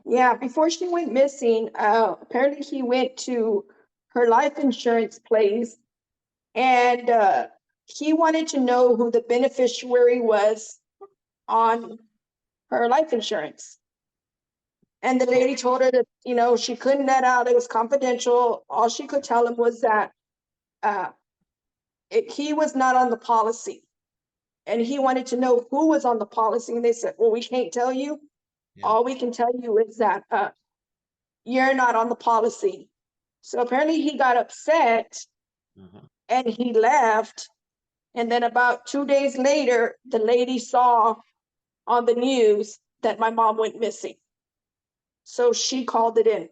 Yeah, before she went missing, apparently he went to her life insurance place, and he wanted to know who the beneficiary was on her life insurance. And the lady told her that, she couldn't let out, it was confidential. All she could tell him was that he was not on the policy. And he wanted to know who was on the policy. And they said, well, we can't tell you. Yeah. All we can tell you is that you're not on the policy. So apparently he got upset and he left. And then about 2 days later, the lady saw on the news that my mom went missing. So she called it in.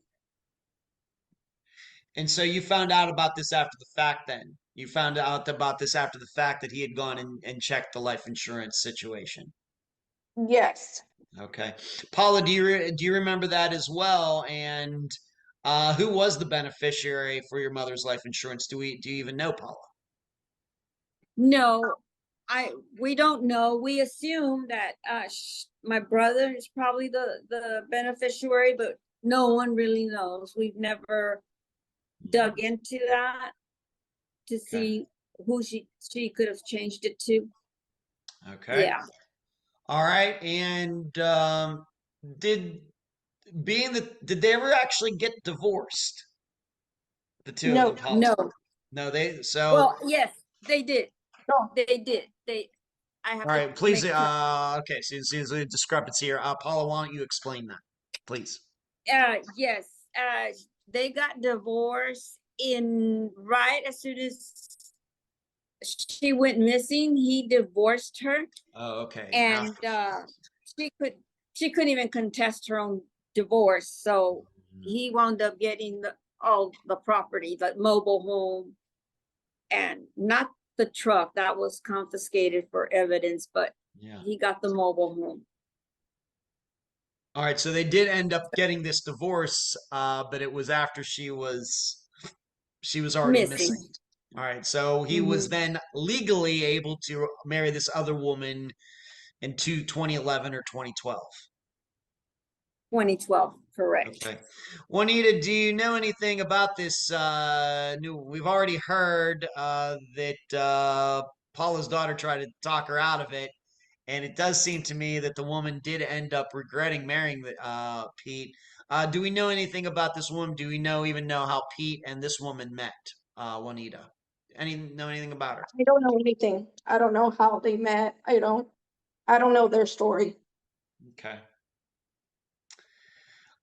And so you found out about this after the fact then? You found out about this after the fact that he had gone and checked the life insurance situation? Yes. Okay. Paula, do you remember that as well? And who was the beneficiary for your mother's life insurance? Do you even know, Paula? No, we don't know. We assume that my brother is probably the beneficiary, but no one really knows. We've never dug into that to see who she could have changed it to. Okay. Yeah. All right. And did they ever actually get divorced? The two No. of them, Paula? No. No, Well, yes, they did. No. They did. I have all to right, please. make sure. Okay, so there's a discrepancy here. Paula, why don't you explain that, please? Yes. They got divorced right as soon as she went missing. He divorced her. Oh, okay. And she couldn't even contest her own divorce. So he wound up getting all the property, the mobile home, and not the truck that was confiscated for evidence, but he got the mobile home. All right, so they did end up getting this divorce, but it was after she was already missing. All right, so he was then legally able to marry this other woman in 2011 or 2012. 2012, correct. Okay. Juanita, do you know anything about this we've already heard that Paula's daughter tried to talk her out of it, and it does seem to me that the woman did end up regretting marrying Pete. Do we know anything about this woman? Do we even know how Pete and this woman met, Juanita? Know anything about her? I don't know anything. I don't know how they met. I don't know their story. Okay.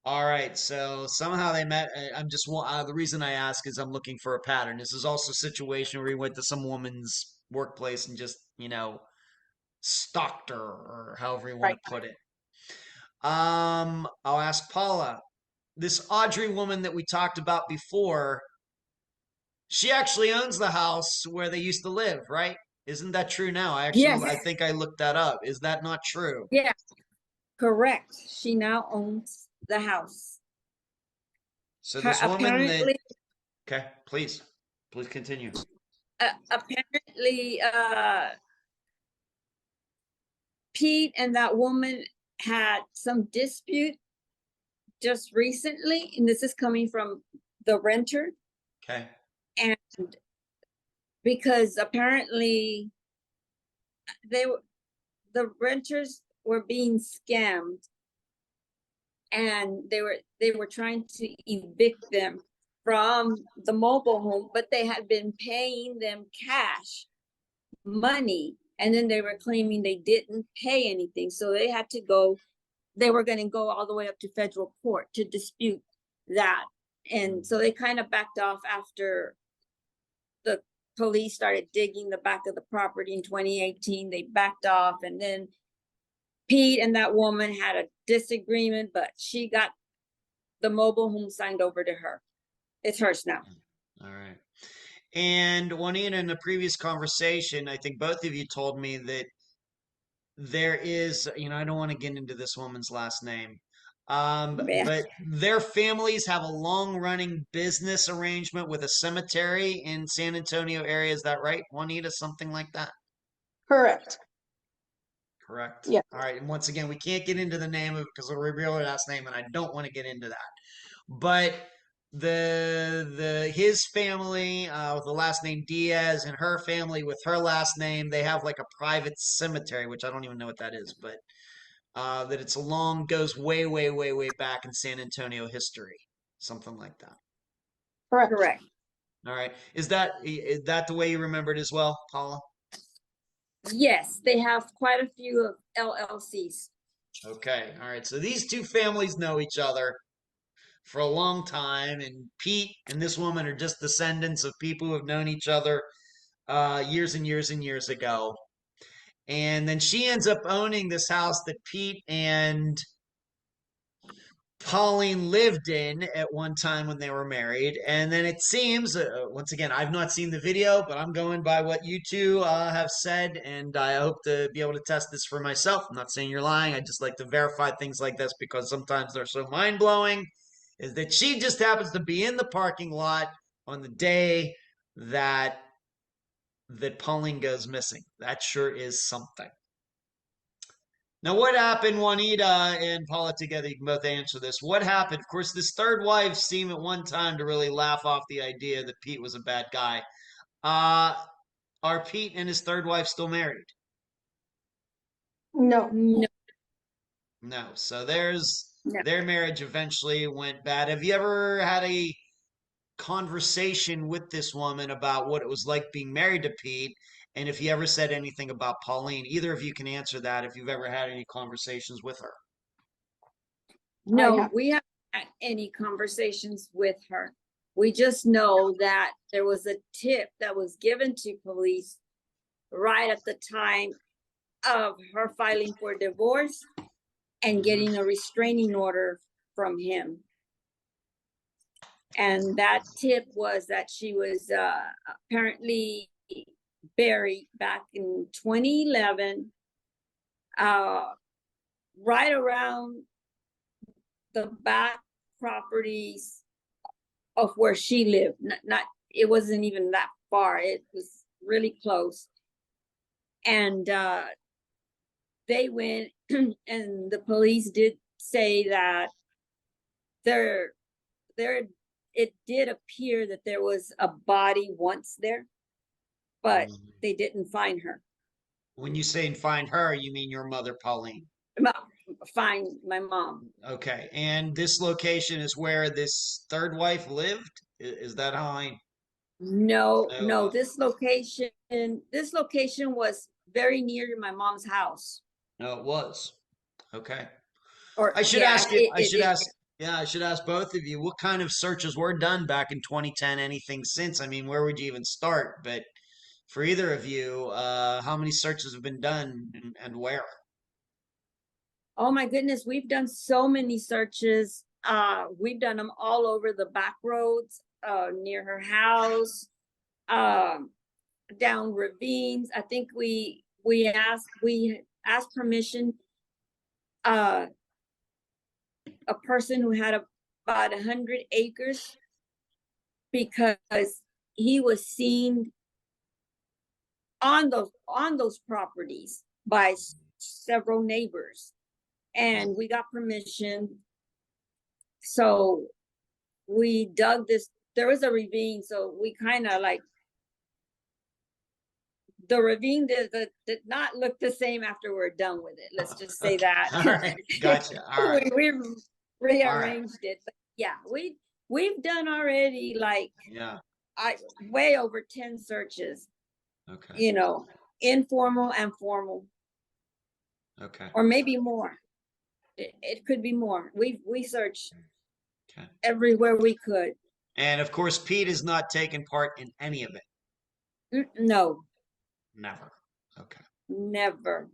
All right, so somehow they met. I'm just the reason I ask is I'm looking for a pattern. This is also a situation where he went to some woman's workplace and just, stalked her, or however you want to put it. I'll ask Paula. This Audrey woman that we talked about before, she actually owns the house where they used to live, right? Isn't that true now? Yes. I think I looked that up. Is that not true? Yeah, correct. She now owns the house. So Her, this woman that, apparently, okay, please continue. apparently, Pete and that woman had some dispute just recently, and this is coming from the renter, Okay. and because apparently the renters were being scammed, and they were trying to evict them from the mobile home, but they had been paying them cash money, and then they were claiming they didn't pay anything, so they were going to go all the way up to federal court to dispute that. And so they kind of backed off after the police started digging the back of the property in 2018. They backed off, and then Pete and that woman had a disagreement, but she got the mobile home signed over to her. It's hers now. All right. And Juanita, in the previous conversation, I think both of you told me that there is, I don't want to get into this woman's last name, Yeah. but their families have a long-running business arrangement with a cemetery in San Antonio area. Is that right, Juanita? Something like that? Correct. Correct. Yeah. All right. And once again, we can't get into the name of it because it'll reveal her last name, and I don't want to get into that. But his family with the last name Diaz and her family with her last name, they have like a private cemetery, which I don't even know what that is, but that it's goes way, way, way, way back in San Antonio history, something like that. Correct. Correct. All right. Is that the way you remembered as well, Paula? Yes, they have quite a few LLCs. Okay. All right. So these two families know each other for a long time, and Pete and this woman are just descendants of people who have known each other years and years and years ago. And then she ends up owning this house that Pete and Pauline lived in at one time when they were married. And then it seems, once again, I've not seen the video, but I'm going by what you two have said, and I hope to be able to test this for myself. I'm not saying you're lying. I just like to verify things like this because sometimes they're so mind-blowing. Is that she just happens to be in the parking lot on the day that Pauline goes missing. That sure is something. Now, what happened, Juanita and Paula together? You can both answer this. What happened? Of course, this third wife seemed at one time to really laugh off the idea that Pete was a bad guy. Are Pete and his third wife still married? No. No, No. So there's no. their marriage eventually went bad. Have you ever had a conversation with this woman about what it was like being married to Pete? And if you ever said anything about Pauline, either of you can answer that if you've ever had any conversations with her. No, we haven't had any conversations with her. We just know that there was a tip that was given to police right at the time of her filing for divorce and getting a restraining order from him. And that tip was that she was apparently buried back in 2011, right around the back properties of where she lived. Not it wasn't even that far. It was really close. And they went and the police did say that it did appear that there was a body once there, but they didn't find her. When you say find her, you mean your mother, Pauline? Find my mom. Okay. And this location is where this third wife lived? Is that how I... No, this location was very near to my mom's house. No, it was. Okay. Or I should yeah, ask you, I should it- ask, yeah, I should ask both of you, what kind of searches were done back in 2010, anything since? I mean, where would you even start? But for either of you, how many searches have been done and where? Oh my goodness, we've done so many searches. We've done them all over the back roads, near her house, down ravines. I think we asked permission. A person who had a about 100 acres because he was seen on those properties by several neighbors, and we got permission. So we dug this. There was a ravine, so we kind of like, the ravine did not look the same after we're done with it. Let's just say that. All right, gotcha. All right, we rearranged it. But yeah, we've done already like way over 10 searches. Okay. You know, informal and formal. Okay. Or maybe more. It could be more. We searched everywhere we could. And of course, Pete has not taken part in any of it. No. Never. Okay. Never.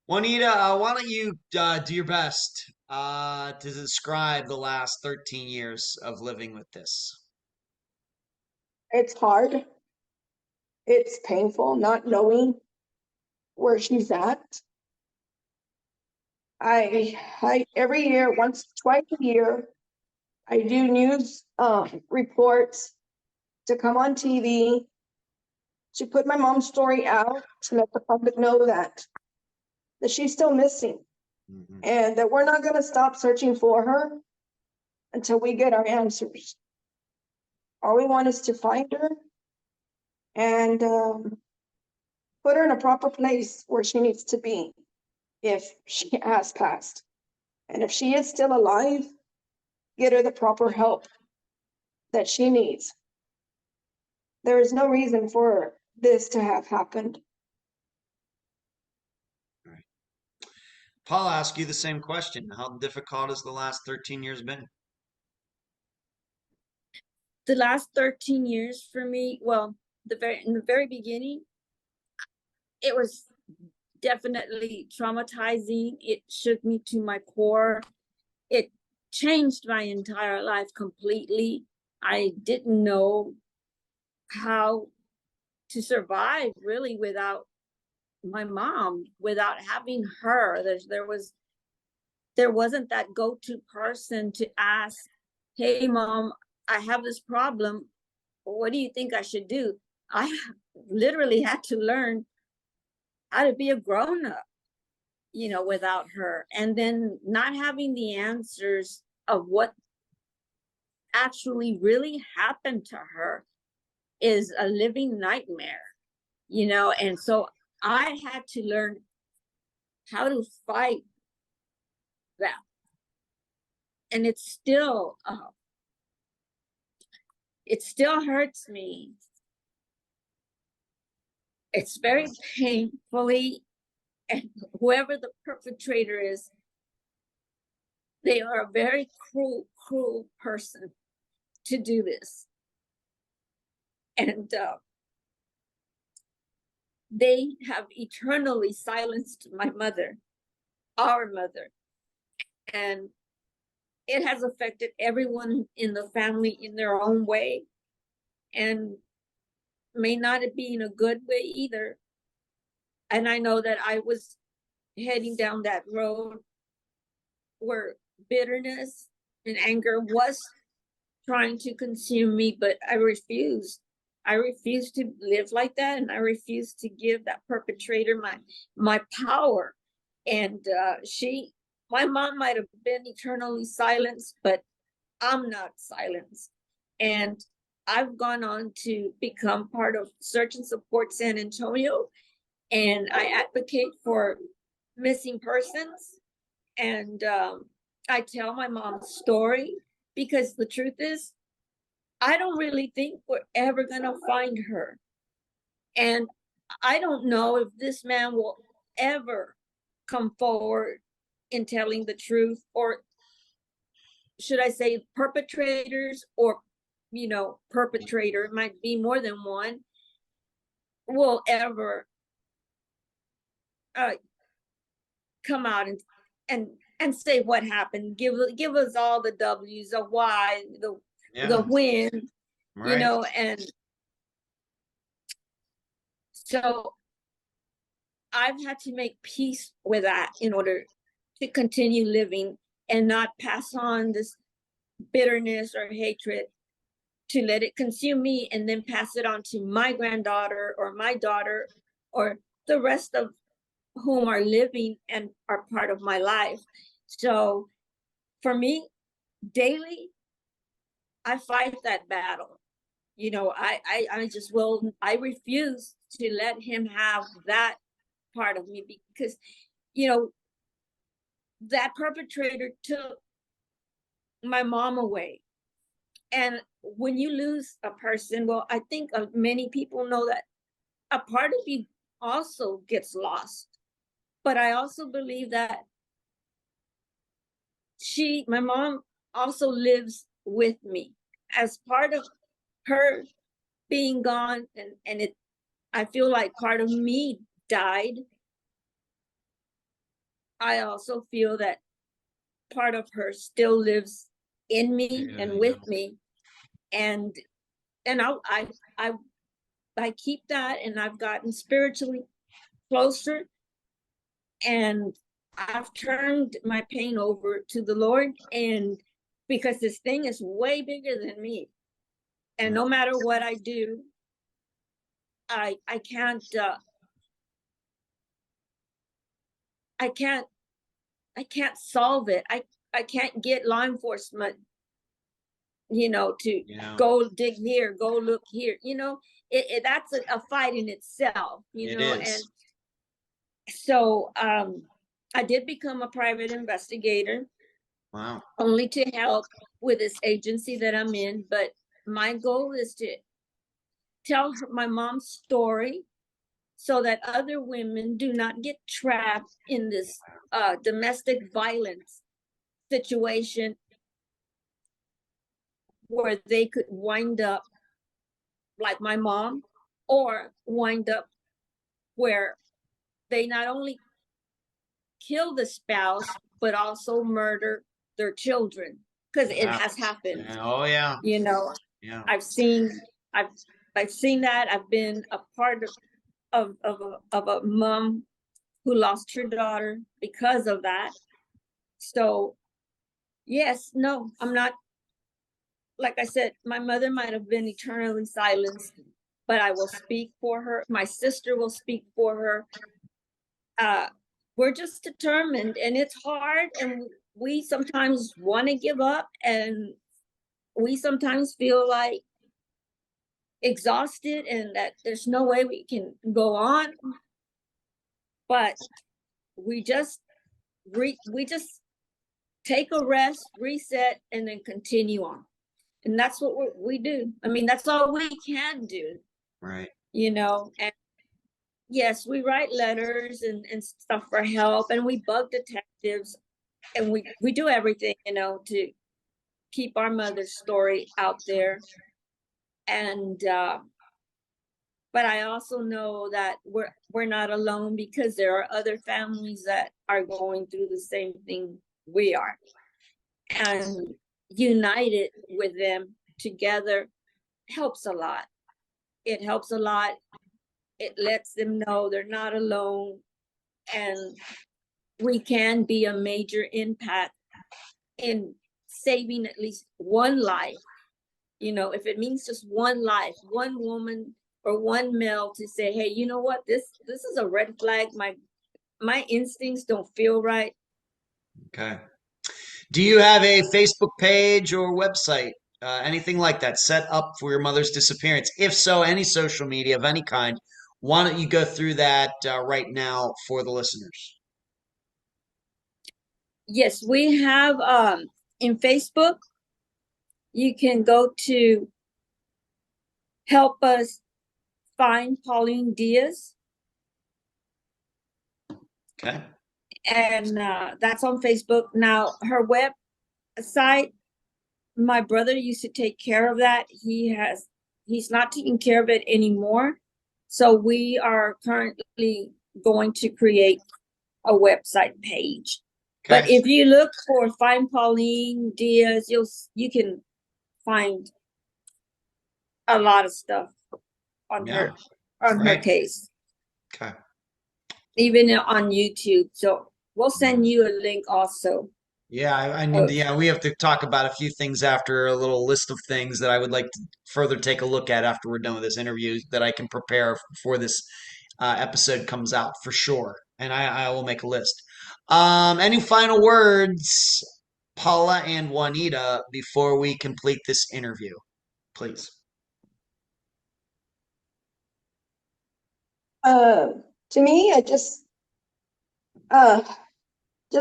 Juanita, why don't you do your best to describe the last 13 years of living with this? It's hard. It's painful not knowing where she's at. I every year, twice a year, I do news reports to come on TV to put my mom's story out to let the public know that she's still missing, and that we're not going to stop searching for her until we get our answers. All we want is to find her and put her in a proper place where she needs to be if she has passed. And if she is still alive, get her the proper help that she needs. There is no reason for this to have happened. All right. Paul, I'll ask you the same question. How difficult has the last 13 years been? The last 13 years for me, well, in the very beginning, it was definitely traumatizing. It shook me to my core. It changed my entire life completely. I didn't know how to survive really without my mom, without having her. There wasn't that go-to person to ask, hey mom, I have this problem. What do you think I should do? I literally had to learn how to be a grown-up, without her. And then not having the answers of what actually really happened to her is a living nightmare, and so I had to learn how to fight that. And it still hurts me. It's very painfully, and whoever the perpetrator is, they are a very cruel person to do this. And they have eternally silenced my mother, our mother. And it has affected everyone in the family in their own way, and may not be in a good way either. And I know that I was heading down that road where bitterness and anger was trying to consume me, but I refused. I refused to live like that, and I refused to give that perpetrator my power. And my mom might have been eternally silenced, but I'm not silenced. And I've gone on to become part of Search and Support San Antonio, and I advocate for missing persons. And I tell my mom's story, because the truth is, I don't really think we're ever going to find her. And I don't know if this man will ever come forward in telling the truth, or should I say perpetrators, or, perpetrator, it might be more than one, will ever come out and say what happened. Give us all the W's of why, the when, right. And so I've had to make peace with that in order to continue living. and not pass on this bitterness or hatred, to let it consume me and then pass it on to my granddaughter or my daughter or the rest of whom are living and are part of my life. So for me, daily, I fight that battle. You know, I just will, I refuse to let him have that part of me, because, you know, that perpetrator took my mom away. And when you lose a person, well, I think many people know that a part of you also gets lost. But I also believe that my mom also lives with me as part of her being gone. And I feel like part of me died. I also feel that part of her still lives in me and with me. And I keep that, and I've gotten spiritually closer, and I've turned my pain over to the Lord, and because this thing is way bigger than me, and no matter what I do, I can't solve it. I can't get law enforcement, you know, to go dig here, go look here, you know. That's a fight in itself, you know. And so I did become a private investigator. Wow. Only to help with this agency that I'm in. But my goal is to tell my mom's story so that other women do not get trapped in this domestic violence situation where they could wind up like my mom, or wind up where they not only kill the spouse, but also murder their children, because it has happened. Oh yeah. You know, Yeah. I've seen that. I've been a part of a mom who lost her daughter because of that. So yes, no, I'm not, like I said, my mother might have been eternally silenced, but I will speak for her. My sister will speak for her. We're just determined, and it's hard, and we sometimes want to give up, and we sometimes feel like exhausted and that there's no way we can go on. But we just take a rest, reset, and then continue on. And that's what we do. I mean, that's all we can do. Right. You know, and yes, we write letters and stuff for help, and we bug detectives, and we do everything, you know, to keep our mother's story out there. And but I also know that we're not alone, because there are other families that are going through the same thing we are, and united with them together helps a lot. It helps a lot. It lets them know they're not alone, and we can be a major impact in saving at least one life. You know, if it means just one life, one woman or one male to say, hey, you know what, this is a red flag. My instincts don't feel right. Okay. Do you have a Facebook page or website, anything like that set up for your mother's disappearance? If so, any social media of any kind, why don't you go through that right now for the listeners? Yes, we have in Facebook, you can go to help us find Pauline Diaz. Okay. And that's on Facebook. Now, her website, my brother used to take care of that. He's not taking care of it anymore. So we are currently going to create a website page. Okay. But if you look for Find Pauline Diaz, you can find a lot of stuff on her case. Okay. Even on YouTube. So we'll send you a link also. Yeah, I need to, yeah, we have to talk about a few things after a little list of things that I would like to further take a look at after we're done with this interview that I can prepare before this episode comes out for sure. And I will make a list. Any final words, Paula and Juanita, before we complete this interview, please? To me, I just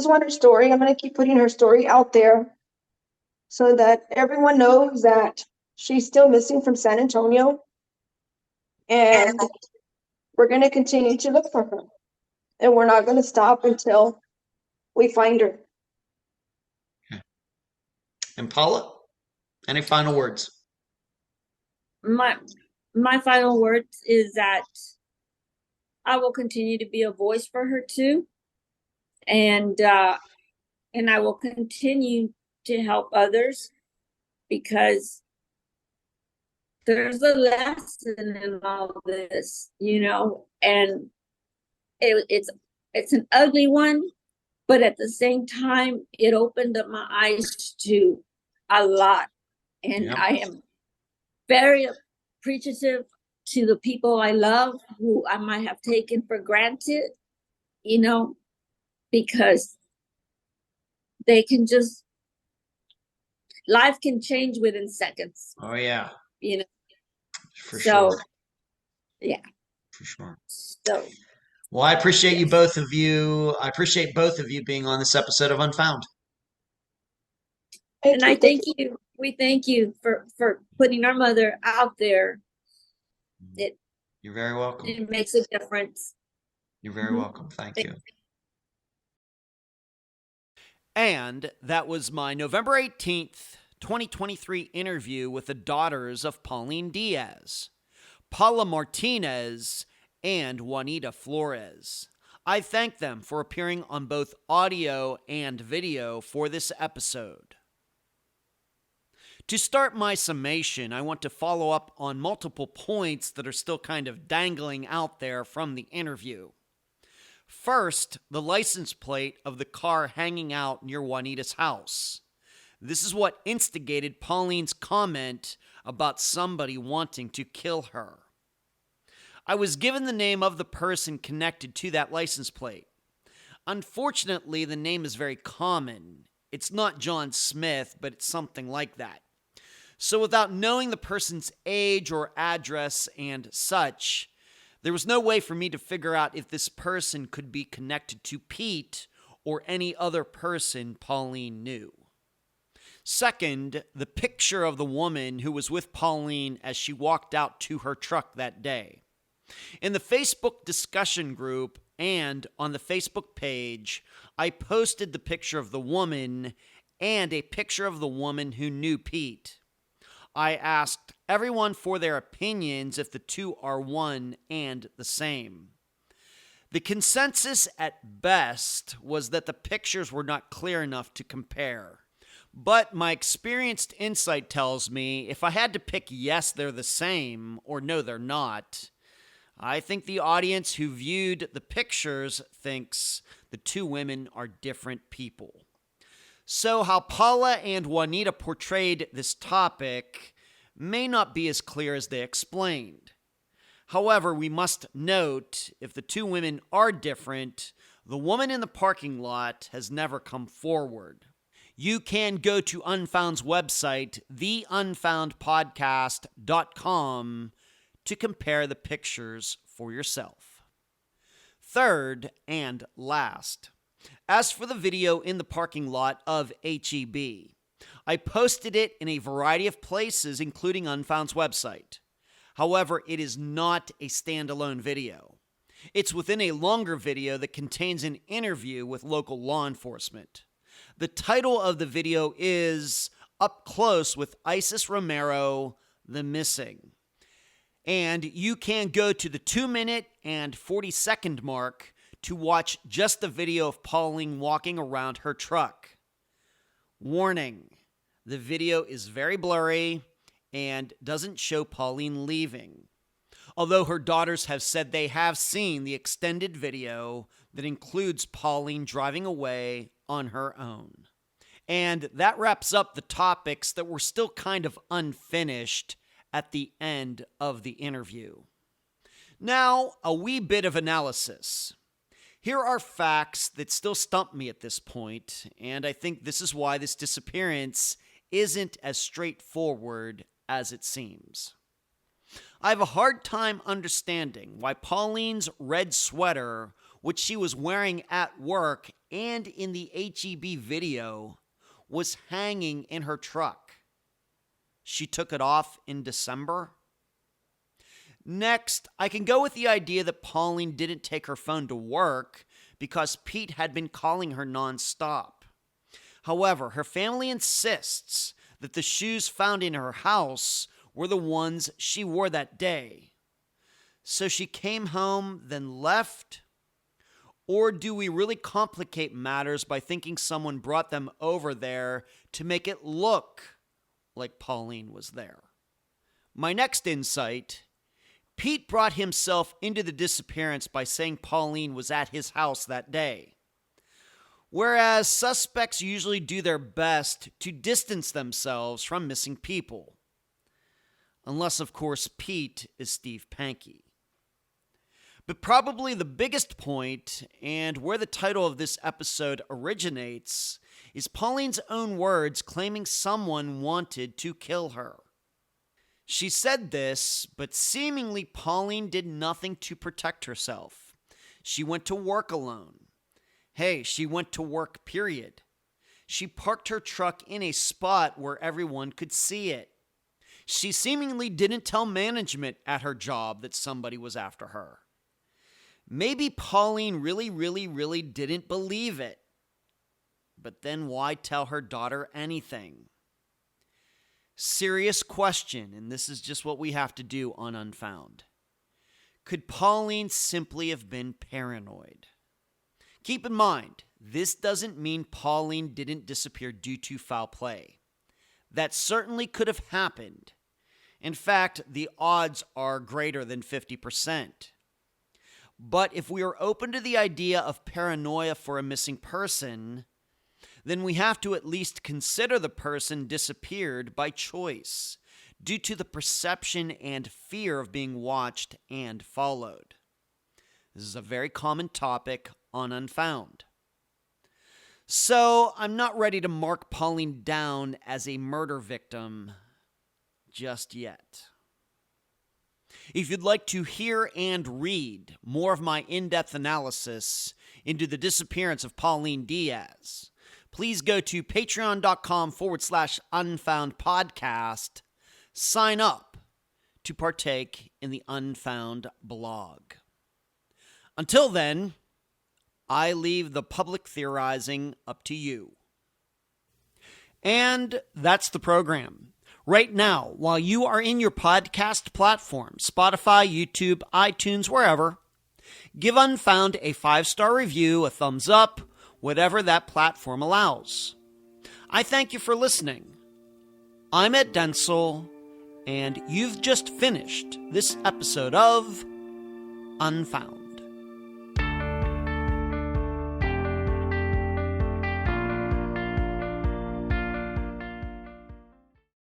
want her story. I'm gonna keep putting her story out there so that everyone knows that she's still missing from San Antonio, and we're gonna continue to look for her, and we're not gonna stop until we find her. And Paula, any final words? My final words is that I will continue to be a voice for her too, and I will continue to help others because there's a lesson in all this, and it's an ugly one, but at the same time, it opened up my eyes to a lot, and Yep. I am very appreciative to the people I love who I might have taken for granted, because they can just, life can change within seconds, Oh yeah, for so, sure. yeah. For sure. So, Well, I appreciate you yes. both of you. I appreciate both of you being on this episode of Unfound. And I thank you. We thank you for putting our mother out there. You're very welcome. It makes a difference. You're very welcome. Thank you. And that was my November 18th, 2023 interview with the daughters of Pauline Diaz, Paula Martinez, and Juanita Flores. I thank them for appearing on both audio and video for this episode. To start my summation, I want to follow up on multiple points that are still kind of dangling out there from the interview. First, the license plate of the car hanging out near Juanita's house. This is what instigated Pauline's comment about somebody wanting to kill her. I was given the name of the person connected to that license plate. Unfortunately, the name is very common. It's not John Smith, but it's something like that. So without knowing the person's age or address and such, there was no way for me to figure out if this person could be connected to Pete or any other person Pauline knew. Second, the picture of the woman who was with Pauline as she walked out to her truck that day. In the Facebook discussion group and on the Facebook page, I posted the picture of the woman and a picture of the woman who knew Pete. I asked everyone for their opinions if the two are one and the same. The consensus at best was that the pictures were not clear enough to compare. But my experienced insight tells me if I had to pick yes, they're the same, or no, they're not, I think the audience who viewed the pictures thinks the two women are different people. So how Paula and Juanita portrayed this topic may not be as clear as they explained. However, we must note, if the two women are different, the woman in the parking lot has never come forward. You can go to Unfound's website, theunfoundpodcast.com, to compare the pictures for yourself. Third and last, as for the video in the parking lot of HEB, I posted it in a variety of places, including Unfound's website. However, it is not a standalone video. It's within a longer video that contains an interview with local law enforcement. The title of the video is Up Close with Isis Romero, The Missing. And you can go to the 2-minute and 40-second mark to watch just the video of Pauline walking around her truck. Warning, the video is very blurry and doesn't show Pauline leaving. Although her daughters have said they have seen the extended video that includes Pauline driving away on her own. And that wraps up the topics that were still kind of unfinished at the end of the interview. Now, a wee bit of analysis. Here are facts that still stump me at this point, and I think this is why this disappearance isn't as straightforward as it seems. I have a hard time understanding why Pauline's red sweater, which she was wearing at work and in the HEB video, was hanging in her truck. She took it off in December. Next, I can go with the idea that Pauline didn't take her phone to work because Pete had been calling her nonstop. However, her family insists that the shoes found in her house were the ones she wore that day. So she came home, then left? Or do we really complicate matters by thinking someone brought them over there to make it look like Pauline was there? My next insight: Pete brought himself into the disappearance by saying Pauline was at his house that day. Whereas suspects usually do their best to distance themselves from missing people. Unless, of course, Pete is Steve Pankey. But probably the biggest point, and where the title of this episode originates, is Pauline's own words claiming someone wanted to kill her. She said this, but seemingly Pauline did nothing to protect herself. She went to work alone. Hey, she went to work, period. She parked her truck in a spot where everyone could see it. She seemingly didn't tell management at her job that somebody was after her. Maybe Pauline really didn't believe it. But then why tell her daughter anything? Serious question, and this is just what we have to do on Unfound. Could Pauline simply have been paranoid? Keep in mind, this doesn't mean Pauline didn't disappear due to foul play. That certainly could have happened. In fact, the odds are greater than 50%. But if we are open to the idea of paranoia for a missing person, then we have to at least consider the person disappeared by choice, due to the perception and fear of being watched and followed. This is a very common topic on Unfound. So I'm not ready to mark Pauline down as a murder victim just yet. If you'd like to hear and read more of my in-depth analysis into the disappearance of Pauline Diaz, please go to patreon.com/Unfound Podcast. Sign up to partake in the Unfound blog. Until then, I leave the public theorizing up to you. And that's the program. Right now, while you are in your podcast platform, Spotify, YouTube, iTunes, wherever, give Unfound a 5-star review, a thumbs up, whatever that platform allows. I thank you for listening. I'm Ed Densel, and you've just finished this episode of Unfound.